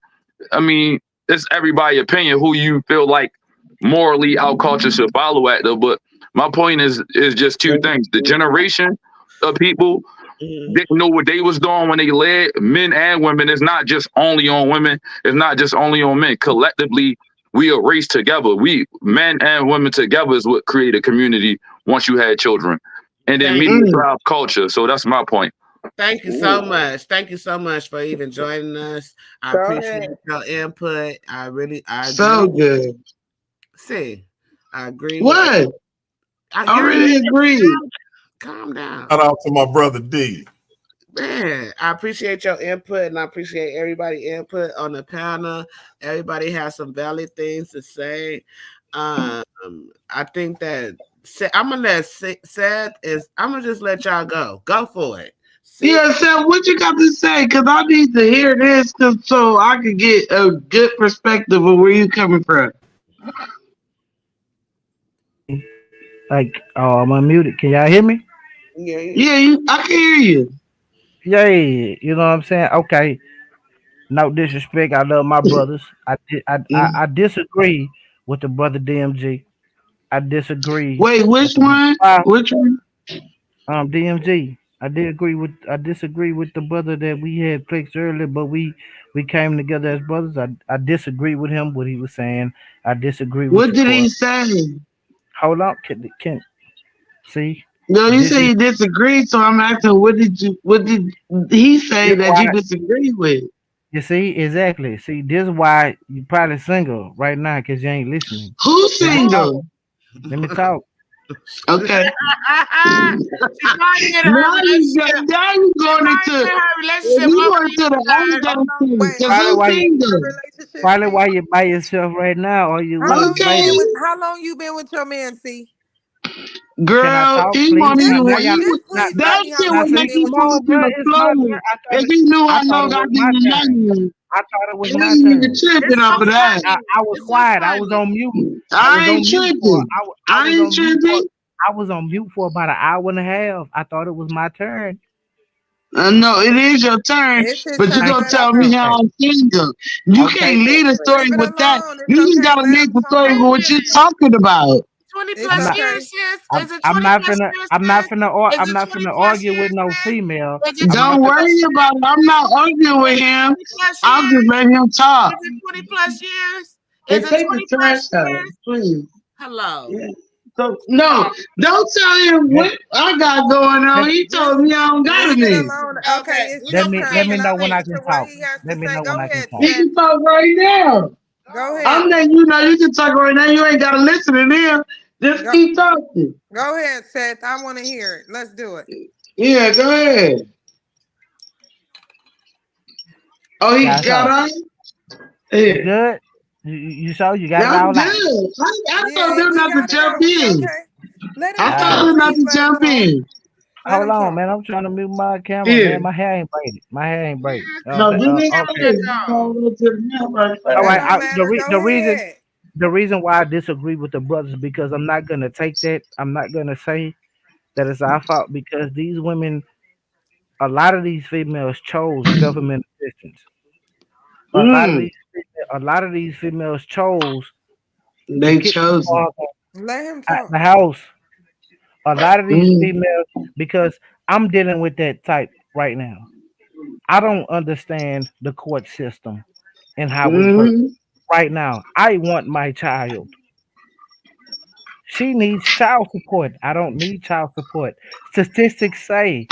L: I mean, it's everybody's opinion who you feel like morally our culture should follow at though. But my point is just two things. The generation of people didn't know what they was doing when they led, men and women. It's not just only on women. It's not just only on men. Collectively, we a race together. We, men and women together, is what create a community once you had children. And then media drive culture. So that's my point.
A: Thank you so much. Thank you so much for even joining us. I appreciate your input. I agree.
E: So good.
A: See, I agree.
E: What? I really agree.
A: Calm down.
H: Shout out to my brother D.
A: Man, I appreciate your input and I appreciate everybody input on the panel. Everybody has some valid things to say. Um, I think that I'm gonna let Seth is. I'm gonna just let y'all go. Go for it. See,
E: Yeah, Sam, what you got to say? Because I need to hear this so I can get a good perspective of where you coming from.
C: Like, oh, I'm unmuted. Can y'all hear me?
A: yeah,
E: Yeah, I can hear you.
C: Yay. You know what I'm saying? Okay. No disrespect. I love my brothers. I disagree with the brother DMG. I disagree
E: Wait, which
C: with the
E: one?
C: brother
E: Which one?
C: DMG. I disagree with the brother that we had placed earlier, but we came together as brothers. I disagree with him what he was saying. I disagree with
E: What
C: your
E: did he
C: court.
E: say?
C: Hold on, can see
E: No, you
C: this
E: say
C: is
E: you disagree, so I'm asking what did he say
C: this
E: that you
C: why
E: disagree with?
C: you see exactly. See, this is why you probably single right now because you ain't listening.
E: Who's
C: Let me talk.
E: single?
C: Let me talk.
E: Okay.
A: she probably in her
E: Now
A: relationship.
E: you
A: She
E: going
A: probably
E: into
A: in her relationship
E: you going to the
A: overused her.
G: Hold
E: other
G: on.
E: thing.
G: Wait,
E: Cause
G: how
C: Probably
E: who's
C: why
G: long
C: you
G: you in a
E: single?
G: relationship,
C: probably
G: see?
C: why you by yourself right now, or you
G: How
C: with
G: long
C: a
G: you been
C: lady.
G: with
E: Okay.
G: how long you been with your man, see?
C: Can I
E: Girl,
C: talk,
E: he
C: please?
E: won't
C: Now,
E: even
C: now
E: want
C: y'all,
E: you.
G: Just
C: now,
G: please
C: now,
G: tell
E: That
G: me how
E: shit
C: now,
G: long
E: would
G: you
E: make
C: see,
G: been
E: you
C: come
G: with
E: fall
C: on,
G: him.
E: to
C: bro.
E: the
C: It's my turn.
E: floor
C: I thought
E: if
C: it,
E: he knew
C: I
E: I
C: thought
E: know
C: it was
E: goddamn
C: my turn.
E: nothing.
C: I thought it was
E: He
C: my
E: ain't even
C: turn.
E: tripping
A: It's
E: off
A: so
E: of that.
A: funny.
C: I was
A: It's so
C: quiet. I was
A: funny.
C: on mute. I was
E: I ain't
C: on mute for.
E: tripping.
C: I
E: I
C: was
E: ain't
C: on mute for.
E: tripping.
C: I was on mute for about an hour and a half. I thought it was my turn.
E: No, it is your turn,
G: It's his
E: but you
G: turn.
C: Thank
E: gonna
G: Let
C: you. I
G: him
E: tell me
G: talk.
C: appreciate
E: how
C: it.
E: I'm single. You
C: Okay,
E: can't
C: cool.
E: lead a
C: Great.
E: story
G: Leave it
E: with that.
G: alone. It's
E: You just
G: okay.
E: gotta
G: Let
E: lead
G: him
E: the story
G: talk.
E: with
A: Wait a
E: what you're
A: minute.
E: talking about.
A: 20
G: It's
C: I'm
A: plus
C: not.
A: years,
G: okay.
A: sis? Is it
C: I'm
A: 20
C: not
A: plus
C: finna.
A: years,
C: I'm not
A: sis?
C: finna.
A: Is
C: I'm
A: it
C: not
A: 20
C: finna
A: plus
C: argue
A: years,
C: with no
A: sis?
C: female.
A: Is it
C: I'm
A: 20
C: not
E: Don't
C: finna.
A: plus
E: worry
A: years?
E: about it. I'm not arguing with
A: Is it
E: him.
A: 20 plus
E: I'll just
A: years?
E: let him
A: Is
E: talk.
A: it 20 plus years? Is
E: Hey,
A: it
E: take the
A: 20
E: trash
A: plus
E: out,
A: years?
E: please.
A: Hello.
E: Yeah. So no,
A: Hello.
E: don't tell him
C: Let,
E: what I got going
C: let,
E: on. He
G: Just
E: told me I don't got
G: leave it
E: any.
G: alone. Okay,
A: Okay,
G: it's
A: we
C: let
G: your
A: gonna
C: me.
G: turn.
C: Let me
A: pretend
G: Can
A: it's
G: I
C: know when I
G: listen
C: can
G: to
A: 20.
G: what
C: talk.
G: he has to
C: Let me
G: say?
C: know when
G: Go
C: I can
G: ahead,
C: talk.
E: He
G: Seth.
E: can talk right now.
G: Go
E: I'm
G: ahead.
E: letting you know you can talk right now. You ain't gotta listen to them. Just
G: Go
E: keep talking.
G: go ahead, Seth. I want to hear it. Let's do it.
E: Yeah, go ahead. Oh, he
C: Yeah.
E: got
C: So
E: on?
C: you
E: Yeah.
C: good? You so you got
E: Yeah,
C: it
E: I'm
C: all
E: good.
C: out.
E: I told
G: Yeah,
E: them
G: we
E: not to
G: got it
E: jump
G: out. We
E: in.
G: okay. Let him
E: I
C: All
E: told
G: talk.
C: right.
E: them not
G: Please
E: to
G: let him
E: jump
G: talk.
E: in.
G: Let
C: Hold
G: him
C: on,
G: talk.
C: man. I'm trying to mute my camera,
E: Yeah.
C: man. My hair ain't braided. My hair ain't braided.
E: No,
A: Let
E: you
A: the
E: ain't gotta
A: camera
C: Okay.
E: listen. You
A: talk.
E: know, to the mic right
C: All
G: It
C: right.
E: fast.
G: don't matter. Go ahead.
C: The reason why I disagree with the brothers because I'm not gonna take that. I'm not gonna say that it's our fault because these women, a lot of these females chose government assistance.
E: Mm,
C: A lot of these females chose to
E: they
C: get their
E: chosen.
C: father
G: Let him
C: out
G: talk.
C: the house. A lot of these
E: Mm,
C: females because I'm dealing with that type right now. I don't understand the court system and how we work
E: mm.
C: right now. I want my child. She needs child support. I don't need child support. Statistics say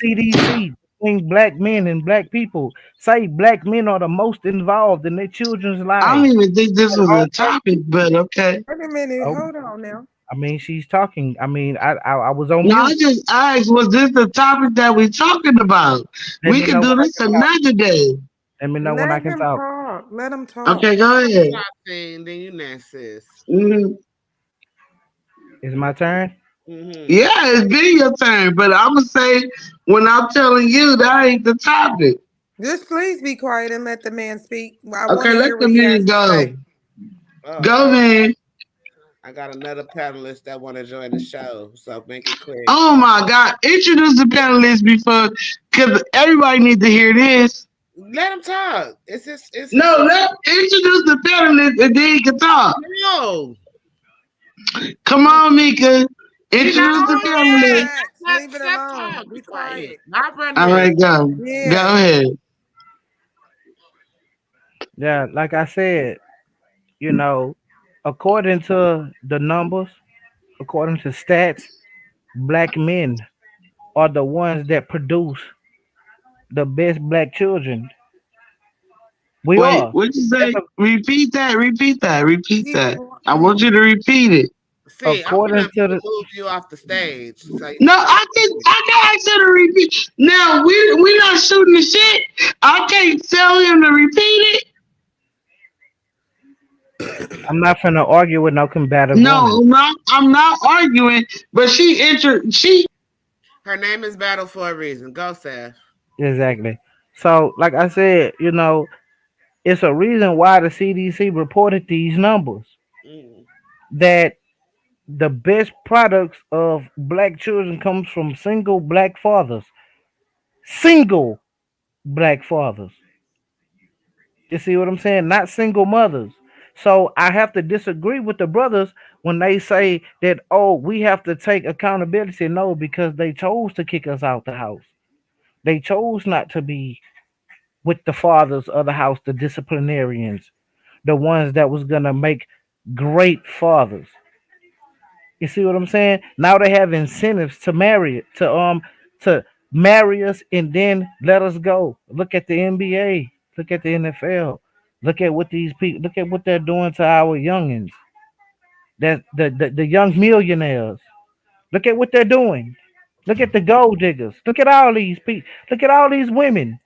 C: CDC between black men and black people say black men are the most involved in their children's
E: I don't
C: lives.
E: even think this
C: And
E: was
C: all
E: a topic, but okay.
G: Wait a minute.
C: oh,
G: Hold on now.
C: I mean, she's talking. I mean, I was on
E: No, I
C: mute.
E: just asked, was this the topic that we talking about?
C: Let
E: We
C: me
E: can
C: know
E: do
C: when I
E: this
C: can talk.
E: another day.
C: Let me know when I
G: Let
C: can
G: him
C: talk.
G: talk. Let him talk.
E: Okay, go ahead.
A: Then you next, sis.
E: Mm.
C: It's my turn.
A: Mm-hmm.
E: Yeah, it's been your turn, but I'm gonna say when I'm telling you that ain't the topic.
G: Just please be quiet and let the man speak. I want
E: Okay,
G: to
E: let
G: hear
E: the
G: what he has
E: man
G: to say.
E: go. Go,
A: Okay.
E: man.
A: I got another panelist that want to join the show, so make it quick.
E: Oh my God! Introduce the panelists before, because everybody needs to hear this.
A: Let him talk. It's his
E: No, let introduce the panelists and then you can talk.
A: no.
E: Come on, Mika.
A: He not
E: Introduce the
A: on
G: No,
E: panelists.
A: yet.
G: relax.
A: Let
G: Leave it
A: Steph
G: alone.
A: talk. Be
G: Be
A: quiet.
G: quiet.
A: Not run
E: All
A: him.
E: right, go. Go
G: Yeah.
E: ahead.
C: Yeah, like I said, you know, according to the numbers, according to stats, black men are the ones that produce the best black children. We
E: Wait,
C: are.
E: what you
C: That's
E: say?
C: a,
E: Repeat that. Repeat that. Repeat
G: He,
E: that. I
G: he,
E: want you to repeat it.
A: See, I'm
C: according
A: gonna
C: to the
A: remove you off the stage. So you
E: No,
A: can
E: I can ask her to repeat. Now we're not shooting the shit. I can't tell him to repeat it.
C: I'm not finna argue with no combative
E: No,
C: woman.
E: I'm not arguing. But she.
A: Her name is Battle for a reason. Go, Seth.
C: Exactly. So, like I said, it's a reason why the CDC reported these numbers
A: Mm.
C: that the best products of black children comes from single black fathers. Single black fathers. You see what I'm saying? Not single mothers. So I have to disagree with the brothers when they say that, oh, we have to take accountability. No, because they chose to kick us out the house. They chose not to be with the fathers of the house, the disciplinarians, the ones that was gonna make great fathers. You see what I'm saying? Now they have incentives to marry it, to marry us and then let us go. Look at the NBA. Look at the NFL. Look at what these people. Look at what they're doing to our youngins. That the young millionaires. Look at what they're doing. Look at the gold diggers. Look at all these people. Look at all these women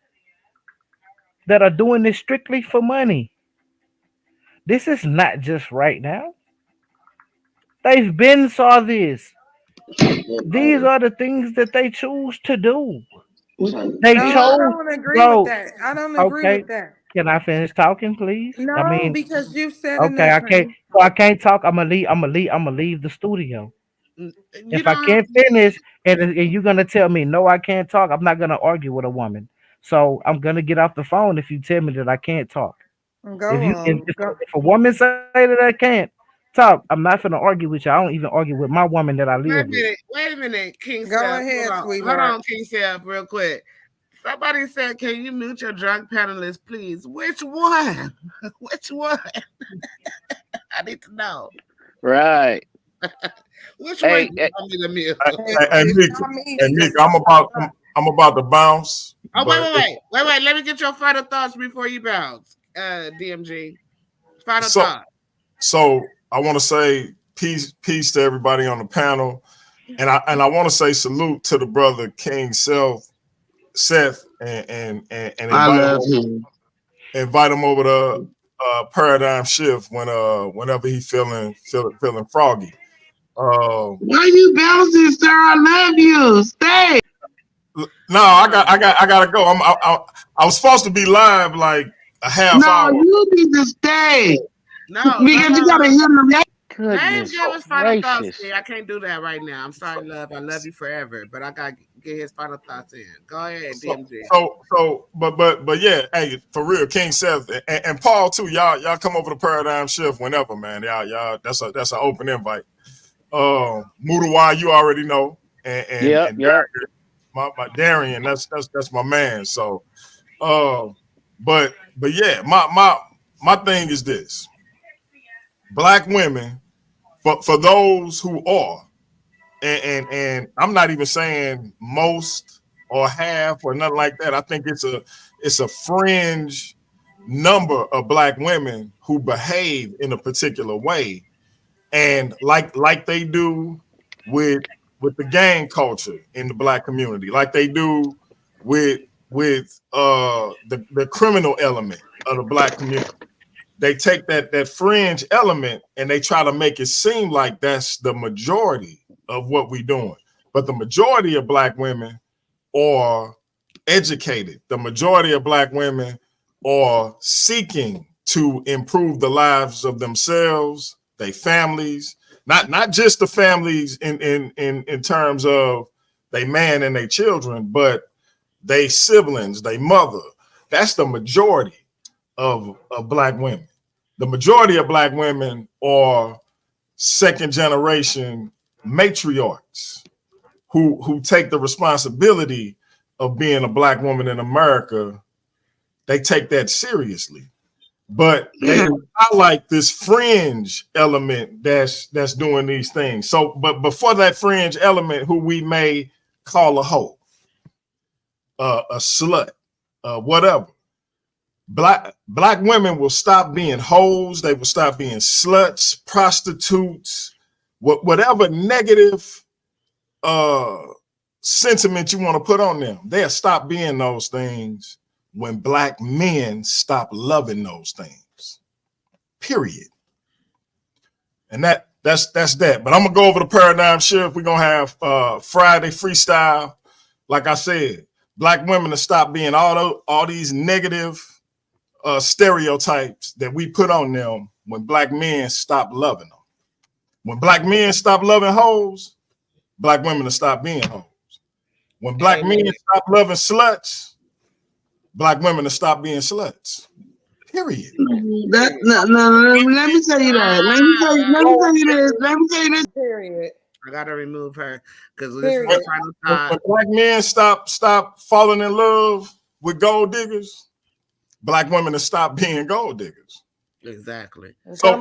C: that are doing this strictly for money. This is not just right now. They've been saw this. These are the things that they choose to do. They
G: No, I
C: chose,
G: don't agree with
C: bro.
G: that. I don't agree
C: Okay,
G: with that.
C: can I finish talking, please? I
G: No,
C: mean,
G: because you said
C: okay,
G: enough,
C: I can't.
G: honey.
C: So I can't talk. I'm gonna leave. I'm gonna leave. I'm gonna leave the studio.
A: You
C: If I
A: don't have
C: can't finish, and you're gonna tell me no, I can't talk. I'm not gonna argue with a woman. So I'm gonna get off the phone if you tell me that I can't talk.
G: Go on.
C: If a woman say that I can't talk, I'm not gonna argue with you. I don't even argue with my woman that I live with.
A: Wait a minute, King
G: Go
A: Self.
G: ahead,
A: Hold
G: sweetheart.
A: on, King Self, real quick. Somebody said, "Can you mute your drunk panelists, please?" Which one? Which one? I need to know.
B: Right.
A: Which one
B: Hey,
A: you
B: hey,
A: want me to mute?
E: It's
H: Nick,
E: not me
H: and Nick,
E: because
H: I'm about to bounce,
A: Oh,
H: but
A: wait. Let me get your final thoughts before you bounce. DMG. Final
H: so
A: thought.
H: so I want to say peace to everybody on the panel, and I want to say salute to the brother King Seth, and
E: I love him.
H: invite him over to paradigm shift whenever he feeling froggy.
E: Why you bouncing, sir? I love you. Stay.
H: No, I gotta go. I was supposed to be live like a half
E: No,
H: hour.
E: you need to stay
A: No.
E: because you gotta hear the reaction.
A: Let him
B: goodness
A: give his final thoughts.
B: gracious.
A: See, I can't do that right now. I'm sorry, love. I love you forever, but I gotta get his final thoughts in. Go ahead, DMG.
H: But yeah, hey, for real, King Seth and Paul too. Y'all come over to Paradigm Shift whenever, man. Y'all that's an open invite. Mudawai, you already know, and
B: Yep, yep.
H: my Darian, that's my man. So, uh, but yeah, my thing is this: black women, for those who are, and I'm not even saying most or half or nothing like that. I think it's a fringe number of black women who behave in a particular way, and like they do with the gang culture in the black community, like they do with the criminal element of the black community. They take that fringe element and they try to make it seem like that's the majority of what we're doing. But the majority of black women are educated. The majority of black women are seeking to improve the lives of themselves, their families, not just the families in terms of they man and their children, but they siblings, they mother. That's the majority of black women. The majority of black women are second generation matriarchs who take the responsibility of being a black woman in America. They take that seriously, but they highlight this fringe element that's doing these things. So, but before that fringe element, who we may call a hoe, a slut, whatever. Black women will stop being hoes. They will stop being sluts, prostitutes, whatever negative sentiment you want to put on them, they'll stop being those things when black men stop loving those things. Period. And that's that. But I'm gonna go over the paradigm shift. We're gonna have Friday freestyle. Like I said, black women to stop being all these negative stereotypes that we put on them when black men stop loving them. When black men stop loving hoes, black women to stop being hoes. When black men stop loving sluts, black women to stop being sluts. Period.
E: Let me tell you that. Let me tell you this. Let me tell you this.
G: Period.
A: I gotta remove her because this is the final thought.
H: When black men stop falling in love with gold diggers, black women to stop being gold diggers.
A: Exactly.
H: So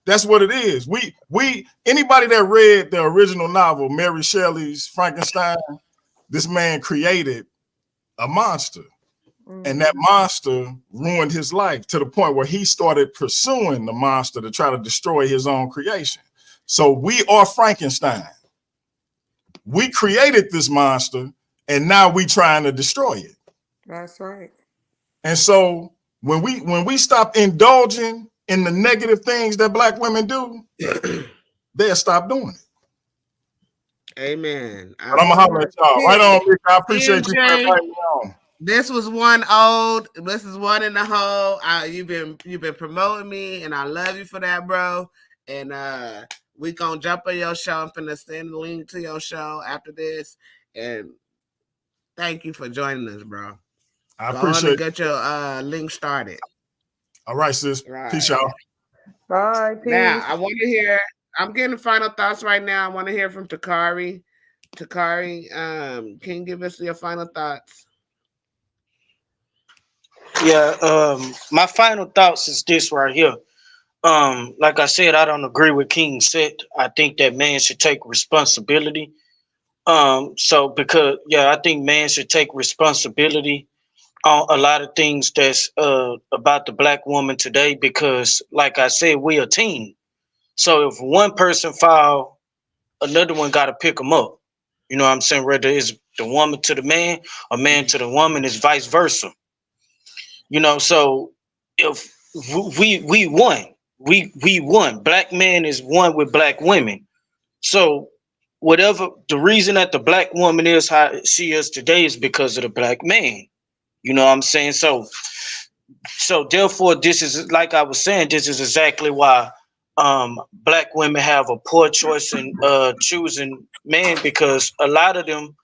H: that's what it is. We anybody that read the original novel, Mary Shelley's Frankenstein, this man created a monster. And that monster ruined his life to the point where he started pursuing the monster to try to destroy his own creation. So we are Frankenstein. We created this monster, and now we trying to destroy it.
G: That's right.
H: And so when we stop indulging in the negative things that black women do, they'll stop doing it.
A: Amen.
H: But I'm gonna holler at y'all. Right on, Rick. I appreciate you for inviting me on.
A: This was one old. This is one in the hole. You've been promoting me, and I love you for that, bro. And we gonna jump on your show. I'm finna send the link to your show after this. And thank you for joining us, bro.
H: I appreciate it.
A: Get your link started.
H: All right, sis. Right. Peace, y'all.
G: Bye. Peace.
A: Now I want to hear. I'm getting final thoughts right now. I want to hear from Takari. Takari, can you give us your final thoughts?
I: Yeah, my final thoughts is this right here. Like I said, I don't agree with King Set. I think that man should take responsibility. I think man should take responsibility on a lot of things that's about the black woman today, because like I said, we a team. So if one person fall, another one got to pick them up. You know what I'm saying? Whether it's the woman to the man or man to the woman, is vice versa. You know, so if we won, we won. Black man is one with black women. So whatever the reason that the black woman is how she is today is because of the black man. You know what I'm saying? So therefore, this is, like I was saying, this is exactly why black women have a poor choice in choosing men, because a lot of them,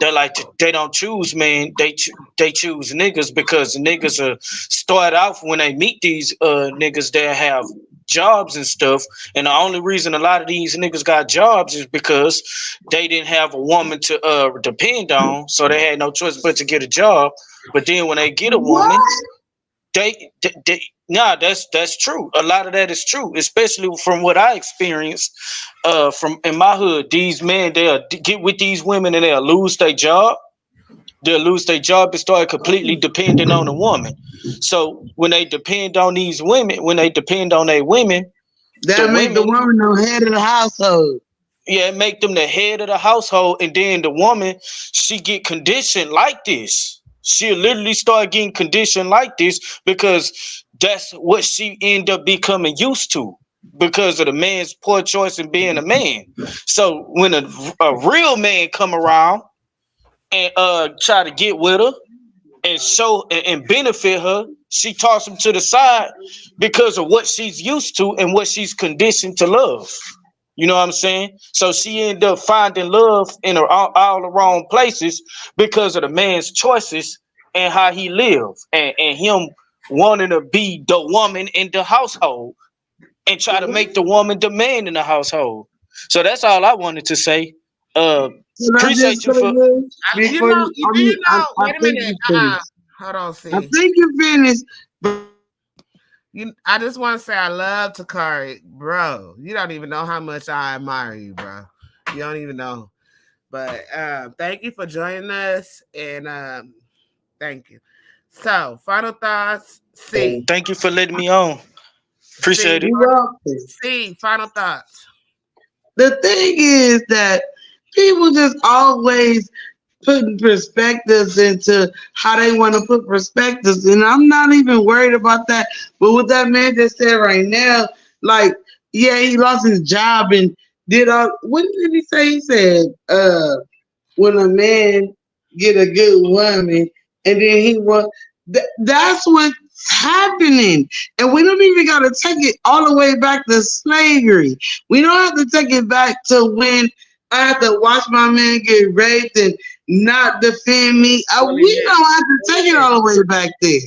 I: they don't choose men, they choose niggas, because the niggas are start off when they meet these niggas, they have jobs and stuff, and the only reason a lot of these niggas got jobs is because they didn't have a woman to depend on, so they had no choice but to get a job. But then when they get a woman, that's true. A lot of that is true, especially from what I experienced from in my hood. These men, they'll get with these women and they'll lose their job. They'll lose their job and start completely depending on a woman. So when they depend on these women, when they depend on their women,
E: that make the woman the head of the household.
I: Yeah, it make them the head of the household, and then the woman, she get conditioned like this. She'll literally start getting conditioned like this because that's what she end up becoming used to because of the man's poor choice in being a man. So when a real man come around and try to get with her and show and benefit her, she toss him to the side because of what she's used to and what she's conditioned to love. You know what I'm saying? So she ended up finding love in all the wrong places because of the man's choices and how he lived, and him wanting to be the woman in the household and try to make the woman the man in the household. So that's all I wanted to say. Appreciate you for.
A: Wait a minute. Hold on, see.
E: I think you finished.
A: I just want to say I love Takari, bro. You don't even know how much I admire you, bro. You don't even know. But thank you for joining us, and thank you. So, final thoughts. C.
I: Thank you for letting me on. Appreciate it.
A: C. Final thoughts.
E: the thing is that people just always putting perspectives into how they want to put perspectives, and I'm not even worried about that. But what that man just said right now, like, yeah, he lost his job and did all. What did he say? He said, when a man get a good woman and then he want that's what's happening. And we don't even gotta take it all the way back to slavery. We don't have to take it back to when I have to watch my man get raped and not defend me. We don't have to take it all the way back there.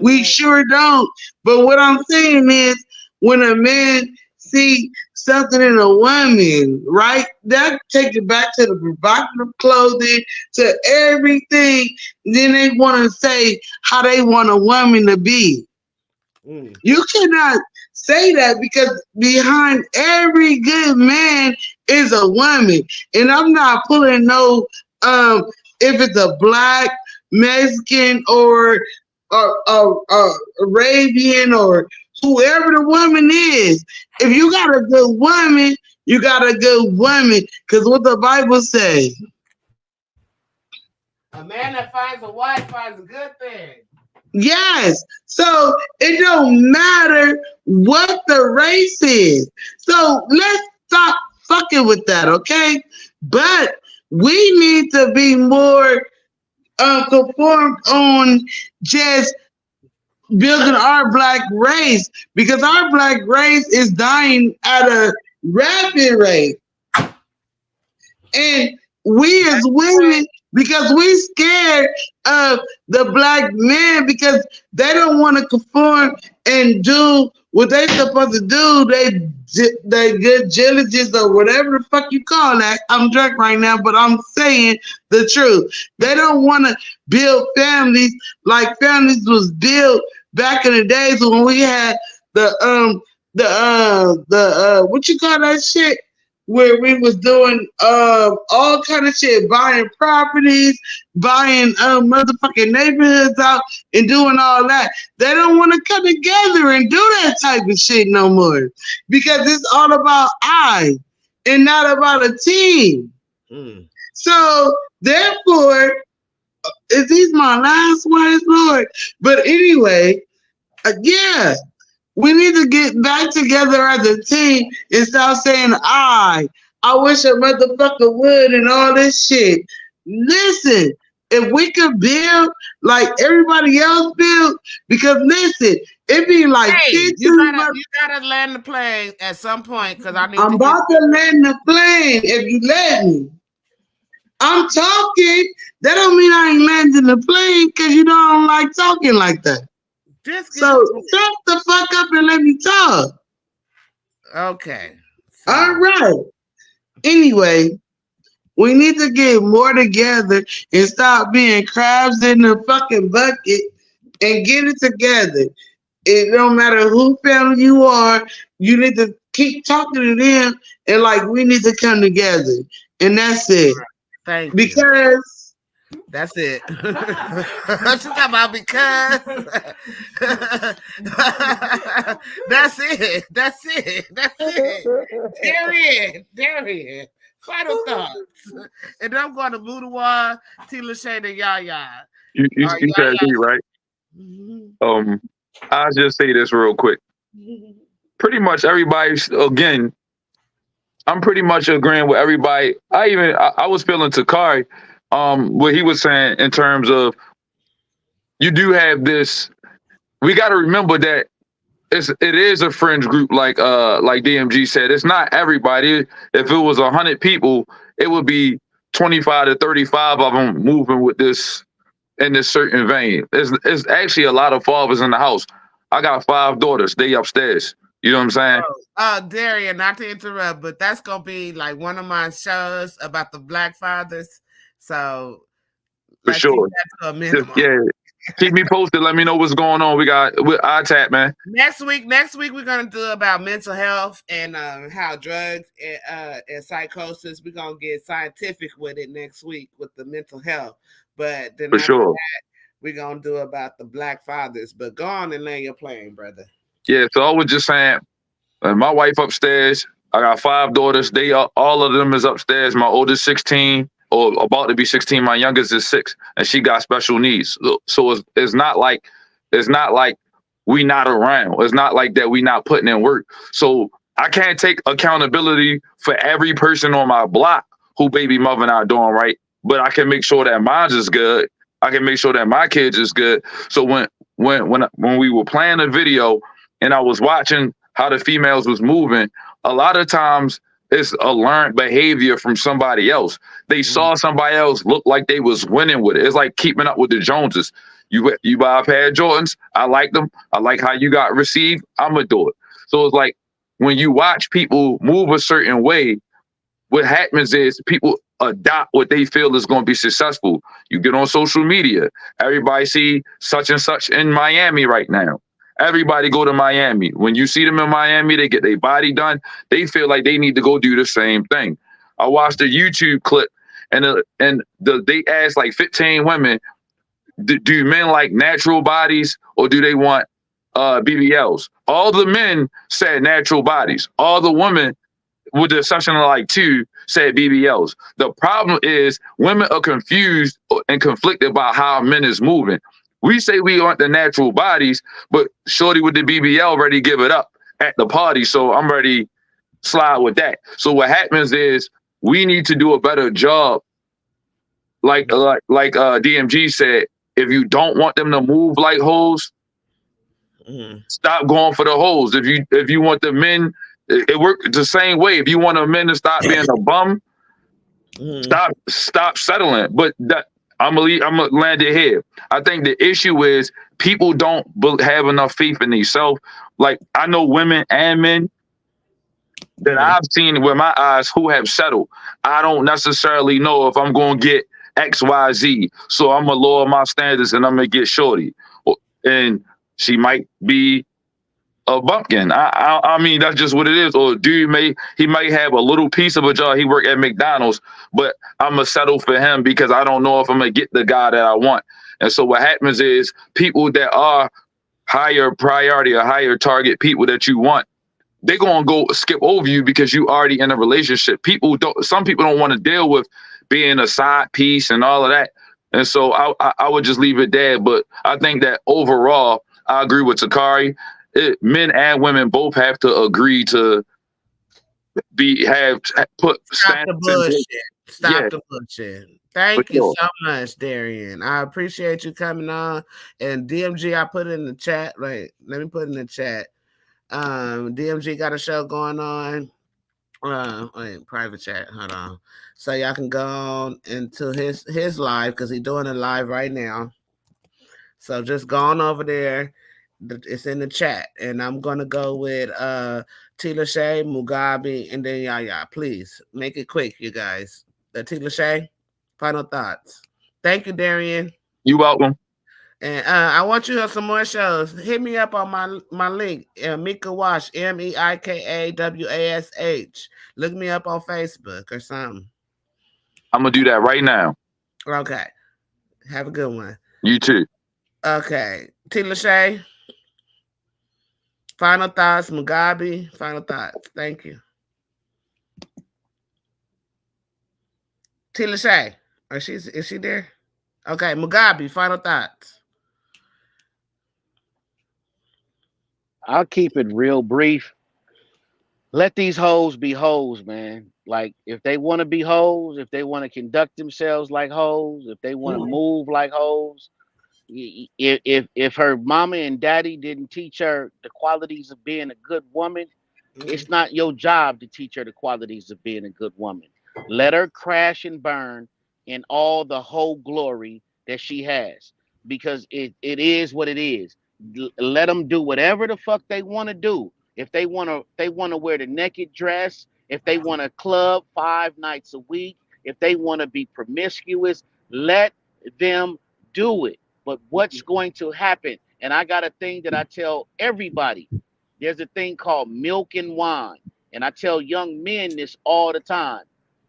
E: We sure don't. But what I'm saying is, when a man see something in a woman, right? That take it back to the provocative clothing, to everything. Then they want to say how they want a woman to be. You cannot say that, because behind every good man is a woman. And I'm not pulling no if it's a black, Mexican, or Arabian, or whoever the woman is. If you got a good woman, you got a good woman. Because what the Bible says.
A: A man that finds a wife finds a good thing.
E: Yes. So it don't matter what the race is. So let's stop fucking with that, okay? But we need to be more conformed on just building our black race, because our black race is dying at a rapid rate. And we as women, because we scared of the black men, because they don't want to conform and do what they supposed to do. They good diligence or whatever the fuck you call that. I'm drunk right now, but I'm saying the truth. They don't want to build families like families was built back in the days when we had the what you call that shit, where we was doing all kind of shit, buying properties, buying motherfucking neighborhoods out, and doing all that. They don't want to come together and do that type of shit no more, because it's all about I and not about a team. So therefore, is these my last words, Lord? But anyway, yeah. We need to get back together as a team and stop saying I wish a motherfucker would and all this shit. Listen, if we could build like everybody else build, because listen, it be like
A: you gotta land the plane at some point, because
E: I'm about to land the plane if you let me. I'm talking. That don't mean I ain't landing the plane, because you don't like talking like that. So shut the fuck up and let me talk.
A: Okay.
E: All right. Anyway, we need to get more together and stop being crabs in the fucking bucket and get it together. It don't matter who family you are, you need to keep talking to them, and like, we need to come together. And that's it.
A: Thank
E: you. Because
A: that's it. She's talking about because. That's it. That's it. That's it. Period. Final thoughts. And I'm going to Boudoir, T. Lachey, and Yaya.
L: You said me, right? I'll just say this real quick. Pretty much everybody, again, I'm pretty much agreeing with everybody. I was feeling Takari, what he was saying in terms of, you do have this. We got to remember that it is a fringe group, like DMG said. It's not everybody. If it was 100 people, it would be 25 to 35 of them moving with this in this certain vein. It's actually a lot of fathers in the house. I got 5 daughters. They upstairs. You know what I'm saying?
A: Darian, not to interrupt, but that's gonna be like one of my shows about the Black fathers. So
L: for sure. Yeah. Keep me posted. Let me know what's going on. We got with iTap, man.
A: Next week we're gonna do about mental health and how drugs and psychosis. We're gonna get scientific with it next week with the mental health. But then
L: for sure,
A: that, we're gonna do about the Black fathers. But go on and land your plane, brother.
L: Yeah, so I was just saying, my wife upstairs, I got 5 daughters. They are, all of them is upstairs. My oldest 16 or about to be 16. My youngest is 6, and she got special needs. So it's not like we not around. It's not like that we not putting in work. So I can't take accountability for every person on my block who baby mother not doing right, but I can make sure that mine is good. I can make sure that my kids is good. So when we were playing a video and I was watching how the females was moving, a lot of times it's a learned behavior from somebody else. They saw somebody else look like they was winning with it. It's like keeping up with the Joneses. You buy a pair of Jordans, I like them. I like how you got received. I'ma do it. So it's like when you watch people move a certain way, what happens is people adopt what they feel is going to be successful. You get on social media, everybody see such and such in Miami right now. Everybody go to Miami. When you see them in Miami, they get their body done. They feel like they need to go do the same thing. I watched a YouTube clip, and they asked like 15 women, do men like natural bodies or do they want BBLs? All the men said natural bodies. All the women, with the exception of like 2, said BBLs. The problem is women are confused and conflicted about how men is moving. We say we want the natural bodies, but shorty with the BBL ready to give it up at the party. So I'm ready to slide with that. So what happens is we need to do a better job. Like DMG said, if you don't want them to move like hoes, stop going for the hoes. If you want the men, it works the same way. If you want a men to stop being a bum, stop settling. But that I'm gonna land it here. I think the issue is people don't have enough faith in themselves. Like I know women and men that I've seen with my eyes who have settled. I don't necessarily know if I'm gonna get XYZ, so I'm gonna lower my standards and I'm gonna get shorty, and she might be a bumpkin. I mean that's just what it is. Or he might have a little piece of a job. He work at McDonald's, but I'm gonna settle for him because I don't know if I'm gonna get the guy that I want. And so what happens is people that are higher priority or higher target people that you want, they're gonna go skip over you because you already in a relationship. Some people don't want to deal with being a side piece and all of that. And so I would just leave it there. But I think that overall, I agree with Takari. Men and women both have to agree to put
A: Stop the
L: standards in place.
A: bullshit. Stop
L: Yeah,
A: the bullshit.
L: for
A: Thank you
L: sure.
A: so much, Darian. I appreciate you coming on. And DMG, I put it in the chat. Right. Let me put it in the chat. DMG got a show going on. Wait, private chat. Hold on. So y'all can go on into his live because he's doing it live right now. So just go on over there. It's in the chat. And I'm gonna go with Tila Shay, Mugabe, and then Yaya. Please make it quick, you guys. Tila Shay, final thoughts. Thank you, Darian.
L: You welcome.
A: And I want you to have some more shows. Hit me up on my link, Mika Wash, MEIKAWASH. Look me up on Facebook or something.
L: I'm gonna do that right now.
A: Okay. Have a good one.
L: You too.
A: Okay. Tila Shay, final thoughts. Mugabe, final thoughts. Thank you. Tila Shay, is she there? Okay. Mugabe, final thoughts.
B: I'll keep it real brief. Let these hoes be hoes, man. Like if they want to be hoes, if they want to conduct themselves like hoes, if they want to move like hoes, if her mama and daddy didn't teach her the qualities of being a good woman, it's not your job to teach her the qualities of being a good woman. Let her crash and burn in all the whole glory that she has, because it is what it is. Let them do whatever the fuck they want to do. If they want to wear the naked dress, if they want to club 5 nights a week, if they want to be promiscuous, let them do it. But what's going to happen? And I got a thing that I tell everybody. There's a thing called milk and wine. And I tell young men this all the time.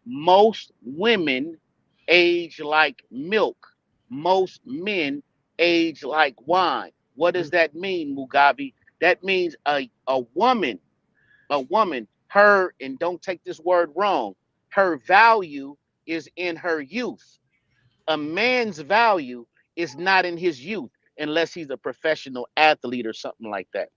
B: Most women age like milk. Most men age like wine. What does that mean, Mugabe? That means a woman Her, and don't take this word wrong, her value is in her youth. A man's value is not in his youth unless he's a professional athlete or something like that.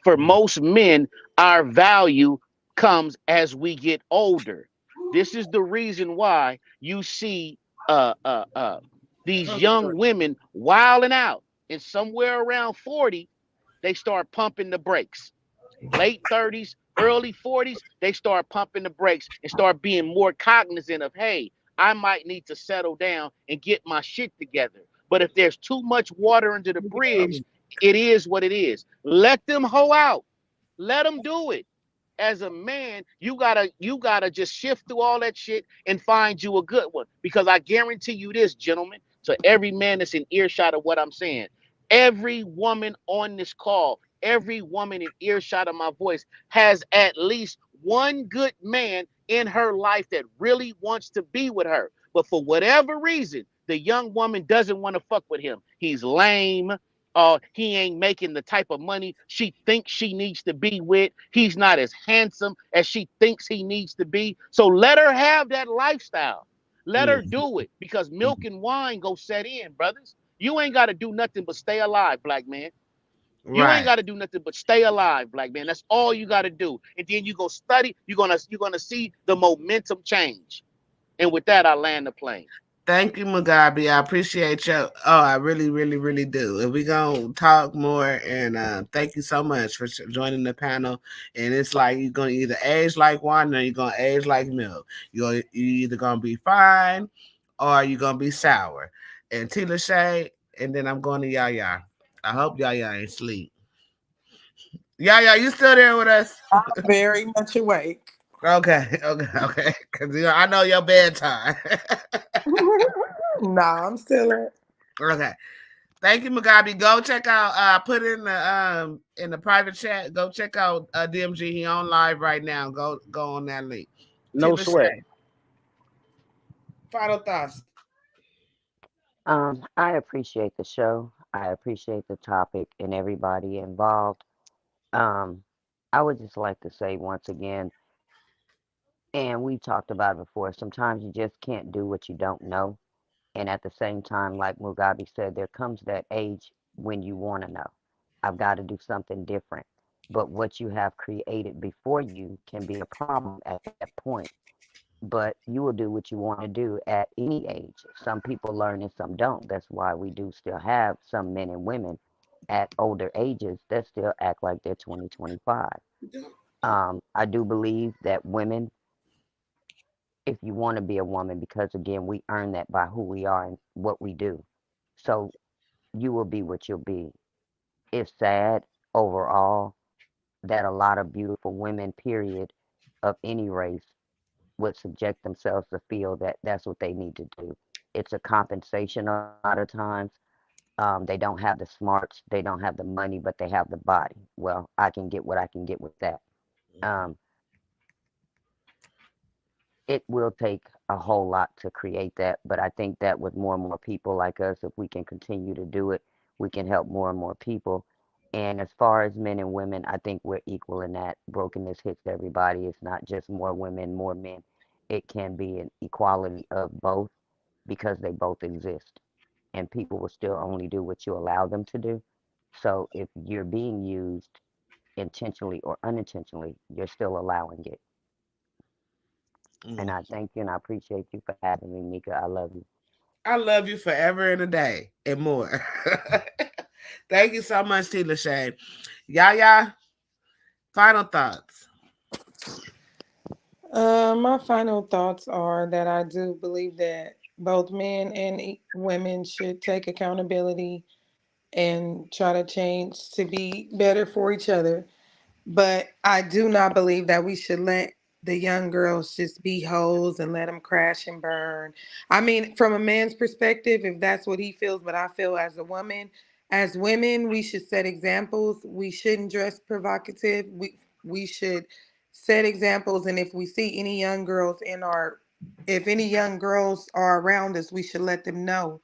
B: For most men, our value comes as we get older. This is the reason why you see uh, uh, uh, these young women wilding out, and somewhere around 40, they start pumping the brakes. Late 30s, early 40s, they start pumping the brakes and start being more cognizant of, hey, I might need to settle down and get my shit together. But if there's too much water under the bridge, it is what it is. Let them hoe out. Let them do it. As a man, you gotta just shift through all that shit and find you a good one. Because I guarantee you this, gentlemen, to every man that's in earshot of what I'm saying, every woman on this call, every woman in earshot of my voice has at least one good man in her life that really wants to be with her. But for whatever reason, the young woman doesn't want to fuck with him. He's lame. He ain't making the type of money she thinks she needs to be with. He's not as handsome as she thinks he needs to be. So let her have that lifestyle. Let her do it, because milk and wine go set in, brothers. You ain't got to do nothing but stay alive, black man. You ain't
A: Right.
B: got to do nothing but stay alive, black man. That's all you got to do. And then you go study. You're gonna see the momentum change. And with that, I land the plane.
A: Thank you, Mugabe. I appreciate you. Oh, I really, really, really do. And we're going to talk more. And thank you so much for joining the panel. And it's like you're going to either age like wine or you're going to age like milk. You either going to be fine or you're going to be sour. And Tila Shay, and then I'm going to Yaya. I hope Yaya ain't sleep. Yaya, you still there with us?
G: Very much awake.
A: Okay, okay, okay. Because I know your bedtime.
G: Nah, I'm still at.
A: Okay. Thank you, Mugabe. Go check out. Put in the private chat. Go check out DMG. He on live right now. Go on that link.
B: No
A: Tila
B: sweat.
A: Shay. Final thoughts.
D: I appreciate the show. I appreciate the topic and everybody involved. Um, I would just like to say once again, and we talked about it before, sometimes you just can't do what you don't know. And at the same time, like Mugabe said, there comes that age when you want to know. I've got to do something different. But what you have created before you can be a problem at that point. But you will do what you want to do at any age. Some people learn and some don't. That's why we do still have some men and women at older ages that still act like they're 20, 25. I do believe that women, if you want to be a woman, because again, we earn that by who we are and what we do. So you will be what you'll be. It's sad overall that a lot of beautiful women, period, of any race would subject themselves to feel that that's what they need to do. It's a compensation a lot of times. They don't have the smarts, they don't have the money, but they have the body. Well, I can get what I can get with that. Um, it will take a whole lot to create that, but I think that with more and more people like us, if we can continue to do it, we can help more and more people. And as far as men and women, I think we're equal in that. Brokenness hits everybody. It's not just more women, more men. It can be an equality of both because they both exist. And people will still only do what you allow them to do. So if you're being used intentionally or unintentionally, you're still allowing it. And
A: Mm.
D: I thank you and I appreciate you for having me, Mika. I love you.
A: I love you forever and a day and more. Thank you so much, Tila Shay. Yaya, final thoughts.
G: My final thoughts are that I do believe that both men and women should take accountability and try to change to be better for each other. But I do not believe that we should let the young girls just be hoes and let them crash and burn. I mean, from a man's perspective, if that's what he feels, but I feel as a woman, as women, we should set examples. We shouldn't dress provocative. We should set examples, and if we see any young girls in our, if any young girls are around us, we should let them know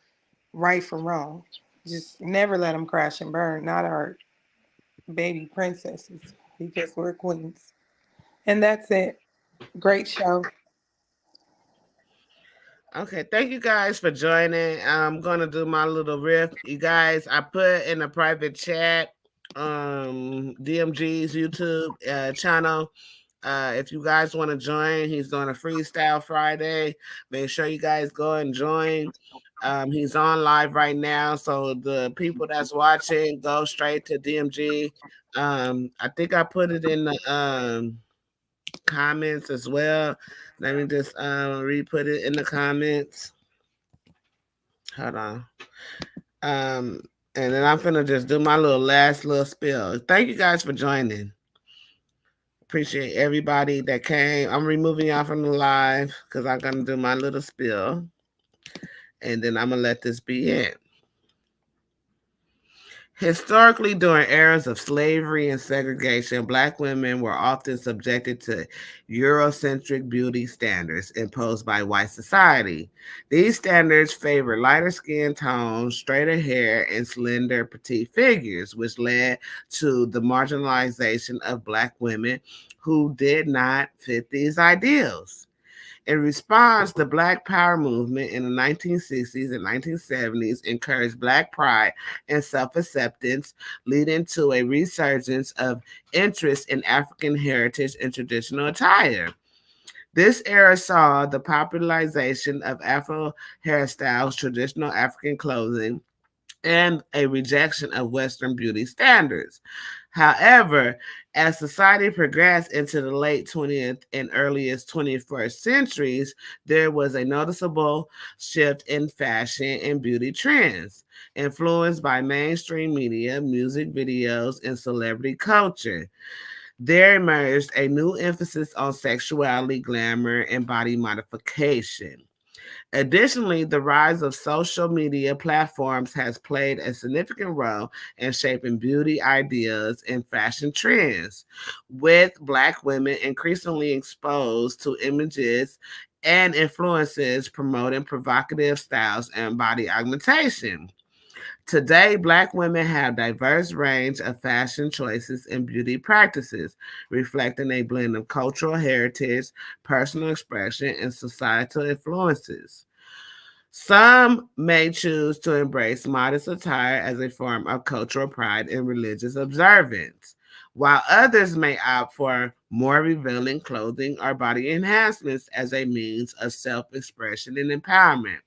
G: right from wrong. Just never let them crash and burn. Not our baby princesses because we're queens. And that's it. Great show.
A: Okay, thank you guys for joining. I'm gonna do my little riff. You guys, I put in a private chat DMG's YouTube channel. If you guys want to join, he's doing a freestyle Friday. Make sure you guys go and join. He's on live right now, so the people that's watching go straight to DMG. I think I put it in the comments as well. Let me just re-put it in the comments. Hold on. And then I'm gonna just do my last little spill. Thank you guys for joining. Appreciate everybody that came. I'm removing y'all from the live because I'm gonna do my little spill. And then I'm gonna let this be it. Historically, during eras of slavery and segregation, Black women were often subjected to Eurocentric beauty standards imposed by white society. These standards favor lighter skin tones, straighter hair, and slender, petite figures, which led to the marginalization of Black women who did not fit these ideals. In response, the Black Power movement in the 1960s and 1970s encouraged Black pride and self-acceptance, leading to a resurgence of interest in African heritage and traditional attire. This era saw the popularization of Afro hairstyles, traditional African clothing, and a rejection of Western beauty standards. However, as society progressed into the late 20th and earliest 21st centuries, there was a noticeable shift in fashion and beauty trends, influenced by mainstream media, music videos, and celebrity culture. There emerged a new emphasis on sexuality, glamour, and body modification. Additionally, the rise of social media platforms has played a significant role in shaping beauty ideas and fashion trends, with Black women increasingly exposed to images and influences promoting provocative styles and body augmentation. Today, Black women have a diverse range of fashion choices and beauty practices, reflecting a blend of cultural heritage, personal expression, and societal influences. Some may choose to embrace modest attire as a form of cultural pride and religious observance, while others may opt for more revealing clothing or body enhancements as a means of self-expression and empowerment.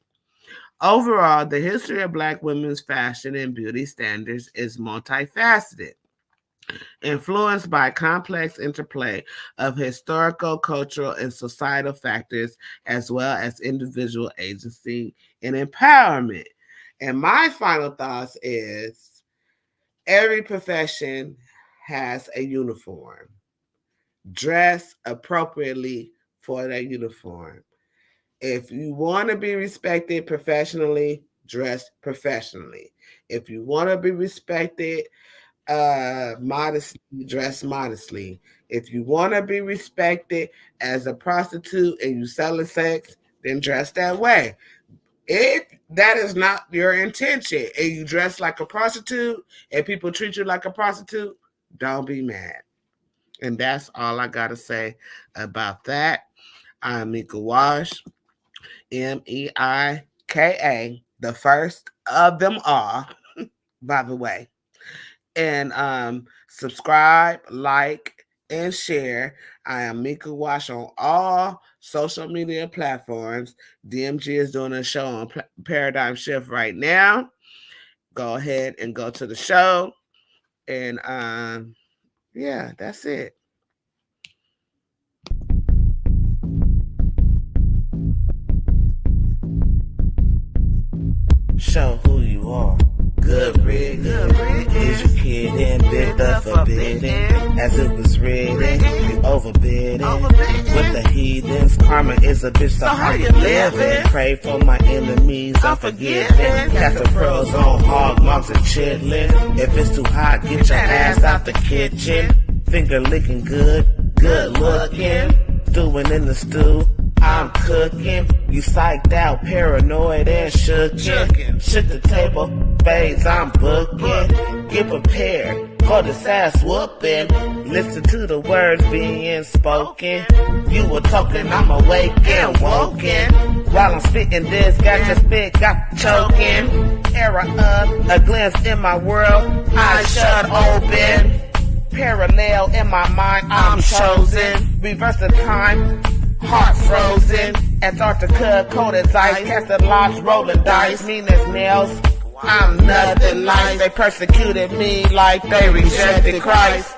A: Overall, the history of Black women's fashion and beauty standards is multifaceted, influenced by complex interplay of historical, cultural, and societal factors, as well as individual agency and empowerment. And my final thoughts is every profession has a uniform. Dress appropriately for that uniform. If you want to be respected professionally, dress professionally. If you want to be respected modestly, dress modestly. If you want to be respected as a prostitute and you selling sex, then dress that way. If that is not your intention and you dress like a prostitute and people treat you like a prostitute, don't be mad. And that's all I got to say about that. I'm Mika Wash, MEIKA, the first of them all, by the way. And subscribe, like, and share. I am Mika Wash on all social media platforms. DMG is doing a show on Paradigm Shift right now. Go ahead and go to the show. And yeah, that's it. Show who you are. Good rig, is your kid and did the forbidden as it was written, you overbidding with the heathens. Karma is a bitch, so how you living? Pray for my enemies, I'm forgiving. Cast the pearls on hog moms and chitlin. If it's too hot, get your ass out the kitchen. Finger licking good, good looking. Doing in the stew, I'm cooking. You psyched out, paranoid and shooken. Shook the table. spades, I'm booking. Get prepared for the ass whooping. Listen to the words being spoken. You were talking, I'm awake and woken. While I'm spitting this, got your spit, got choking. Era of a glimpse in my world, eyes shut open. Parallel in my mind, I'm chosen. Reverse the time, heart frozen. Antarctica, cold as ice, casting locks, rolling dice, mean as nails. I'm nothing like they persecuted me like they rejected Christ.